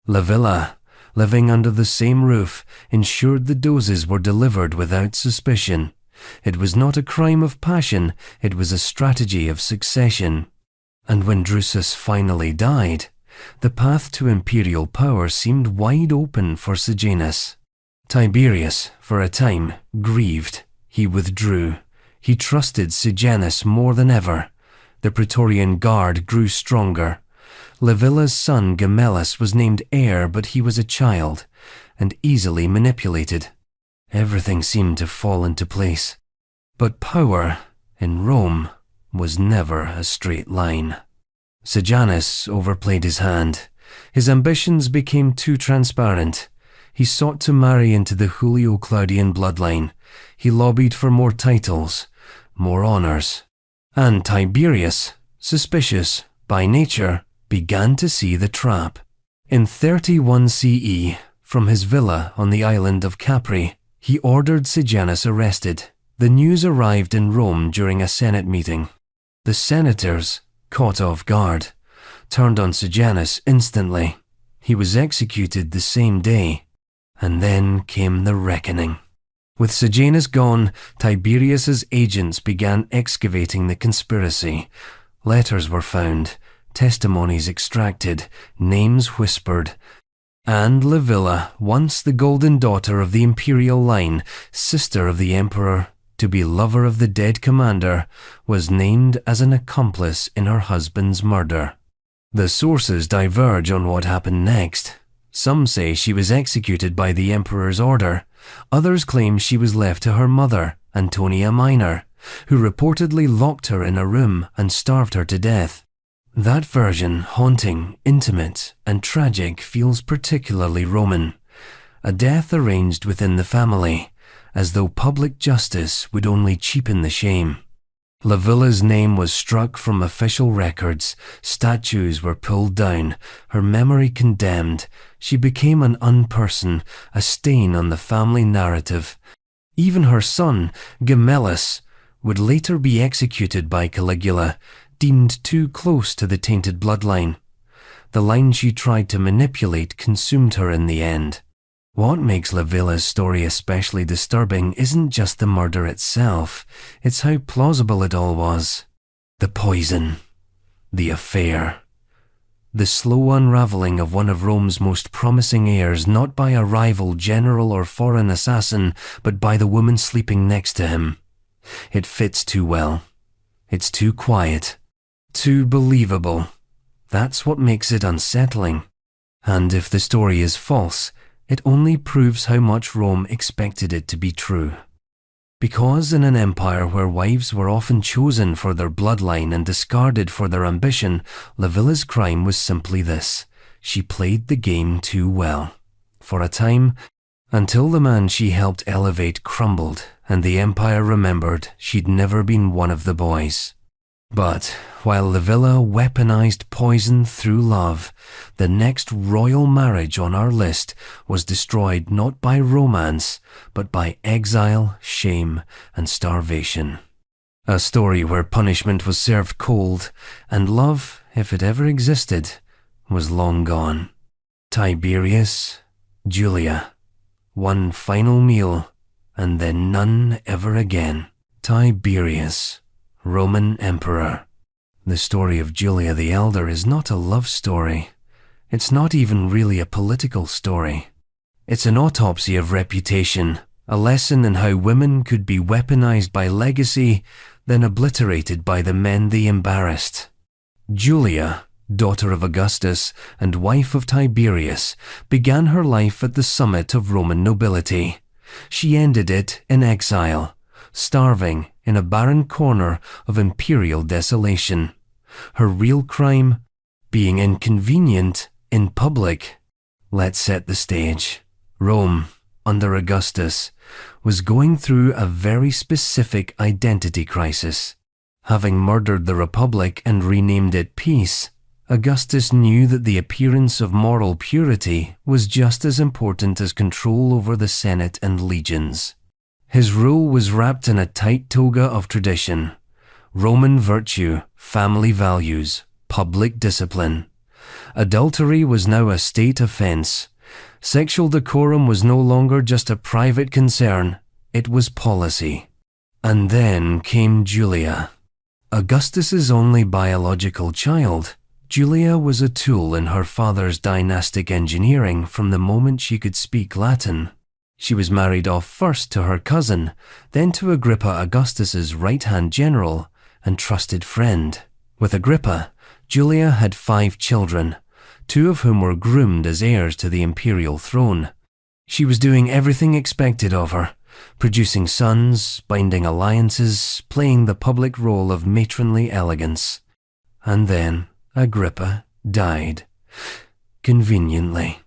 Livilla, living under the same roof, ensured the doses were delivered without suspicion. It was not a crime of passion, it was a strategy of succession. And when Drusus finally died, the path to imperial power seemed wide open for Sejanus. Tiberius, for a time, grieved. He withdrew. He trusted Sejanus more than ever. The Praetorian Guard grew stronger. Livilla's son Gemellus was named heir, but he was a child, and easily manipulated. Everything seemed to fall into place. But power, in Rome, was never a straight line. Sejanus overplayed his hand. His ambitions became too transparent. He sought to marry into the Julio-Claudian bloodline. He lobbied for more titles, more honors. And Tiberius, suspicious by nature, began to see the trap. In 31 CE, from his villa on the island of Capri, he ordered Sejanus arrested. The news arrived in Rome during a Senate meeting. The senators, caught off guard, turned on Sejanus instantly. He was executed the same day. And then came the reckoning. With Sejanus gone, Tiberius's agents began excavating the conspiracy. Letters were found, testimonies extracted, names whispered. And Livilla, once the golden daughter of the imperial line, sister of the emperor, to be lover of the dead commander, was named as an accomplice in her husband's murder. The sources diverge on what happened next. Some say she was executed by the emperor's order. Others claim she was left to her mother, Antonia Minor, who reportedly locked her in a room and starved her to death. That version, haunting, intimate, and tragic, feels particularly Roman. A death arranged within the family, as though public justice would only cheapen the shame. Livilla's name was struck from official records, statues were pulled down, her memory condemned. She became an unperson, a stain on the family narrative. Even her son, Gemellus, would later be executed by Caligula, deemed too close to the tainted bloodline. The line she tried to manipulate consumed her in the end. What makes Livilla's story especially disturbing isn't just the murder itself, it's how plausible it all was. The poison, the affair, the slow unraveling of one of Rome's most promising heirs, not by a rival general or foreign assassin, but by the woman sleeping next to him. It fits too well. It's too quiet, too believable. That's what makes it unsettling. And if the story is false, it only proves how much Rome expected it to be true. Because in an empire where wives were often chosen for their bloodline and discarded for their ambition, Livilla's crime was simply this: she played the game too well. For a time, until the man she helped elevate crumbled and the empire remembered she'd never been one of the boys. But while Livilla weaponized poison through love, the next royal marriage on our list was destroyed not by romance, but by exile, shame, and starvation. A story where punishment was served cold, and love, if it ever existed, was long gone. Tiberius, Julia. One final meal, and then none ever again. Tiberius, Roman Emperor. The story of Julia the Elder is not a love story. It's not even really a political story. It's an autopsy of reputation, a lesson in how women could be weaponized by legacy, then obliterated by the men they embarrassed. Julia, daughter of Augustus and wife of Tiberius, began her life at the summit of Roman nobility. She ended it in exile, starving in a barren corner of imperial desolation. Her real crime? Being inconvenient in public. Let's set the stage. Rome, under Augustus, was going through a very specific identity crisis. Having murdered the Republic and renamed it Peace, Augustus knew that the appearance of moral purity was just as important as control over the Senate and legions. His rule was wrapped in a tight toga of tradition: Roman virtue, family values, public discipline. Adultery was now a state offense. Sexual decorum was no longer just a private concern, it was policy. And then came Julia. Augustus's only biological child, Julia was a tool in her father's dynastic engineering from the moment she could speak Latin. She was married off first to her cousin, then to Agrippa, Augustus's right-hand general and trusted friend. With Agrippa, Julia had 5 children, 2 of whom were groomed as heirs to the imperial throne. She was doing everything expected of her, producing sons, binding alliances, playing the public role of matronly elegance. And then Agrippa died. Conveniently.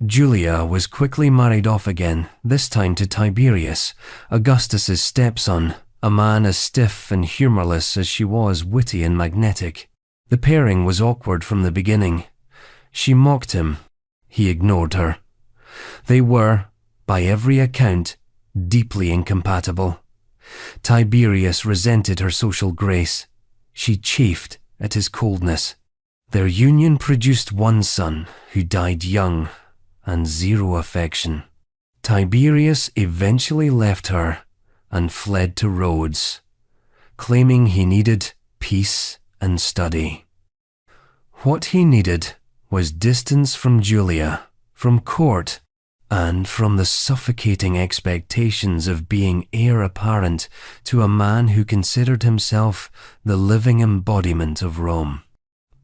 Julia was quickly married off again, this time to Tiberius, Augustus's stepson, a man as stiff and humorless as she was witty and magnetic. The pairing was awkward from the beginning. She mocked him. He ignored her. They were, by every account, deeply incompatible. Tiberius resented her social grace. She chafed at his coldness. Their union produced one son who died young and 0 affection. Tiberius eventually left her and fled to Rhodes, claiming he needed peace and study. What he needed was distance from Julia, from court, and from the suffocating expectations of being heir apparent to a man who considered himself the living embodiment of Rome.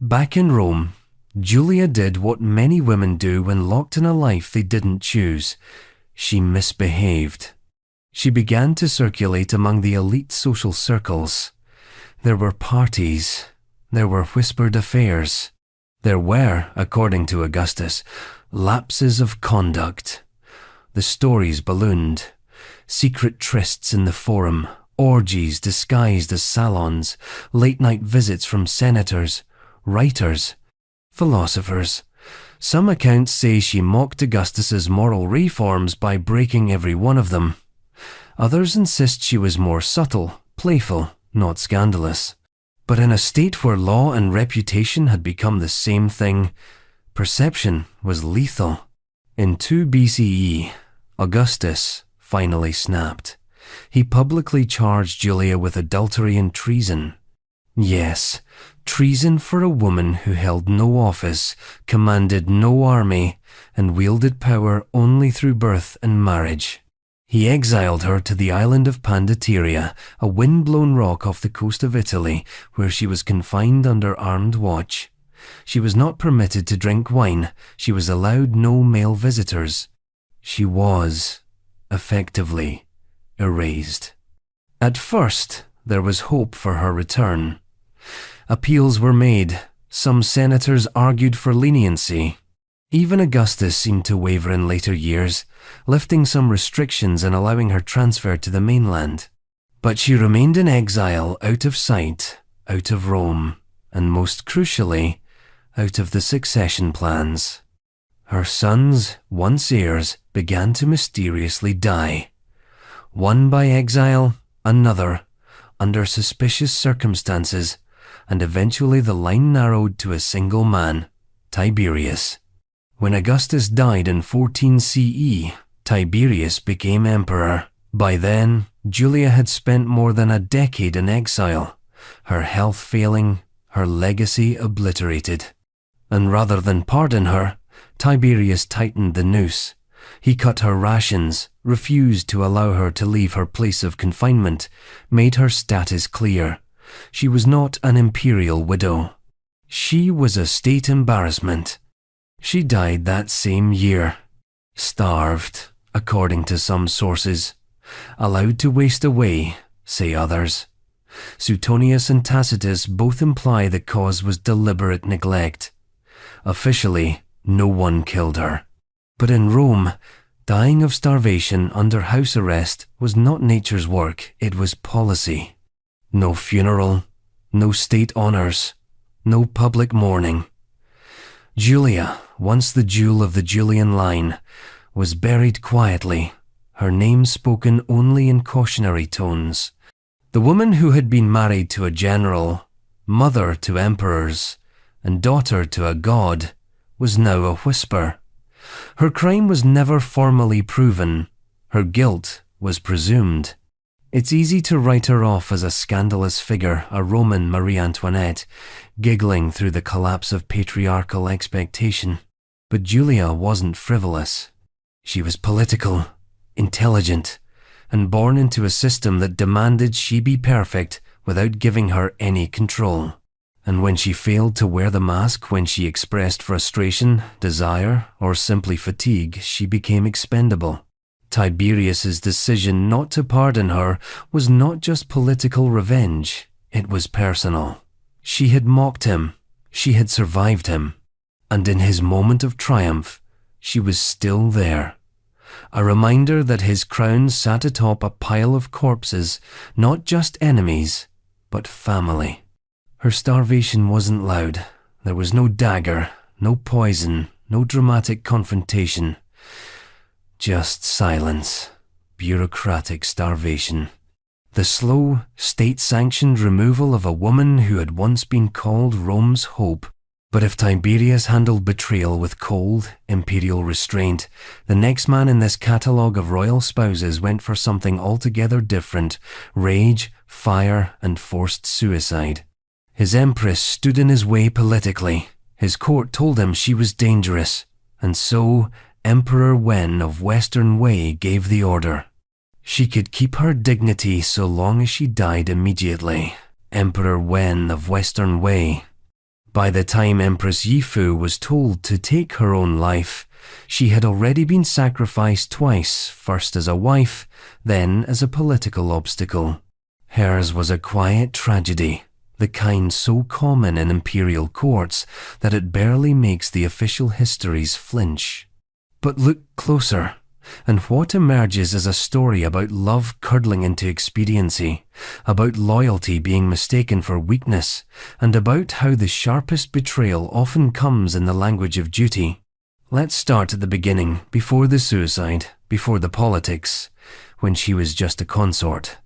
Back in Rome, Julia did what many women do when locked in a life they didn't choose. She misbehaved. She began to circulate among the elite social circles. There were parties. There were whispered affairs. There were, according to Augustus, lapses of conduct. The stories ballooned. Secret trysts in the forum, orgies disguised as salons, late-night visits from senators, writers, philosophers. Some accounts say she mocked Augustus's moral reforms by breaking every one of them. Others insist she was more subtle, playful, not scandalous. But in a state where law and reputation had become the same thing, perception was lethal. In 2 BCE, Augustus finally snapped. He publicly charged Julia with adultery and treason. Yes, treason for a woman who held no office, commanded no army, and wielded power only through birth and marriage. He exiled her to the island of Pandateria, a wind-blown rock off the coast of Italy, where she was confined under armed watch. She was not permitted to drink wine. She was allowed no male visitors. She was, effectively, erased. At first, there was hope for her return. Appeals were made. Some senators argued for leniency. Even Augustus seemed to waver in later years, lifting some restrictions and allowing her transfer to the mainland. But she remained in exile, out of sight, out of Rome, and most crucially, out of the succession plans. Her sons, once heirs, began to mysteriously die. One by exile, another, under suspicious circumstances, and eventually the line narrowed to a single man, Tiberius. When Augustus died in 14 CE, Tiberius became emperor. By then, Julia had spent more than a decade in exile, her health failing, her legacy obliterated. And rather than pardon her, Tiberius tightened the noose. He cut her rations, refused to allow her to leave her place of confinement, made her status clear. She was not an imperial widow. She was a state embarrassment. She died that same year. Starved, according to some sources. Allowed to waste away, say others. Suetonius and Tacitus both imply the cause was deliberate neglect. Officially, no one killed her. But in Rome, dying of starvation under house arrest was not nature's work, it was policy. No funeral, no state honors, no public mourning. Julia, once the jewel of the Julian line, was buried quietly, her name spoken only in cautionary tones. The woman who had been married to a general, mother to emperors, and daughter to a god, was now a whisper. Her crime was never formally proven. Her guilt was presumed. It's easy to write her off as a scandalous figure, a Roman Marie Antoinette, giggling through the collapse of patriarchal expectation. But Julia wasn't frivolous. She was political, intelligent, and born into a system that demanded she be perfect without giving her any control. And when she failed to wear the mask, when she expressed frustration, desire, or simply fatigue, she became expendable. Tiberius's decision not to pardon her was not just political revenge, it was personal. She had mocked him, she had survived him, and in his moment of triumph, she was still there. A reminder that his crown sat atop a pile of corpses, not just enemies, but family. Her starvation wasn't loud. There was no dagger, no poison, no dramatic confrontation. Just silence, bureaucratic starvation. The slow, state-sanctioned removal of a woman who had once been called Rome's hope. But if Tiberius handled betrayal with cold, imperial restraint, the next man in this catalogue of royal spouses went for something altogether different: rage, fire, and forced suicide. His empress stood in his way politically. His court told him she was dangerous, and so Emperor Wen of Western Wei gave the order. She could keep her dignity so long as she died immediately. Emperor Wen of Western Wei. By the time Empress Yifu was told to take her own life, she had already been sacrificed twice, first as a wife, then as a political obstacle. Hers was a quiet tragedy, the kind so common in imperial courts that it barely makes the official histories flinch. But look closer, and what emerges is a story about love curdling into expediency, about loyalty being mistaken for weakness, and about how the sharpest betrayal often comes in the language of duty. Let's start at the beginning, before the suicide, before the politics, when she was just a consort.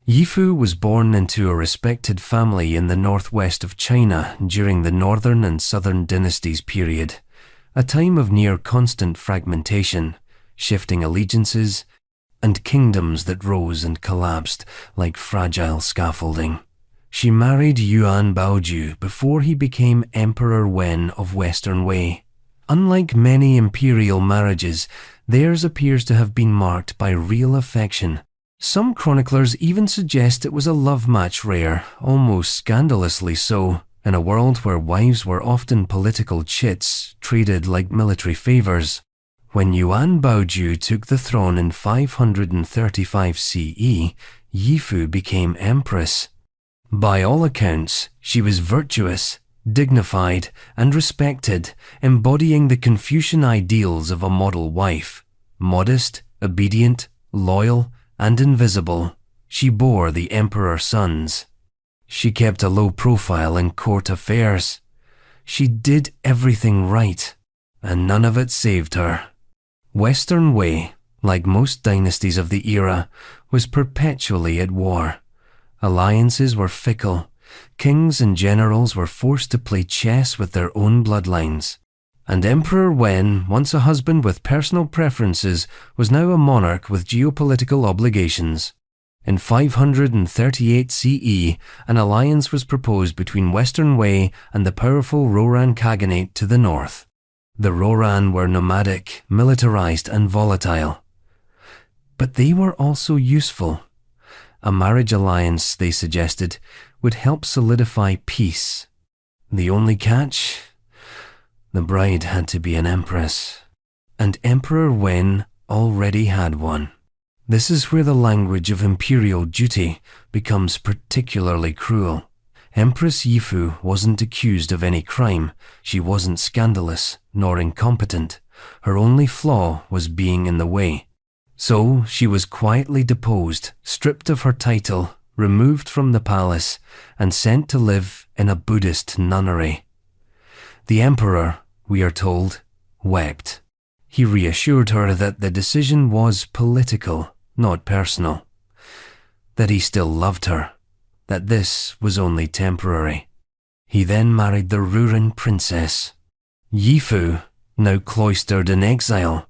Yifu was born into a respected family in the northwest of China during the Northern and Southern Dynasties period, a time of near constant fragmentation, shifting allegiances, and kingdoms that rose and collapsed like fragile scaffolding. She married Yuan Baoju before he became Emperor Wen of Western Wei. Unlike many imperial marriages, theirs appears to have been marked by real affection. Some chroniclers even suggest it was a love match, rare, almost scandalously so, in a world where wives were often political chits, treated like military favors. When Yuan Baoju took the throne in 535 CE, Yifu became empress. By all accounts, she was virtuous, dignified, and respected, embodying the Confucian ideals of a model wife. Modest, obedient, loyal, and invisible, she bore the emperor's sons. She kept a low profile in court affairs. She did everything right, and none of it saved her. Western Wei, like most dynasties of the era, was perpetually at war. Alliances were fickle. Kings and generals were forced to play chess with their own bloodlines. And Emperor Wen, once a husband with personal preferences, was now a monarch with geopolitical obligations. In 538 CE, an alliance was proposed between Western Wei and the powerful Rouran Khaganate to the north. The Roran were nomadic, militarized, and volatile. But they were also useful. A marriage alliance, they suggested, would help solidify peace. The only catch? The bride had to be an empress. And Emperor Wen already had one. This is where the language of imperial duty becomes particularly cruel. Empress Yifu wasn't accused of any crime. She wasn't scandalous, nor incompetent. Her only flaw was being in the way. So she was quietly deposed, stripped of her title, removed from the palace, and sent to live in a Buddhist nunnery. The emperor, we are told, wept. He reassured her that the decision was political, not personal. That he still loved her. That this was only temporary. He then married the Ruran princess. Yifu, now cloistered in exile,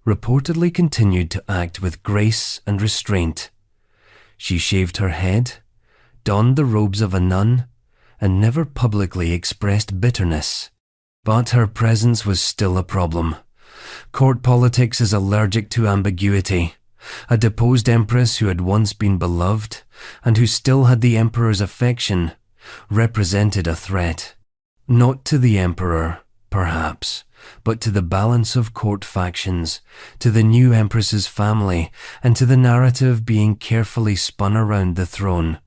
reportedly continued to act with grace and restraint. She shaved her head, donned the robes of a nun, and never publicly expressed bitterness. But her presence was still a problem. Court politics is allergic to ambiguity. A deposed empress who had once been beloved, and who still had the emperor's affection, represented a threat. Not to the emperor, perhaps, but to the balance of court factions, to the new empress's family, and to the narrative being carefully spun around the throne.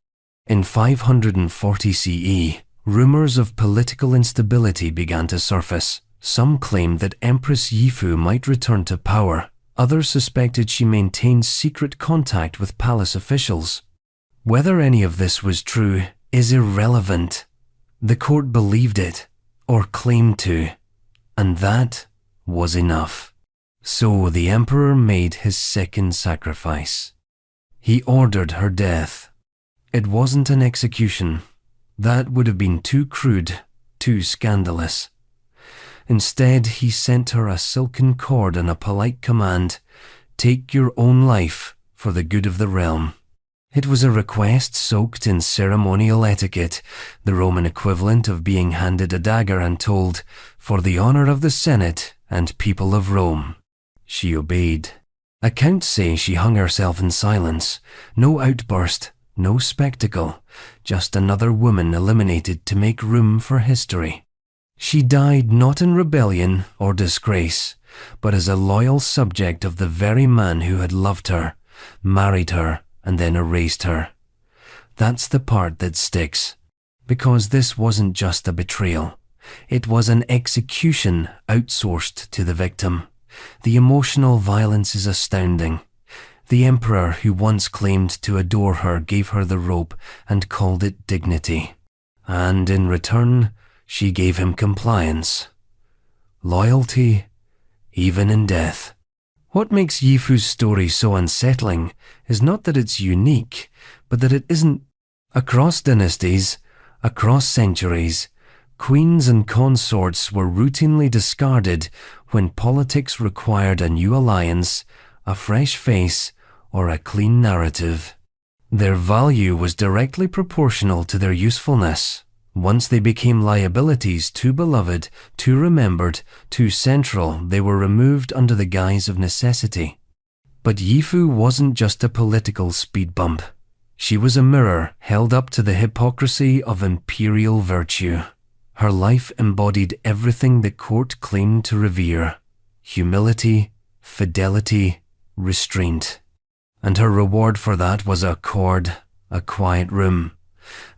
In 540 CE, rumors of political instability began to surface. Some claimed that Empress Yifu might return to power. Others suspected she maintained secret contact with palace officials. Whether any of this was true is irrelevant. The court believed it, or claimed to, and that was enough. So the emperor made his second sacrifice. He ordered her death. It wasn't an execution. That would have been too crude, too scandalous. Instead, he sent her a silken cord and a polite command, "Take your own life for the good of the realm." It was a request soaked in ceremonial etiquette, the Roman equivalent of being handed a dagger and told, "For the honor of the Senate and people of Rome." She obeyed. Accounts say she hung herself in silence. No outburst, no spectacle, just another woman eliminated to make room for history. She died not in rebellion or disgrace, but as a loyal subject of the very man who had loved her, married her, and then erased her. That's the part that sticks, because this wasn't just a betrayal. It was an execution outsourced to the victim. The emotional violence is astounding. The emperor who once claimed to adore her gave her the rope and called it dignity. And in return, she gave him compliance. Loyalty, even in death. What makes Yifu's story so unsettling is not that it's unique, but that it isn't. Across dynasties, across centuries, queens and consorts were routinely discarded when politics required a new alliance, a fresh face, or a clean narrative. Their value was directly proportional to their usefulness. Once they became liabilities too beloved, too remembered, too central, they were removed under the guise of necessity. But Yifu wasn't just a political speed bump. She was a mirror held up to the hypocrisy of imperial virtue. Her life embodied everything the court claimed to revere: humility, fidelity, restraint. And her reward for that was a cord, a quiet room,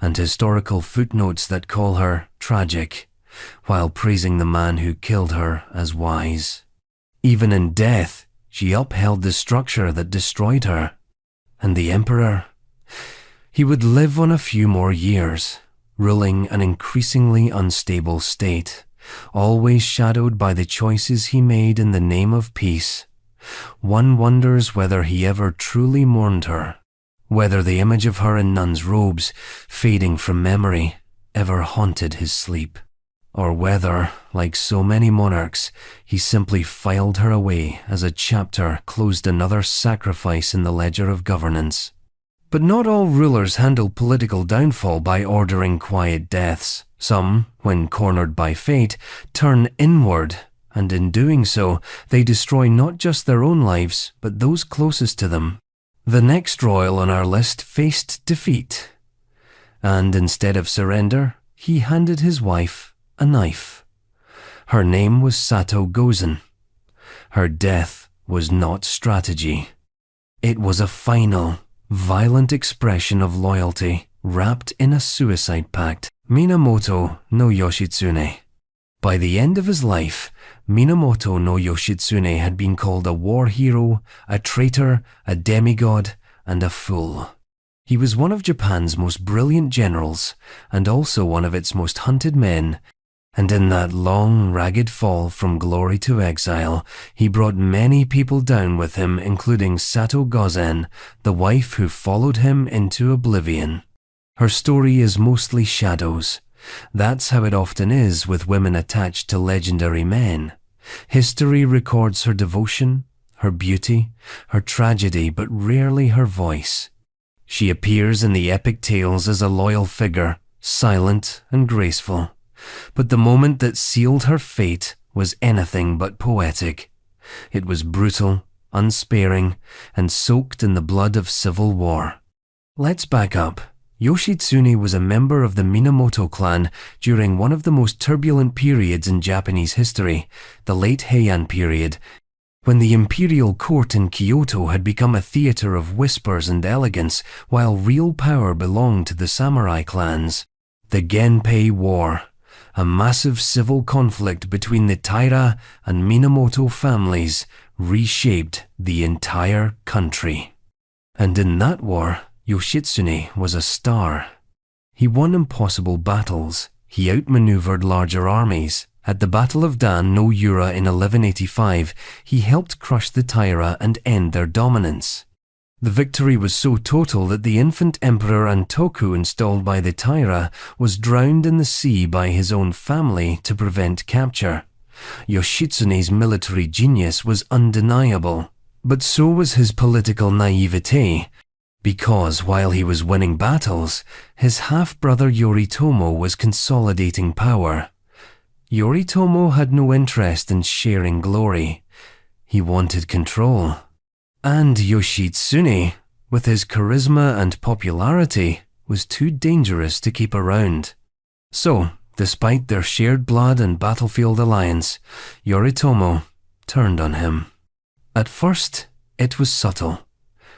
and historical footnotes that call her tragic, while praising the man who killed her as wise. Even in death, she upheld the structure that destroyed her. And the emperor? He would live on a few more years, ruling an increasingly unstable state, always shadowed by the choices he made in the name of peace. One wonders whether he ever truly mourned her, whether the image of her in nun's robes, fading from memory, ever haunted his sleep, or whether, like so many monarchs, he simply filed her away as a chapter closed another sacrifice in the ledger of governance. But not all rulers handle political downfall by ordering quiet deaths. Some, when cornered by fate, turn inward and in doing so, they destroy not just their own lives, but those closest to them. The next royal on our list faced defeat, and instead of surrender, he handed his wife a knife. Her name was Sato Gozen. Her death was not strategy. It was a final, violent expression of loyalty wrapped in a suicide pact. Minamoto no Yoshitsune. By the end of his life, Minamoto no Yoshitsune had been called a war hero, a traitor, a demigod, and a fool. He was one of Japan's most brilliant generals, and also one of its most hunted men, and in that long, ragged fall from glory to exile, he brought many people down with him, including Sato Gozen, the wife who followed him into oblivion. Her story is mostly shadows. That's how it often is with women attached to legendary men. History records her devotion, her beauty, her tragedy, but rarely her voice. She appears in the epic tales as a loyal figure, silent and graceful. But the moment that sealed her fate was anything but poetic. It was brutal, unsparing, and soaked in the blood of civil war. Let's back up. Yoshitsune was a member of the Minamoto clan during one of the most turbulent periods in Japanese history, the late Heian period, when the imperial court in Kyoto had become a theater of whispers and elegance, while real power belonged to the samurai clans. The Genpei War, a massive civil conflict between the Taira and Minamoto families, reshaped the entire country. And in that war, Yoshitsune was a star. He won impossible battles. He outmaneuvered larger armies. At the Battle of Dan no Yura in 1185, he helped crush the Taira and end their dominance. The victory was so total that the infant emperor Antoku installed by the Taira was drowned in the sea by his own family to prevent capture. Yoshitsune's military genius was undeniable, but so was his political naivete, because while he was winning battles, his half-brother Yoritomo was consolidating power. Yoritomo had no interest in sharing glory. He wanted control. And Yoshitsune, with his charisma and popularity, was too dangerous to keep around. So, despite their shared blood and battlefield alliance, Yoritomo turned on him. At first, it was subtle.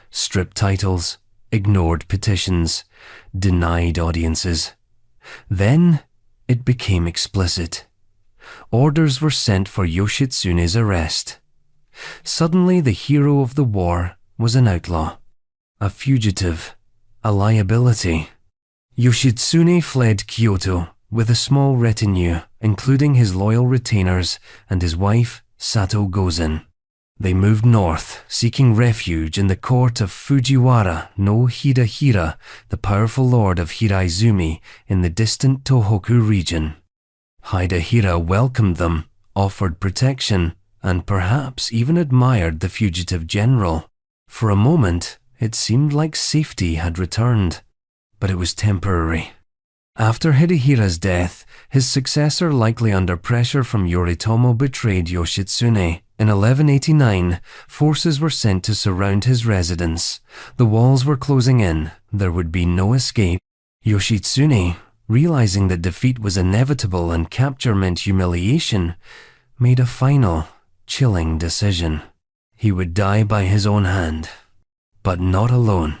Stripped titles, ignored petitions, denied audiences. Then, it became explicit. Orders were sent for Yoshitsune's arrest. Suddenly, the hero of the war was an outlaw, a fugitive, a liability. Yoshitsune fled Kyoto with a small retinue, including his loyal retainers and his wife, Sato Gozen. They moved north, seeking refuge in the court of Fujiwara no Hidehira, the powerful lord of Hiraizumi in the distant Tohoku region. Hidehira welcomed them, offered protection, and perhaps even admired the fugitive general. For a moment, it seemed like safety had returned, but it was temporary. After Hidehira's death, his successor, likely under pressure from Yoritomo, betrayed Yoshitsune. In 1189, forces were sent to surround his residence. The walls were closing in. There would be no escape. Yoshitsune, realizing that defeat was inevitable and capture meant humiliation, made a final, chilling decision. He would die by his own hand, but not alone.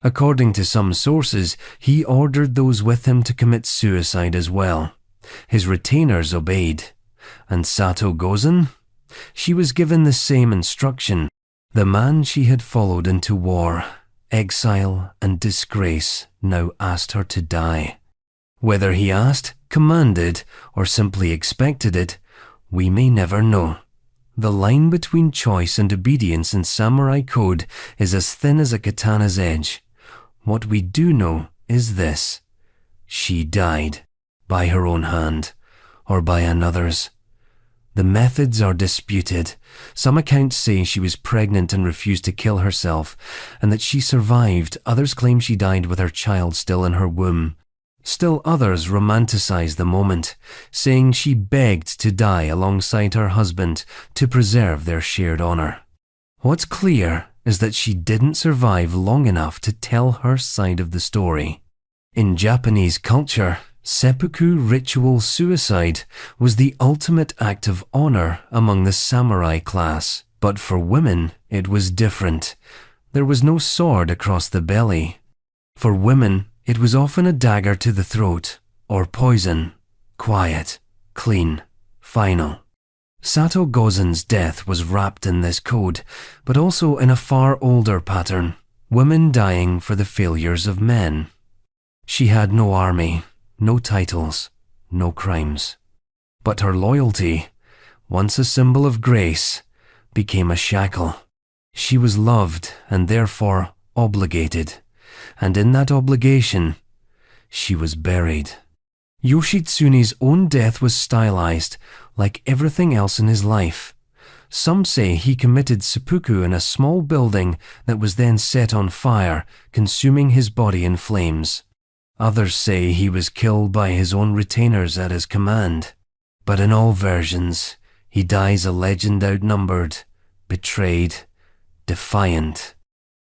According to some sources, he ordered those with him to commit suicide as well. His retainers obeyed. And Sato Gozen? She was given the same instruction. The man she had followed into war, exile, and disgrace now asked her to die. Whether he asked, commanded, or simply expected it, we may never know. The line between choice and obedience in samurai code is as thin as a katana's edge. What we do know is this: she died, by her own hand, or by another's. The methods are disputed. Some accounts say she was pregnant and refused to kill herself, and that she survived. Others claim she died with her child still in her womb. Still others romanticize the moment, saying she begged to die alongside her husband to preserve their shared honor. What's clear is that she didn't survive long enough to tell her side of the story. In Japanese culture, seppuku ritual suicide was the ultimate act of honor among the samurai class, but for women it was different. There was no sword across the belly. For women, it was often a dagger to the throat, or poison, quiet, clean, final. Sato Gozen's death was wrapped in this code, but also in a far older pattern, women dying for the failures of men. She had no army, no titles, no crimes. But her loyalty, once a symbol of grace, became a shackle. She was loved and therefore obligated, and in that obligation, she was buried. Yoshitsune's own death was stylized, like everything else in his life. Some say he committed seppuku in a small building that was then set on fire, consuming his body in flames. Others say he was killed by his own retainers at his command. But in all versions, he dies a legend outnumbered, betrayed, defiant.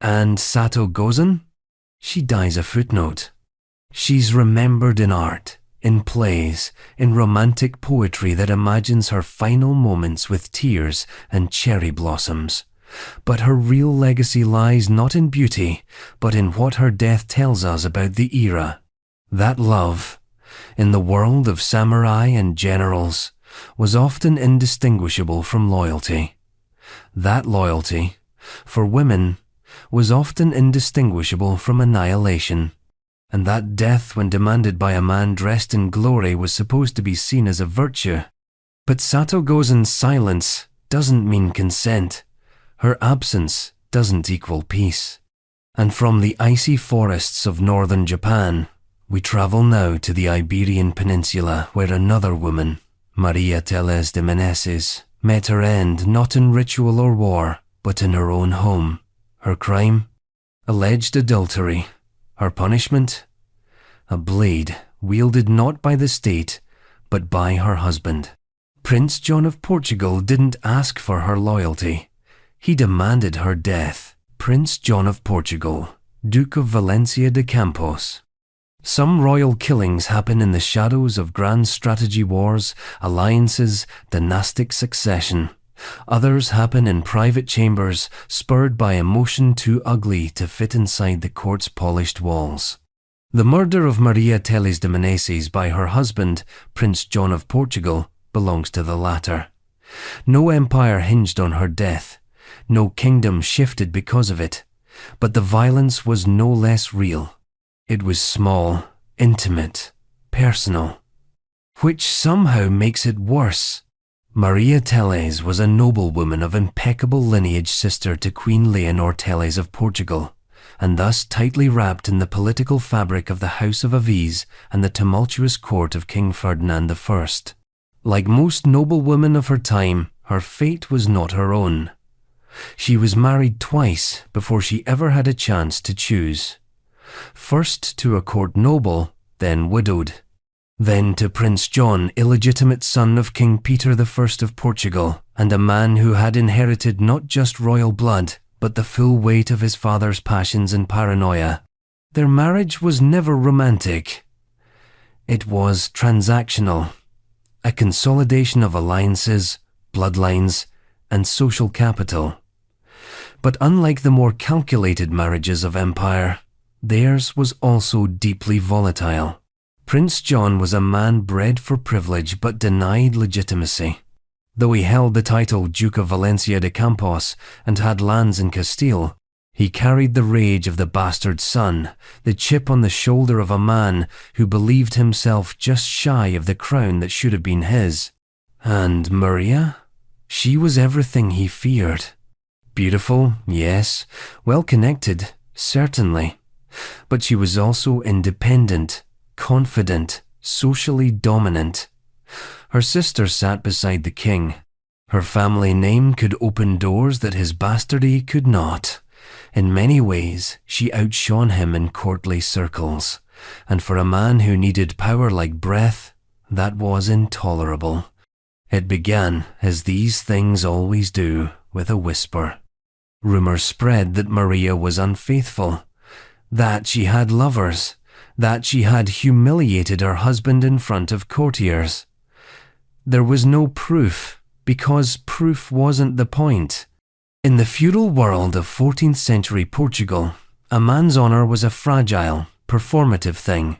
And Sato Gozen? She dies a footnote. She's remembered in art, in plays, in romantic poetry that imagines her final moments with tears and cherry blossoms. But her real legacy lies not in beauty, but in what her death tells us about the era. That love, in the world of samurai and generals, was often indistinguishable from loyalty. That loyalty, for women, was often indistinguishable from annihilation. And that death, when demanded by a man dressed in glory, was supposed to be seen as a virtue. But Sato Gozen's silence doesn't mean consent. Her absence doesn't equal peace. And from the icy forests of northern Japan, we travel now to the Iberian Peninsula, where another woman, Maria Tellez de Meneses, met her end not in ritual or war, but in her own home. Her crime? Alleged adultery. Her punishment? A blade wielded not by the state, but by her husband. Prince John of Portugal didn't ask for her loyalty. He demanded her death. Prince John of Portugal, Duke of Valencia de Campos. Some royal killings happen in the shadows of grand strategy wars, alliances, dynastic succession. Others happen in private chambers, spurred by emotion too ugly to fit inside the court's polished walls. The murder of Maria Tellez de Meneses by her husband, Prince John of Portugal, belongs to the latter. No empire hinged on her death. No kingdom shifted because of it. But the violence was no less real. It was small, intimate, personal, which somehow makes it worse. Maria Tellez was a noblewoman of impeccable lineage, sister to Queen Leonor Tellez of Portugal, and thus tightly wrapped in the political fabric of the House of Aviz and the tumultuous court of King Ferdinand I. Like most noblewomen of her time, her fate was not her own. She was married twice before she ever had a chance to choose. First to a court noble, then widowed. Then to Prince John, illegitimate son of King Peter I of Portugal, and a man who had inherited not just royal blood, but the full weight of his father's passions and paranoia. Their marriage was never romantic. It was transactional, a consolidation of alliances, bloodlines, and social capital. But unlike the more calculated marriages of empire, theirs was also deeply volatile. Prince John was a man bred for privilege but denied legitimacy. Though he held the title Duke of Valencia de Campos and had lands in Castile, he carried the rage of the bastard son, the chip on the shoulder of a man who believed himself just shy of the crown that should have been his. And Maria? She was everything he feared. Beautiful, yes. Well-connected, certainly. But she was also independent, confident, socially dominant. Her sister sat beside the king. Her family name could open doors that his bastardy could not. In many ways, she outshone him in courtly circles. and for a man who needed power like breath, that was intolerable. It began, as these things always do, with a whisper. Rumors spread that Maria was unfaithful, that she had lovers, that she had humiliated her husband in front of courtiers. There was no proof, because proof wasn't the point. In the feudal world of 14th century Portugal, a man's honor was a fragile, performative thing,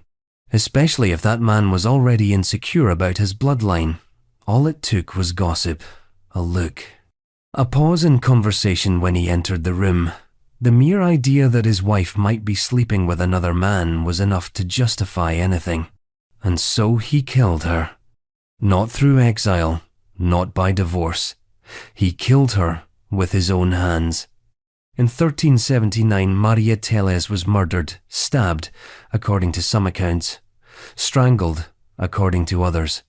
especially if that man was already insecure about his bloodline. All it took was gossip, a look, a pause in conversation when he entered the room. The mere idea that his wife might be sleeping with another man was enough to justify anything. And so he killed her. Not through exile, not by divorce. He killed her with his own hands. In 1379, Maria Teles was murdered, stabbed, according to some accounts, strangled, according to others.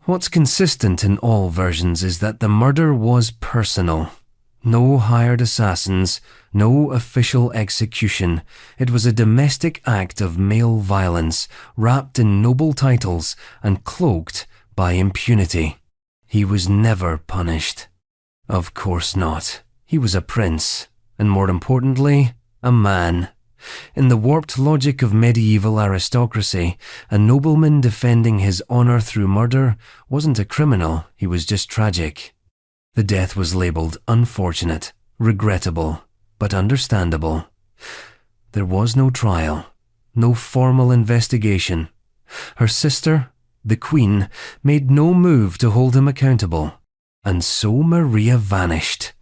What's consistent in all versions is that the murder was personal. No hired assassins, no official execution. It was a domestic act of male violence, wrapped in noble titles and cloaked by impunity. He was never punished. Of course not. He was a prince, and more importantly, a man. In the warped logic of medieval aristocracy, a nobleman defending his honor through murder wasn't a criminal, he was just tragic. The death was labeled unfortunate, regrettable, but understandable. There was no trial, no formal investigation. Her sister, the Queen, made no move to hold him accountable. And so Maria vanished,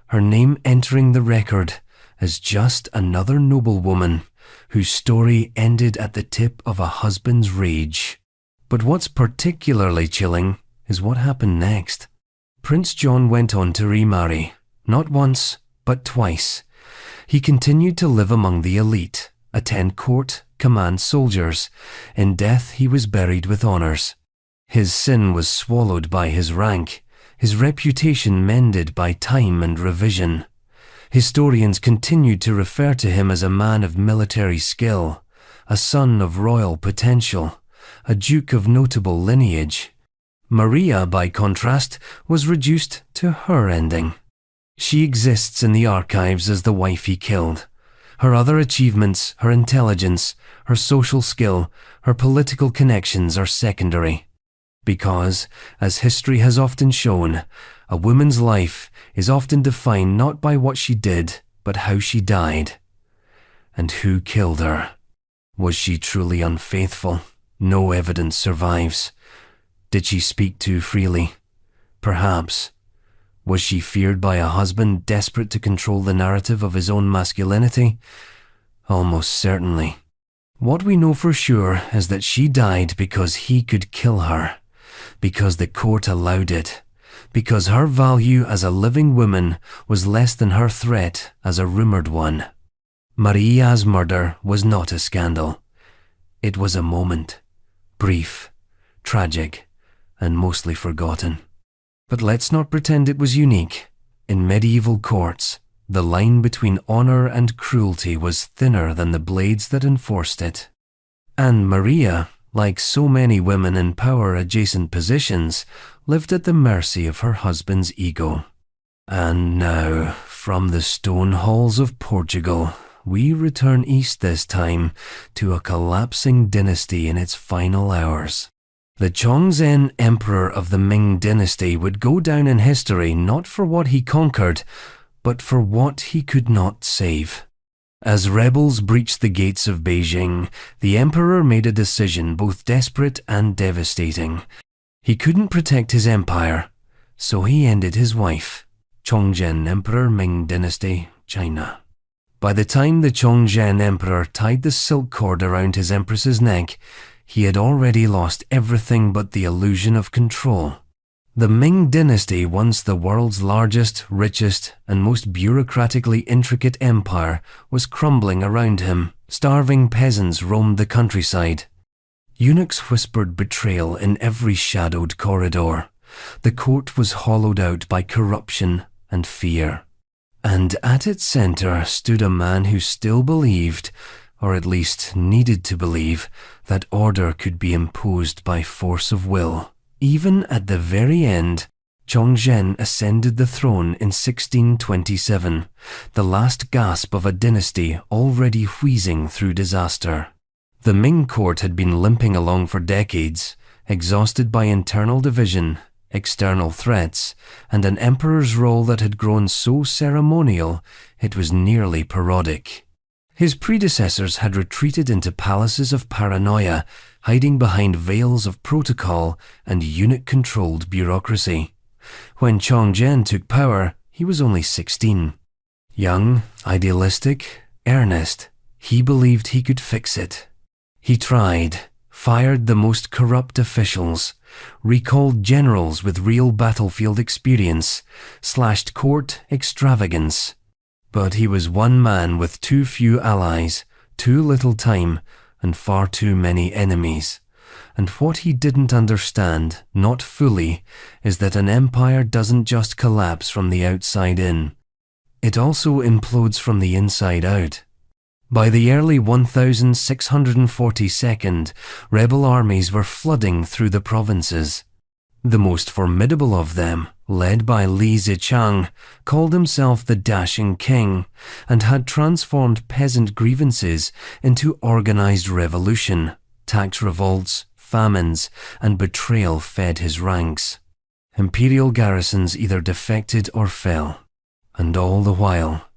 her name entering the record as just another noblewoman whose story ended at the tip of a husband's rage. But what's particularly chilling is what happened next. Prince John went on to remarry, not once, but twice. He continued to live among the elite, attend court, command soldiers. In death he was buried with honours. His sin was swallowed by his rank, his reputation mended by time and revision. Historians continued to refer to him as a man of military skill, a son of royal potential, a duke of notable lineage. Maria, by contrast, was reduced to her ending. She exists in the archives as the wife he killed. Her other achievements, her intelligence, her social skill, her political connections are secondary. Because, as history has often shown, a woman's life is often defined not by what she did, but how she died. And who killed her? Was she truly unfaithful? No evidence survives. Did she speak too freely? Perhaps. Was she feared by a husband desperate to control the narrative of his own masculinity? Almost certainly. What we know for sure is that she died because he could kill her, because the court allowed it, because her value as a living woman was less than her threat as a rumoured one. Maria's murder was not a scandal. It was a moment, brief, tragic, and mostly forgotten. But let's not pretend it was unique. In medieval courts, the line between honour and cruelty was thinner than the blades that enforced it. And Maria, like so many women in power-adjacent positions, lived at the mercy of her husband's ego. And now, from the stone halls of Portugal, we return east this time to a collapsing dynasty in its final hours. The Chongzhen emperor of the Ming dynasty would go down in history not for what he conquered, but for what he could not save. As rebels breached the gates of Beijing, the emperor made a decision both desperate and devastating. He couldn't protect his empire, so he ended his wife. Chongzhen Emperor, Ming Dynasty, China. By the time the Chongzhen emperor tied the silk cord around his empress's neck, he had already lost everything but the illusion of control. The Ming dynasty, once the world's largest, richest, and most bureaucratically intricate empire, was crumbling around him. Starving peasants roamed the countryside. Eunuchs whispered betrayal in every shadowed corridor. The court was hollowed out by corruption and fear. And at its centre stood a man who still believed, or at least needed to believe, that order could be imposed by force of will. Even at the very end, Chongzhen ascended the throne in 1627, the last gasp of a dynasty already wheezing through disaster. The Ming court had been limping along for decades, exhausted by internal division, external threats, and an emperor's role that had grown so ceremonial it was nearly parodic. His predecessors had retreated into palaces of paranoia, hiding behind veils of protocol and eunuch-controlled bureaucracy. When Chongzhen took power, he was only 16. Young, idealistic, earnest, he believed he could fix it. He tried, fired the most corrupt officials, recalled generals with real battlefield experience, slashed court extravagance. But he was one man with too few allies, too little time, and far too many enemies. And what he didn't understand, not fully, is that an empire doesn't just collapse from the outside in. It also implodes from the inside out. By the early 1642, rebel armies were flooding through the provinces. The most formidable of them, led by Li Zichang, called himself the Dashing King and had transformed peasant grievances into organized revolution. Tax revolts, famines, and betrayal fed his ranks. Imperial garrisons either defected or fell. And all the while,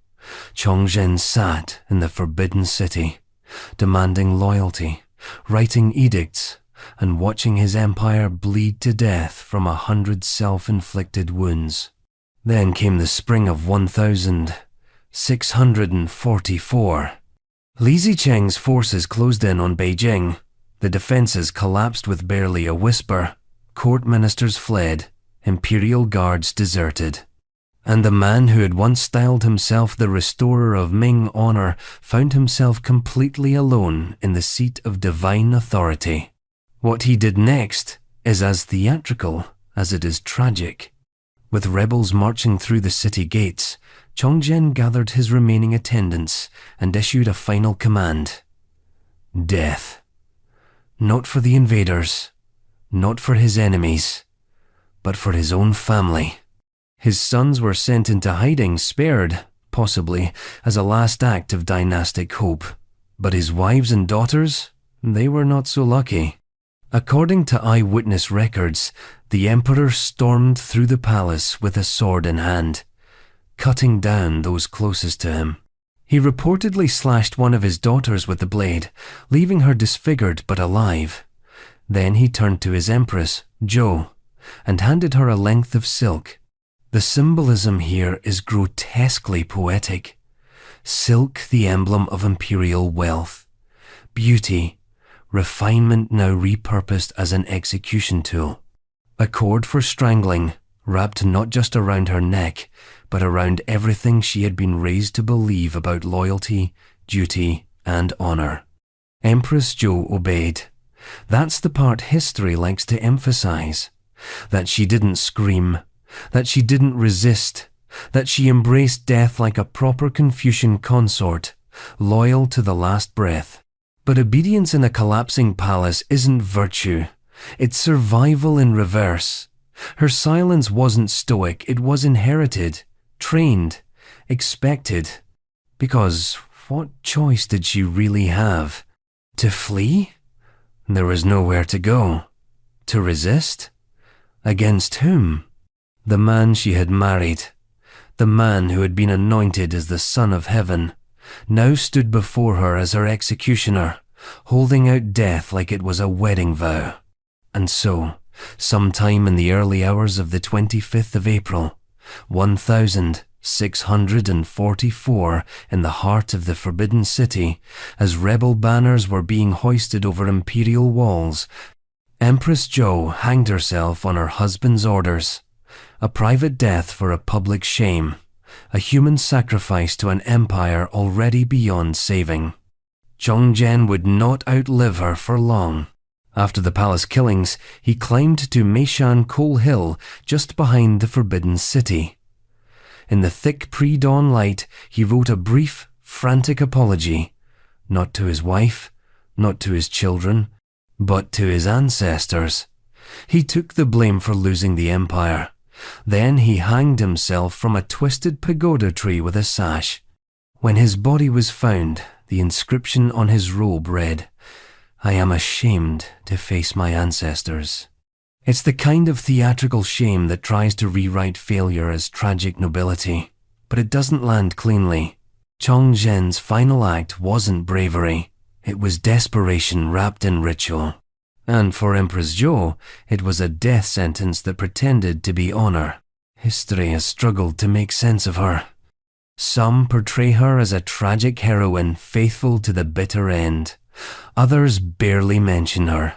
Chongzhen sat in the Forbidden City, demanding loyalty, writing edicts, and watching his empire bleed to death from 100 self-inflicted wounds. Then came the spring of 1644. Li Zicheng's forces closed in on Beijing. The defenses collapsed with barely a whisper. Court ministers fled. Imperial guards deserted. And the man who had once styled himself the restorer of Ming honor found himself completely alone in the seat of divine authority. What he did next is as theatrical as it is tragic. With rebels marching through the city gates, Chongzhen gathered his remaining attendants and issued a final command. Death. Not for the invaders, not for his enemies, but for his own family. His sons were sent into hiding, spared, possibly, as a last act of dynastic hope. But his wives and daughters, they were not so lucky. According to eyewitness records, the emperor stormed through the palace with a sword in hand, cutting down those closest to him. He reportedly slashed one of his daughters with the blade, leaving her disfigured but alive. Then he turned to his empress, Zhou, and handed her a length of silk. The symbolism here is grotesquely poetic. Silk, the emblem of imperial wealth. Beauty, refinement now repurposed as an execution tool. A cord for strangling, wrapped not just around her neck, but around everything she had been raised to believe about loyalty, duty, and honor. Empress Zhou obeyed. That's the part history likes to emphasize. That she didn't scream, that she didn't resist, that she embraced death like a proper Confucian consort, loyal to the last breath. But obedience in a collapsing palace isn't virtue. It's survival in reverse. Her silence wasn't stoic, it was inherited, trained, expected. Because what choice did she really have? To flee? There was nowhere to go. To resist? Against whom? The man she had married, the man who had been anointed as the Son of Heaven, now stood before her as her executioner, holding out death like it was a wedding vow. And so, sometime in the early hours of the 25th of April, 1644, in the heart of the Forbidden City, as rebel banners were being hoisted over imperial walls, Empress Zhou hanged herself on her husband's orders. A private death for a public shame, a human sacrifice to an empire already beyond saving. Chongzhen would not outlive her for long. After the palace killings, he climbed to Meishan Coal Hill just behind the Forbidden City. In the thick pre-dawn light, he wrote a brief, frantic apology, not to his wife, not to his children, but to his ancestors. He took the blame for losing the empire. Then he hanged himself from a twisted pagoda tree with a sash. When his body was found, the inscription on his robe read, "I am ashamed to face my ancestors." It's the kind of theatrical shame that tries to rewrite failure as tragic nobility, but it doesn't land cleanly. Chong Zhen's final act wasn't bravery, it was desperation wrapped in ritual. And for Empress Zhou, it was a death sentence that pretended to be honor. History has struggled to make sense of her. Some portray her as a tragic heroine faithful to the bitter end. Others barely mention her,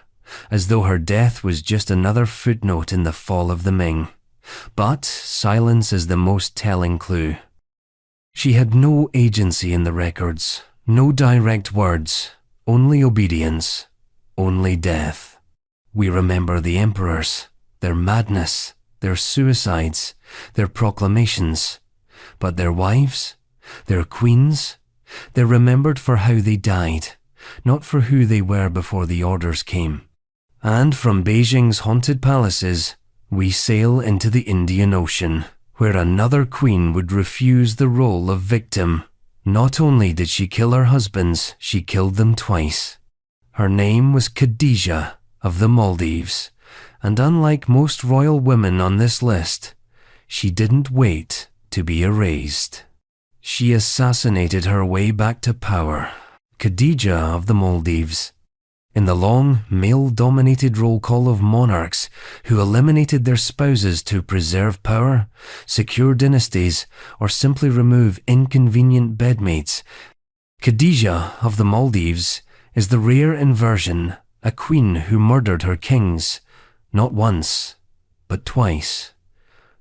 as though her death was just another footnote in the fall of the Ming. But silence is the most telling clue. She had no agency in the records, no direct words, only obedience, only death. We remember the emperors, their madness, their suicides, their proclamations, but their wives, their queens, they're remembered for how they died, not for who they were before the orders came. And from Beijing's haunted palaces, we sail into the Indian Ocean, where another queen would refuse the role of victim. Not only did she kill her husbands, she killed them twice. Her name was Khadija of the Maldives, and unlike most royal women on this list, she didn't wait to be erased. She assassinated her way back to power. Khadija of the Maldives. In the long, male-dominated roll call of monarchs who eliminated their spouses to preserve power, secure dynasties, or simply remove inconvenient bedmates, Khadija of the Maldives is the rare inversion, a queen who murdered her kings, not once, but twice.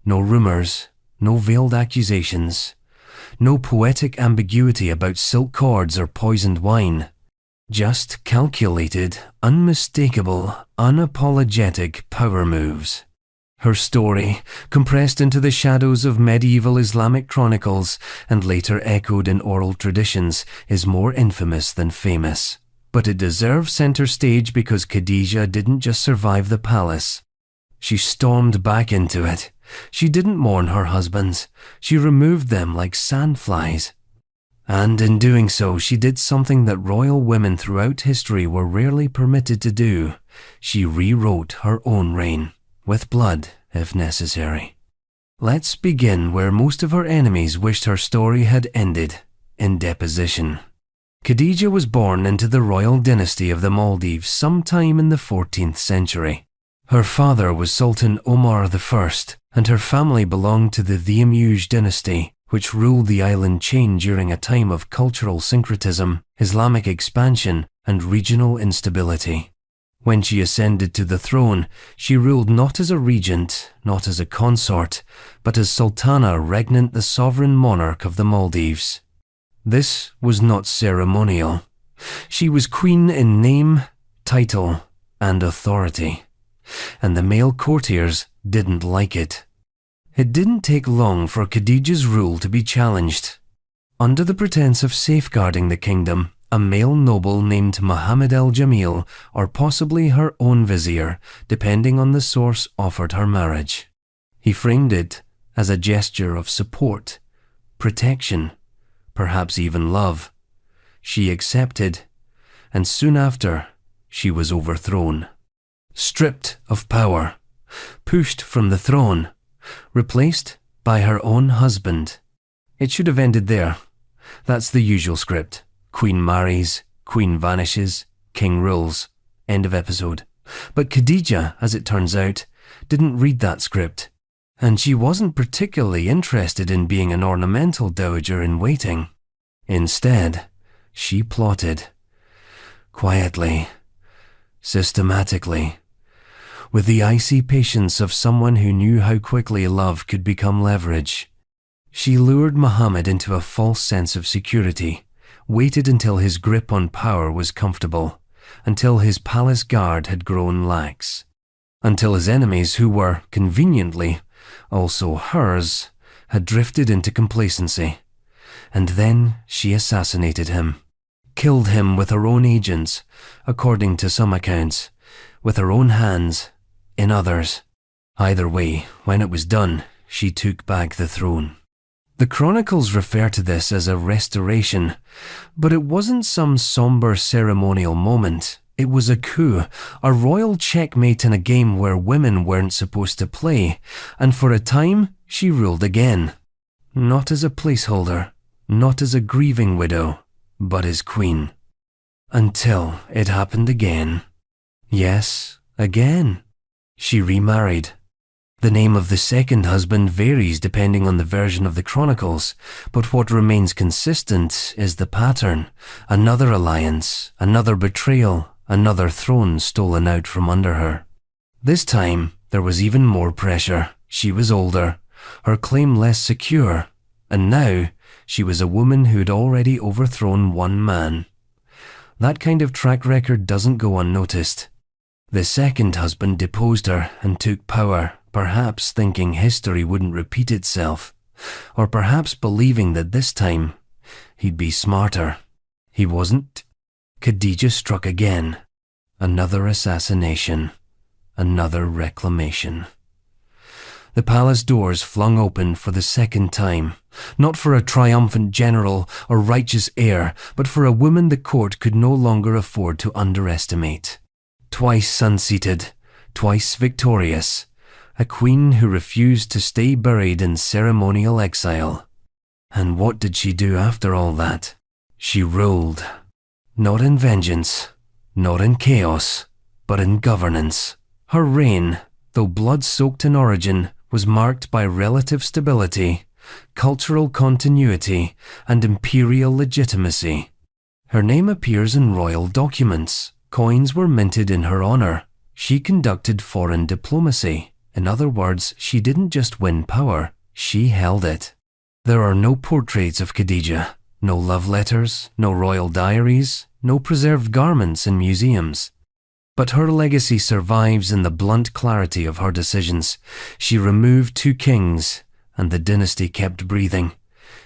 No rumors, no veiled accusations, no poetic ambiguity about silk cords or poisoned wine. Just calculated, unmistakable, unapologetic power moves. Her story, compressed into the shadows of medieval Islamic chronicles and later echoed in oral traditions, is more infamous than famous. But it deserves center stage because Khadija didn't just survive the palace. She stormed back into it. She didn't mourn her husbands. She removed them like sandflies. And in doing so, she did something that royal women throughout history were rarely permitted to do. She rewrote her own reign, with blood if necessary. Let's begin where most of her enemies wished her story had ended, in deposition. Khadija was born into the royal dynasty of the Maldives sometime in the 14th century. Her father was Sultan Omar I, and her family belonged to the Thiamuj dynasty, which ruled the island chain during a time of cultural syncretism, Islamic expansion, and regional instability. When she ascended to the throne, she ruled not as a regent, not as a consort, but as Sultana regnant, the sovereign monarch of the Maldives. This was not ceremonial. She was queen in name, title, and authority. And the male courtiers didn't like it. It didn't take long for Khadija's rule to be challenged. Under the pretense of safeguarding the kingdom, a male noble named Muhammad al-Jamil, or possibly her own vizier, depending on the source, offered her marriage. He framed it as a gesture of support, protection, perhaps even love. She accepted, and soon after, she was overthrown. Stripped of power, pushed from the throne, replaced by her own husband. It should have ended there. That's the usual script. Queen marries, queen vanishes, king rules. End of episode. But Khadija, as it turns out, didn't read that script. And she wasn't particularly interested in being an ornamental dowager in waiting. Instead, she plotted. Quietly, systematically, with the icy patience of someone who knew how quickly love could become leverage. She lured Muhammad into a false sense of security, waited until his grip on power was comfortable, until his palace guard had grown lax, until his enemies, who were, conveniently, also hers, had drifted into complacency. And then she assassinated him. killed him with her own agents, according to some accounts, with her own hands, in others. Either way, when it was done, she took back the throne. The chronicles refer to this as a restoration, but it wasn't some somber ceremonial moment. It was a coup, a royal checkmate in a game where women weren't supposed to play, and for a time, she ruled again. Not as a placeholder, not as a grieving widow, but as queen. Until it happened again. Yes, again. She remarried. The name of the second husband varies depending on the version of the chronicles, but what remains consistent is the pattern. Another alliance, another betrayal, another throne stolen out from under her. This time, there was even more pressure. She was older, her claim less secure, and now she was a woman who'd already overthrown one man. That kind of track record doesn't go unnoticed. The second husband deposed her and took power, perhaps thinking history wouldn't repeat itself, or perhaps believing that this time he'd be smarter. He wasn't. Khadija struck again. Another assassination. Another reclamation. The palace doors flung open for the second time, not for a triumphant general or righteous heir, but for a woman the court could no longer afford to underestimate. Twice unseated, twice victorious, a queen who refused to stay buried in ceremonial exile. And what did she do after all that? She ruled. Not in vengeance, not in chaos, but in governance. Her reign, though blood-soaked in origin, was marked by relative stability, cultural continuity, and imperial legitimacy. Her name appears in royal documents. Coins were minted in her honor. She conducted foreign diplomacy. In other words, she didn't just win power, she held it. There are no portraits of Khadija, no love letters, no royal diaries, no preserved garments in museums. But her legacy survives in the blunt clarity of her decisions. She removed 2 kings, and the dynasty kept breathing.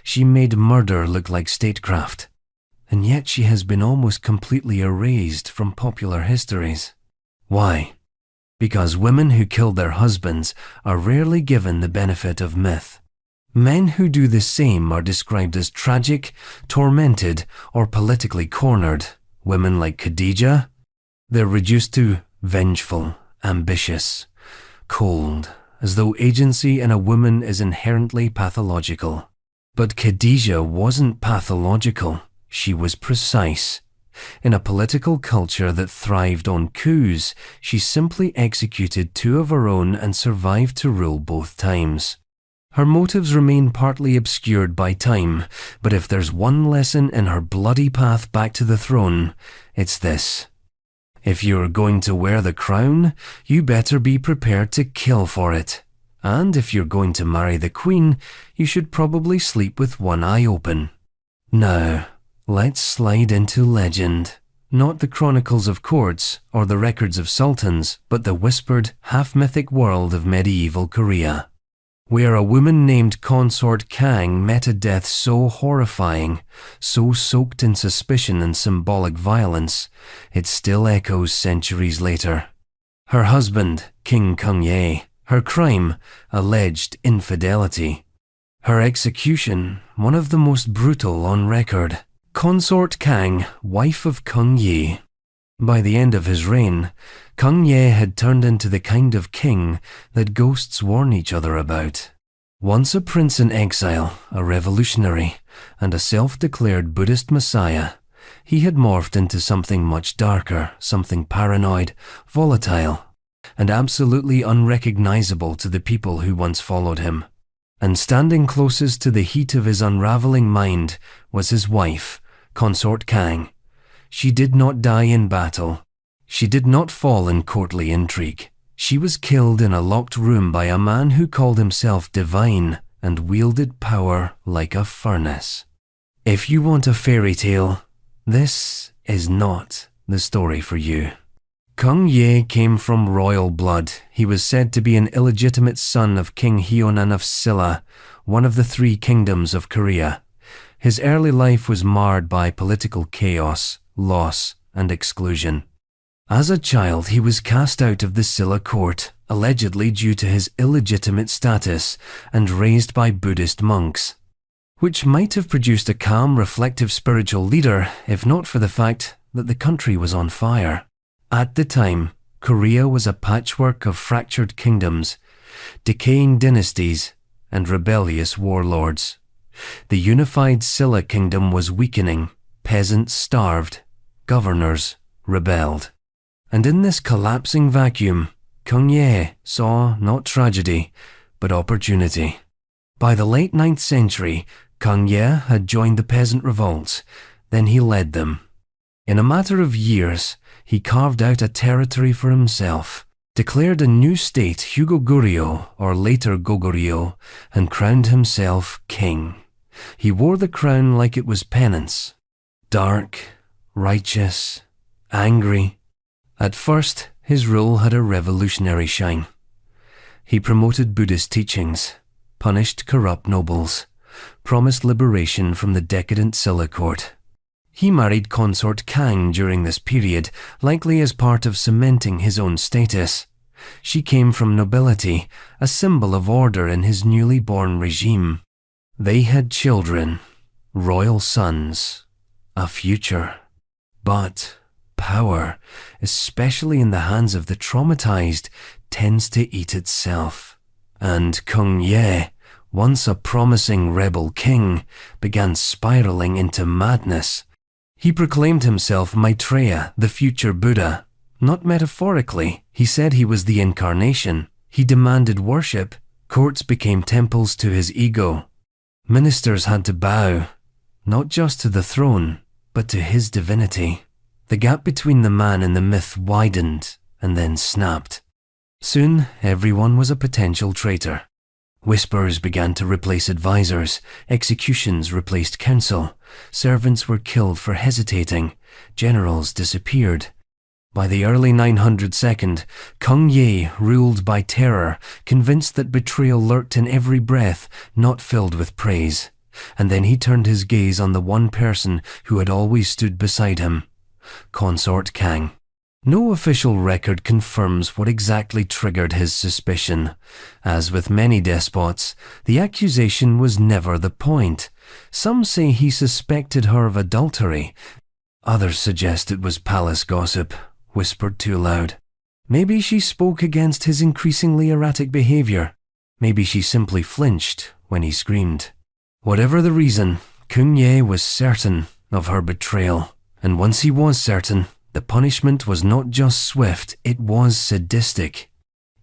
She made murder look like statecraft. And yet she has been almost completely erased from popular histories. Why? Because women who killed their husbands are rarely given the benefit of myth. Men who do the same are described as tragic, tormented, or politically cornered. Women like Khadija, they're reduced to vengeful, ambitious, cold, as though agency in a woman is inherently pathological. But Khadija wasn't pathological. She was precise. In a political culture that thrived on coups, she simply executed 2 of her own and survived to rule both times. Her motives remain partly obscured by time, but if there's one lesson in her bloody path back to the throne, it's this. If you're going to wear the crown, you better be prepared to kill for it. And if you're going to marry the queen, you should probably sleep with one eye open. Now, let's slide into legend. Not the chronicles of courts or the records of sultans, but the whispered, half-mythic world of medieval Korea, where a woman named Consort Kang met a death so horrifying, so soaked in suspicion and symbolic violence, it still echoes centuries later. Her husband, King Kung-ye, her crime, alleged infidelity. Her execution, one of the most brutal on record. Consort Kang, wife of Kung-ye. By the end of his reign, Kung-ye had turned into the kind of king that ghosts warn each other about. Once a prince in exile, a revolutionary, and a self-declared Buddhist messiah, he had morphed into something much darker, something paranoid, volatile, and absolutely unrecognizable to the people who once followed him. And standing closest to the heat of his unraveling mind was his wife, Consort Kang. She did not die in battle. She did not fall in courtly intrigue. She was killed in a locked room by a man who called himself divine and wielded power like a furnace. If you want a fairy tale, this is not the story for you. Kung-ye came from royal blood. He was said to be an illegitimate son of King Hyeonan of Silla, one of the 3 kingdoms of Korea. His early life was marred by political chaos, loss, and exclusion. As a child, he was cast out of the Silla court, allegedly due to his illegitimate status, and raised by Buddhist monks, which might have produced a calm, reflective spiritual leader if not for the fact that the country was on fire. At the time, Korea was a patchwork of fractured kingdoms, decaying dynasties, and rebellious warlords. The unified Silla kingdom was weakening, peasants starved, governors rebelled. And in this collapsing vacuum, Kung Ye saw not tragedy, but opportunity. By the late 9th century, Kung Ye had joined the peasant revolts, then he led them. In a matter of years, he carved out a territory for himself, declared a new state Hyugo-Goryeo, or later Goguryeo, and crowned himself king. He wore the crown like it was penance. Dark, righteous, angry. At first, his rule had a revolutionary shine. He promoted Buddhist teachings, punished corrupt nobles, promised liberation from the decadent Silla court. He married consort Kang during this period, likely as part of cementing his own status. She came from nobility, a symbol of order in his newly born regime. They had children, royal sons, a future. But power, especially in the hands of the traumatized, tends to eat itself. And Kung Ye, once a promising rebel king, began spiraling into madness. He proclaimed himself Maitreya, the future Buddha. Not metaphorically, he said he was the incarnation. He demanded worship. Courts became temples to his ego. Ministers had to bow, not just to the throne, but to his divinity. The gap between the man and the myth widened and then snapped. Soon, everyone was a potential traitor. Whispers began to replace advisors, executions replaced counsel, servants were killed for hesitating, generals disappeared. By the early 902nd, Kung Ye ruled by terror, convinced that betrayal lurked in every breath, not filled with praise. And then he turned his gaze on the one person who had always stood beside him, consort Kang. No official record confirms what exactly triggered his suspicion. As with many despots, the accusation was never the point. Some say he suspected her of adultery. Others suggest it was palace gossip, whispered too loud. Maybe she spoke against his increasingly erratic behavior. Maybe she simply flinched when he screamed. Whatever the reason, Kung Ye was certain of her betrayal. And once he was certain, the punishment was not just swift, it was sadistic.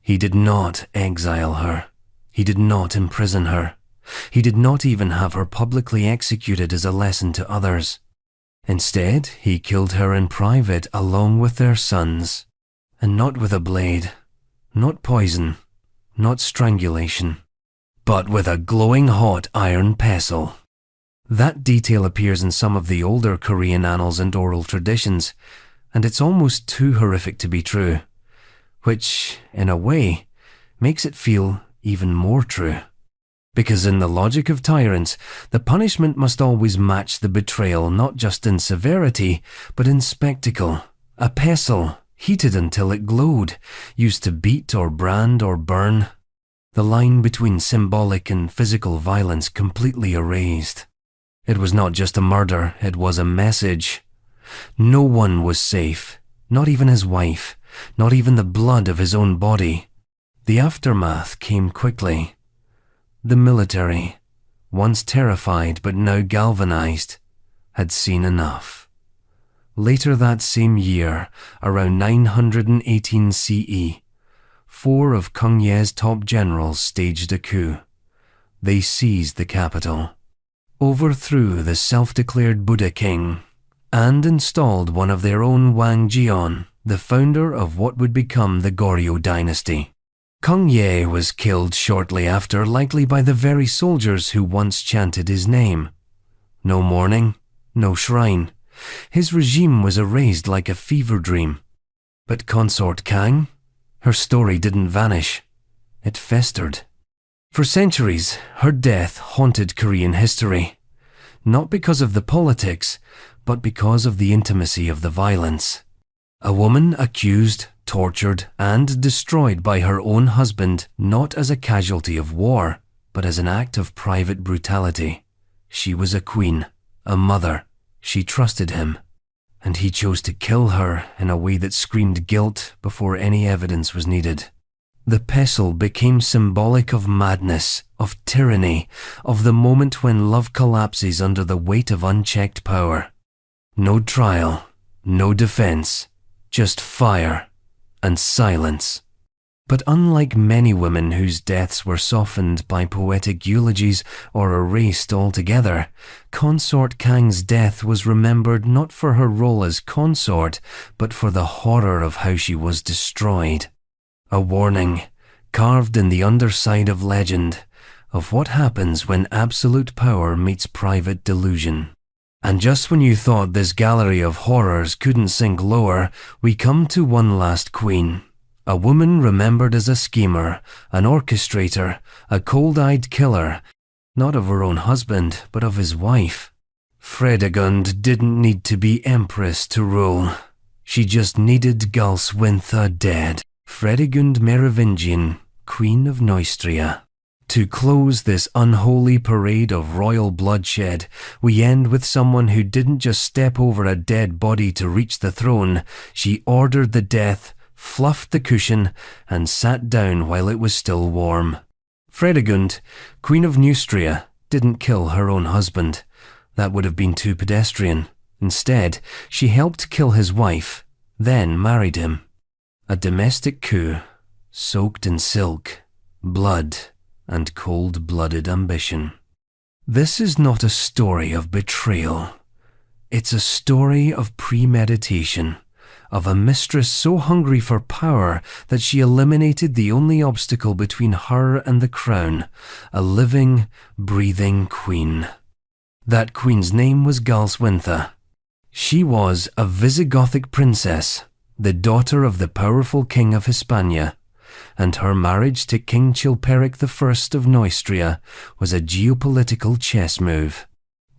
He did not exile her. He did not imprison her. He did not even have her publicly executed as a lesson to others. Instead, he killed her in private along with their sons. And not with a blade, not poison, not strangulation, but with a glowing hot iron pestle. That detail appears in some of the older Korean annals and oral traditions, and it's almost too horrific to be true, which, in a way, makes it feel even more true. Because in the logic of tyrants, the punishment must always match the betrayal, not just in severity, but in spectacle. A pestle, heated until it glowed, used to beat or brand or burn. The line between symbolic and physical violence completely erased. It was not just a murder, it was a message. No one was safe, not even his wife, not even the blood of his own body. The aftermath came quickly. The military, once terrified but now galvanized, had seen enough. Later that same year, around 918 CE, 4 of Kung Ye's top generals staged a coup. They seized the capital, overthrew the self-declared Buddha king, and installed one of their own Wang Jian, the founder of what would become the Goryeo dynasty. Kung Ye was killed shortly after, likely by the very soldiers who once chanted his name. No mourning, no shrine. His regime was erased like a fever dream. But consort Kang? Her story didn't vanish. It festered. For centuries, her death haunted Korean history. not because of the politics, but because of the intimacy of the violence. A woman accused, tortured, and destroyed by her own husband, not as a casualty of war, but as an act of private brutality. She was a queen, a mother. She trusted him, and he chose to kill her in a way that screamed guilt before any evidence was needed. The pestle became symbolic of madness, of tyranny, of the moment when love collapses under the weight of unchecked power. No trial, no defense, just fire and silence. But unlike many women whose deaths were softened by poetic eulogies or erased altogether, Consort Kang's death was remembered not for her role as consort, but for the horror of how she was destroyed. A warning, carved in the underside of legend, of what happens when absolute power meets private delusion. And just when you thought this gallery of horrors couldn't sink lower, we come to one last queen. A woman remembered as a schemer, an orchestrator, a cold-eyed killer, not of her own husband, but of his wife. Fredegund didn't need to be empress to rule. She just needed Galswintha dead. Fredegund Merovingian, Queen of Neustria. To close this unholy parade of royal bloodshed, we end with someone who didn't just step over a dead body to reach the throne. She ordered the death, fluffed the cushion, and sat down while it was still warm. Fredegund, Queen of Neustria, didn't kill her own husband. That would have been too pedestrian. Instead, she helped kill his wife, then married him. A domestic coup, soaked in silk, blood, and cold-blooded ambition. This is not a story of betrayal. It's a story of premeditation, of a mistress so hungry for power that she eliminated the only obstacle between her and the crown, a living, breathing queen. That queen's name was Galswintha. She was a Visigothic princess, the daughter of the powerful king of Hispania, and her marriage to King Chilperic I of Neustria was a geopolitical chess move.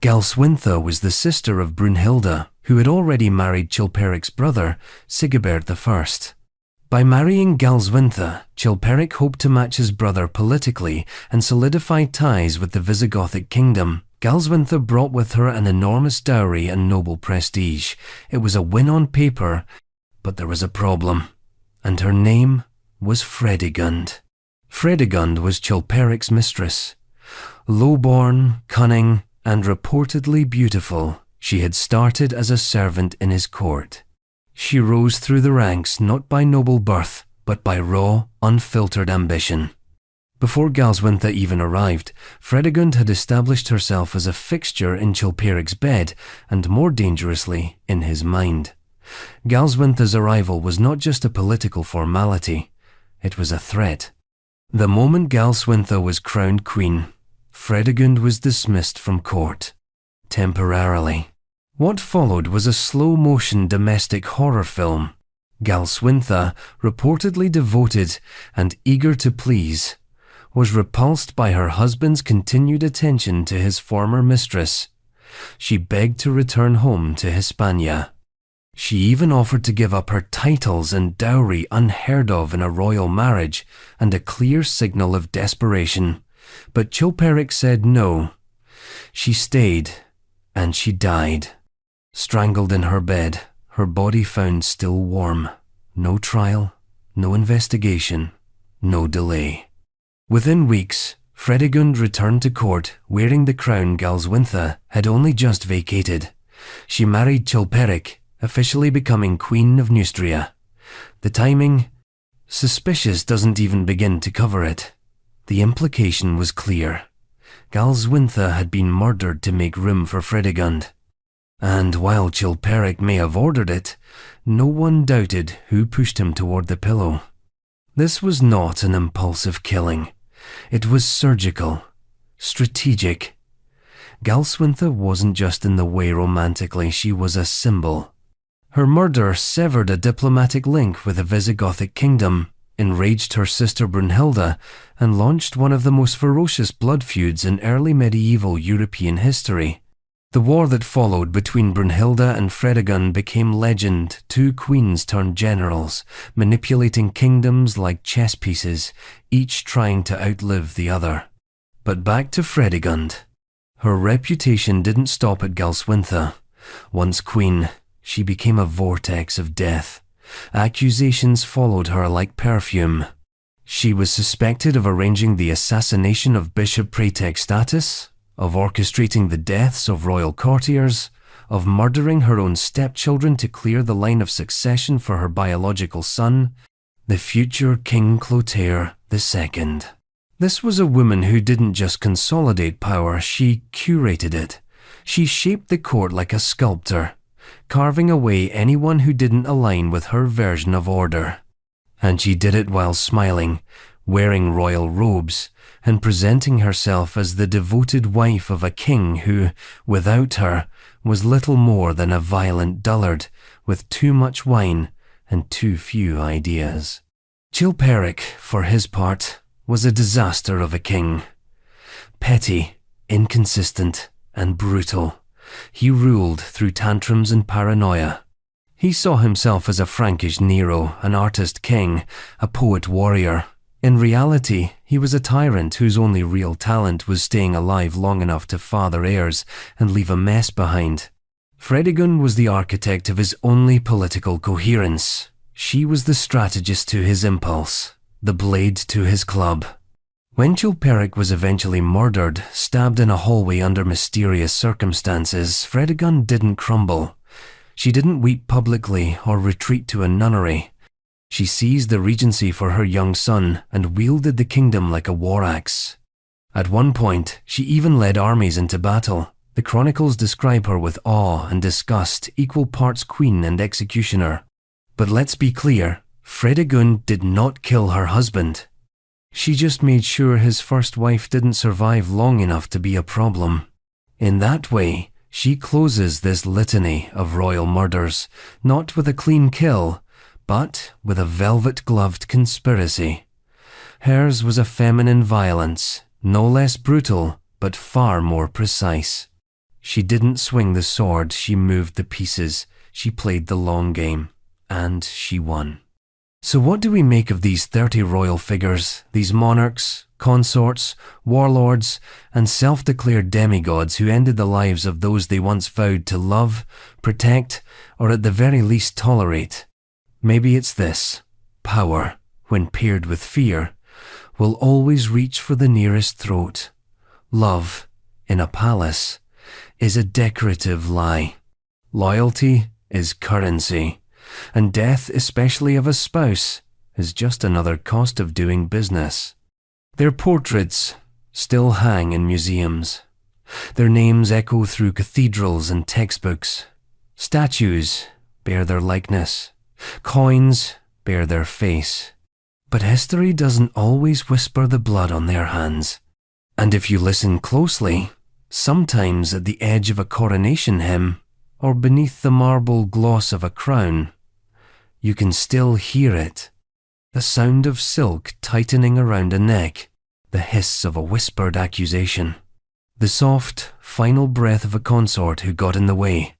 Galswintha was the sister of Brunhilde, who had already married Chilperic's brother, Sigibert I. By marrying Galswintha, Chilperic hoped to match his brother politically and solidify ties with the Visigothic kingdom. Galswintha brought with her an enormous dowry and noble prestige. It was a win on paper, but there was a problem, and her name was Fredegund. Fredegund was Chilperic's mistress. Low-born, cunning, and reportedly beautiful, she had started as a servant in his court. She rose through the ranks not by noble birth, but by raw, unfiltered ambition. Before Galswintha even arrived, Fredegund had established herself as a fixture in Chilperic's bed, and more dangerously, in his mind. Galswintha's arrival was not just a political formality, it was a threat. The moment Galswintha was crowned queen, Fredegund was dismissed from court. Temporarily. What followed was a slow-motion domestic horror film. Galswintha, reportedly devoted and eager to please, was repulsed by her husband's continued attention to his former mistress. She begged to return home to Hispania. She even offered to give up her titles and dowry unheard of in a royal marriage, and a clear signal of desperation. But Chilperic said no. She stayed, and she died. Strangled in her bed, her body found still warm. No trial, no investigation, no delay. Within weeks, Fredegund returned to court wearing the crown Galswintha had only just vacated. She married Chilperic, officially becoming Queen of Neustria. The timing, suspicious doesn't even begin to cover it. The implication was clear. Galswintha had been murdered to make room for Fredegund. And while Chilperic may have ordered it, no one doubted who pushed him toward the pillow. This was not an impulsive killing. It was surgical, strategic. Galswintha wasn't just in the way romantically, she was a symbol. Her murder severed a diplomatic link with the Visigothic kingdom, enraged her sister Brunhilde, and launched one of the most ferocious blood feuds in early medieval European history. The war that followed between Brunhilde and Fredegund became legend. Two queens turned generals, manipulating kingdoms like chess pieces, each trying to outlive the other. But back to Fredegund. Her reputation didn't stop at Galswintha. Once queen, she became a vortex of death. Accusations followed her like perfume. She was suspected of arranging the assassination of Bishop Praetextatus, of orchestrating the deaths of royal courtiers, of murdering her own stepchildren to clear the line of succession for her biological son, the future King Clotaire II. This was a woman who didn't just consolidate power, she curated it. She shaped the court like a sculptor, carving away anyone who didn't align with her version of order. And she did it while smiling, wearing royal robes, and presenting herself as the devoted wife of a king who, without her, was little more than a violent dullard with too much wine and too few ideas. Chilperic, for his part, was a disaster of a king. Petty, inconsistent, and brutal, he ruled through tantrums and paranoia. He saw himself as a Frankish Nero, an artist king, a poet warrior. In reality, he was a tyrant whose only real talent was staying alive long enough to father heirs and leave a mess behind. Fredegund was the architect of his only political coherence. She was the strategist to his impulse, the blade to his club. When Chilperic was eventually murdered, stabbed in a hallway under mysterious circumstances, Fredegund didn't crumble. She didn't weep publicly or retreat to a nunnery. She seized the regency for her young son and wielded the kingdom like a war axe. At one point, she even led armies into battle. The chronicles describe her with awe and disgust, equal parts queen and executioner. But let's be clear, Fredegund did not kill her husband. She just made sure his first wife didn't survive long enough to be a problem. In that way, she closes this litany of royal murders, not with a clean kill, but with a velvet-gloved conspiracy. Hers was a feminine violence, no less brutal, but far more precise. She didn't swing the sword, she moved the pieces, she played the long game, and she won. So what do we make of these 30 royal figures, these monarchs, consorts, warlords, and self-declared demigods who ended the lives of those they once vowed to love, protect, or at the very least tolerate? Maybe it's this: power, when paired with fear, will always reach for the nearest throat. Love, in a palace, is a decorative lie. Loyalty is currency. And death, especially of a spouse, is just another cost of doing business. Their portraits still hang in museums. Their names echo through cathedrals and textbooks. Statues bear their likeness. Coins bear their face. But history doesn't always whisper the blood on their hands. And if you listen closely, sometimes at the edge of a coronation hymn, or beneath the marble gloss of a crown, you can still hear it. The sound of silk tightening around a neck, the hiss of a whispered accusation, the soft, final breath of a consort who got in the way.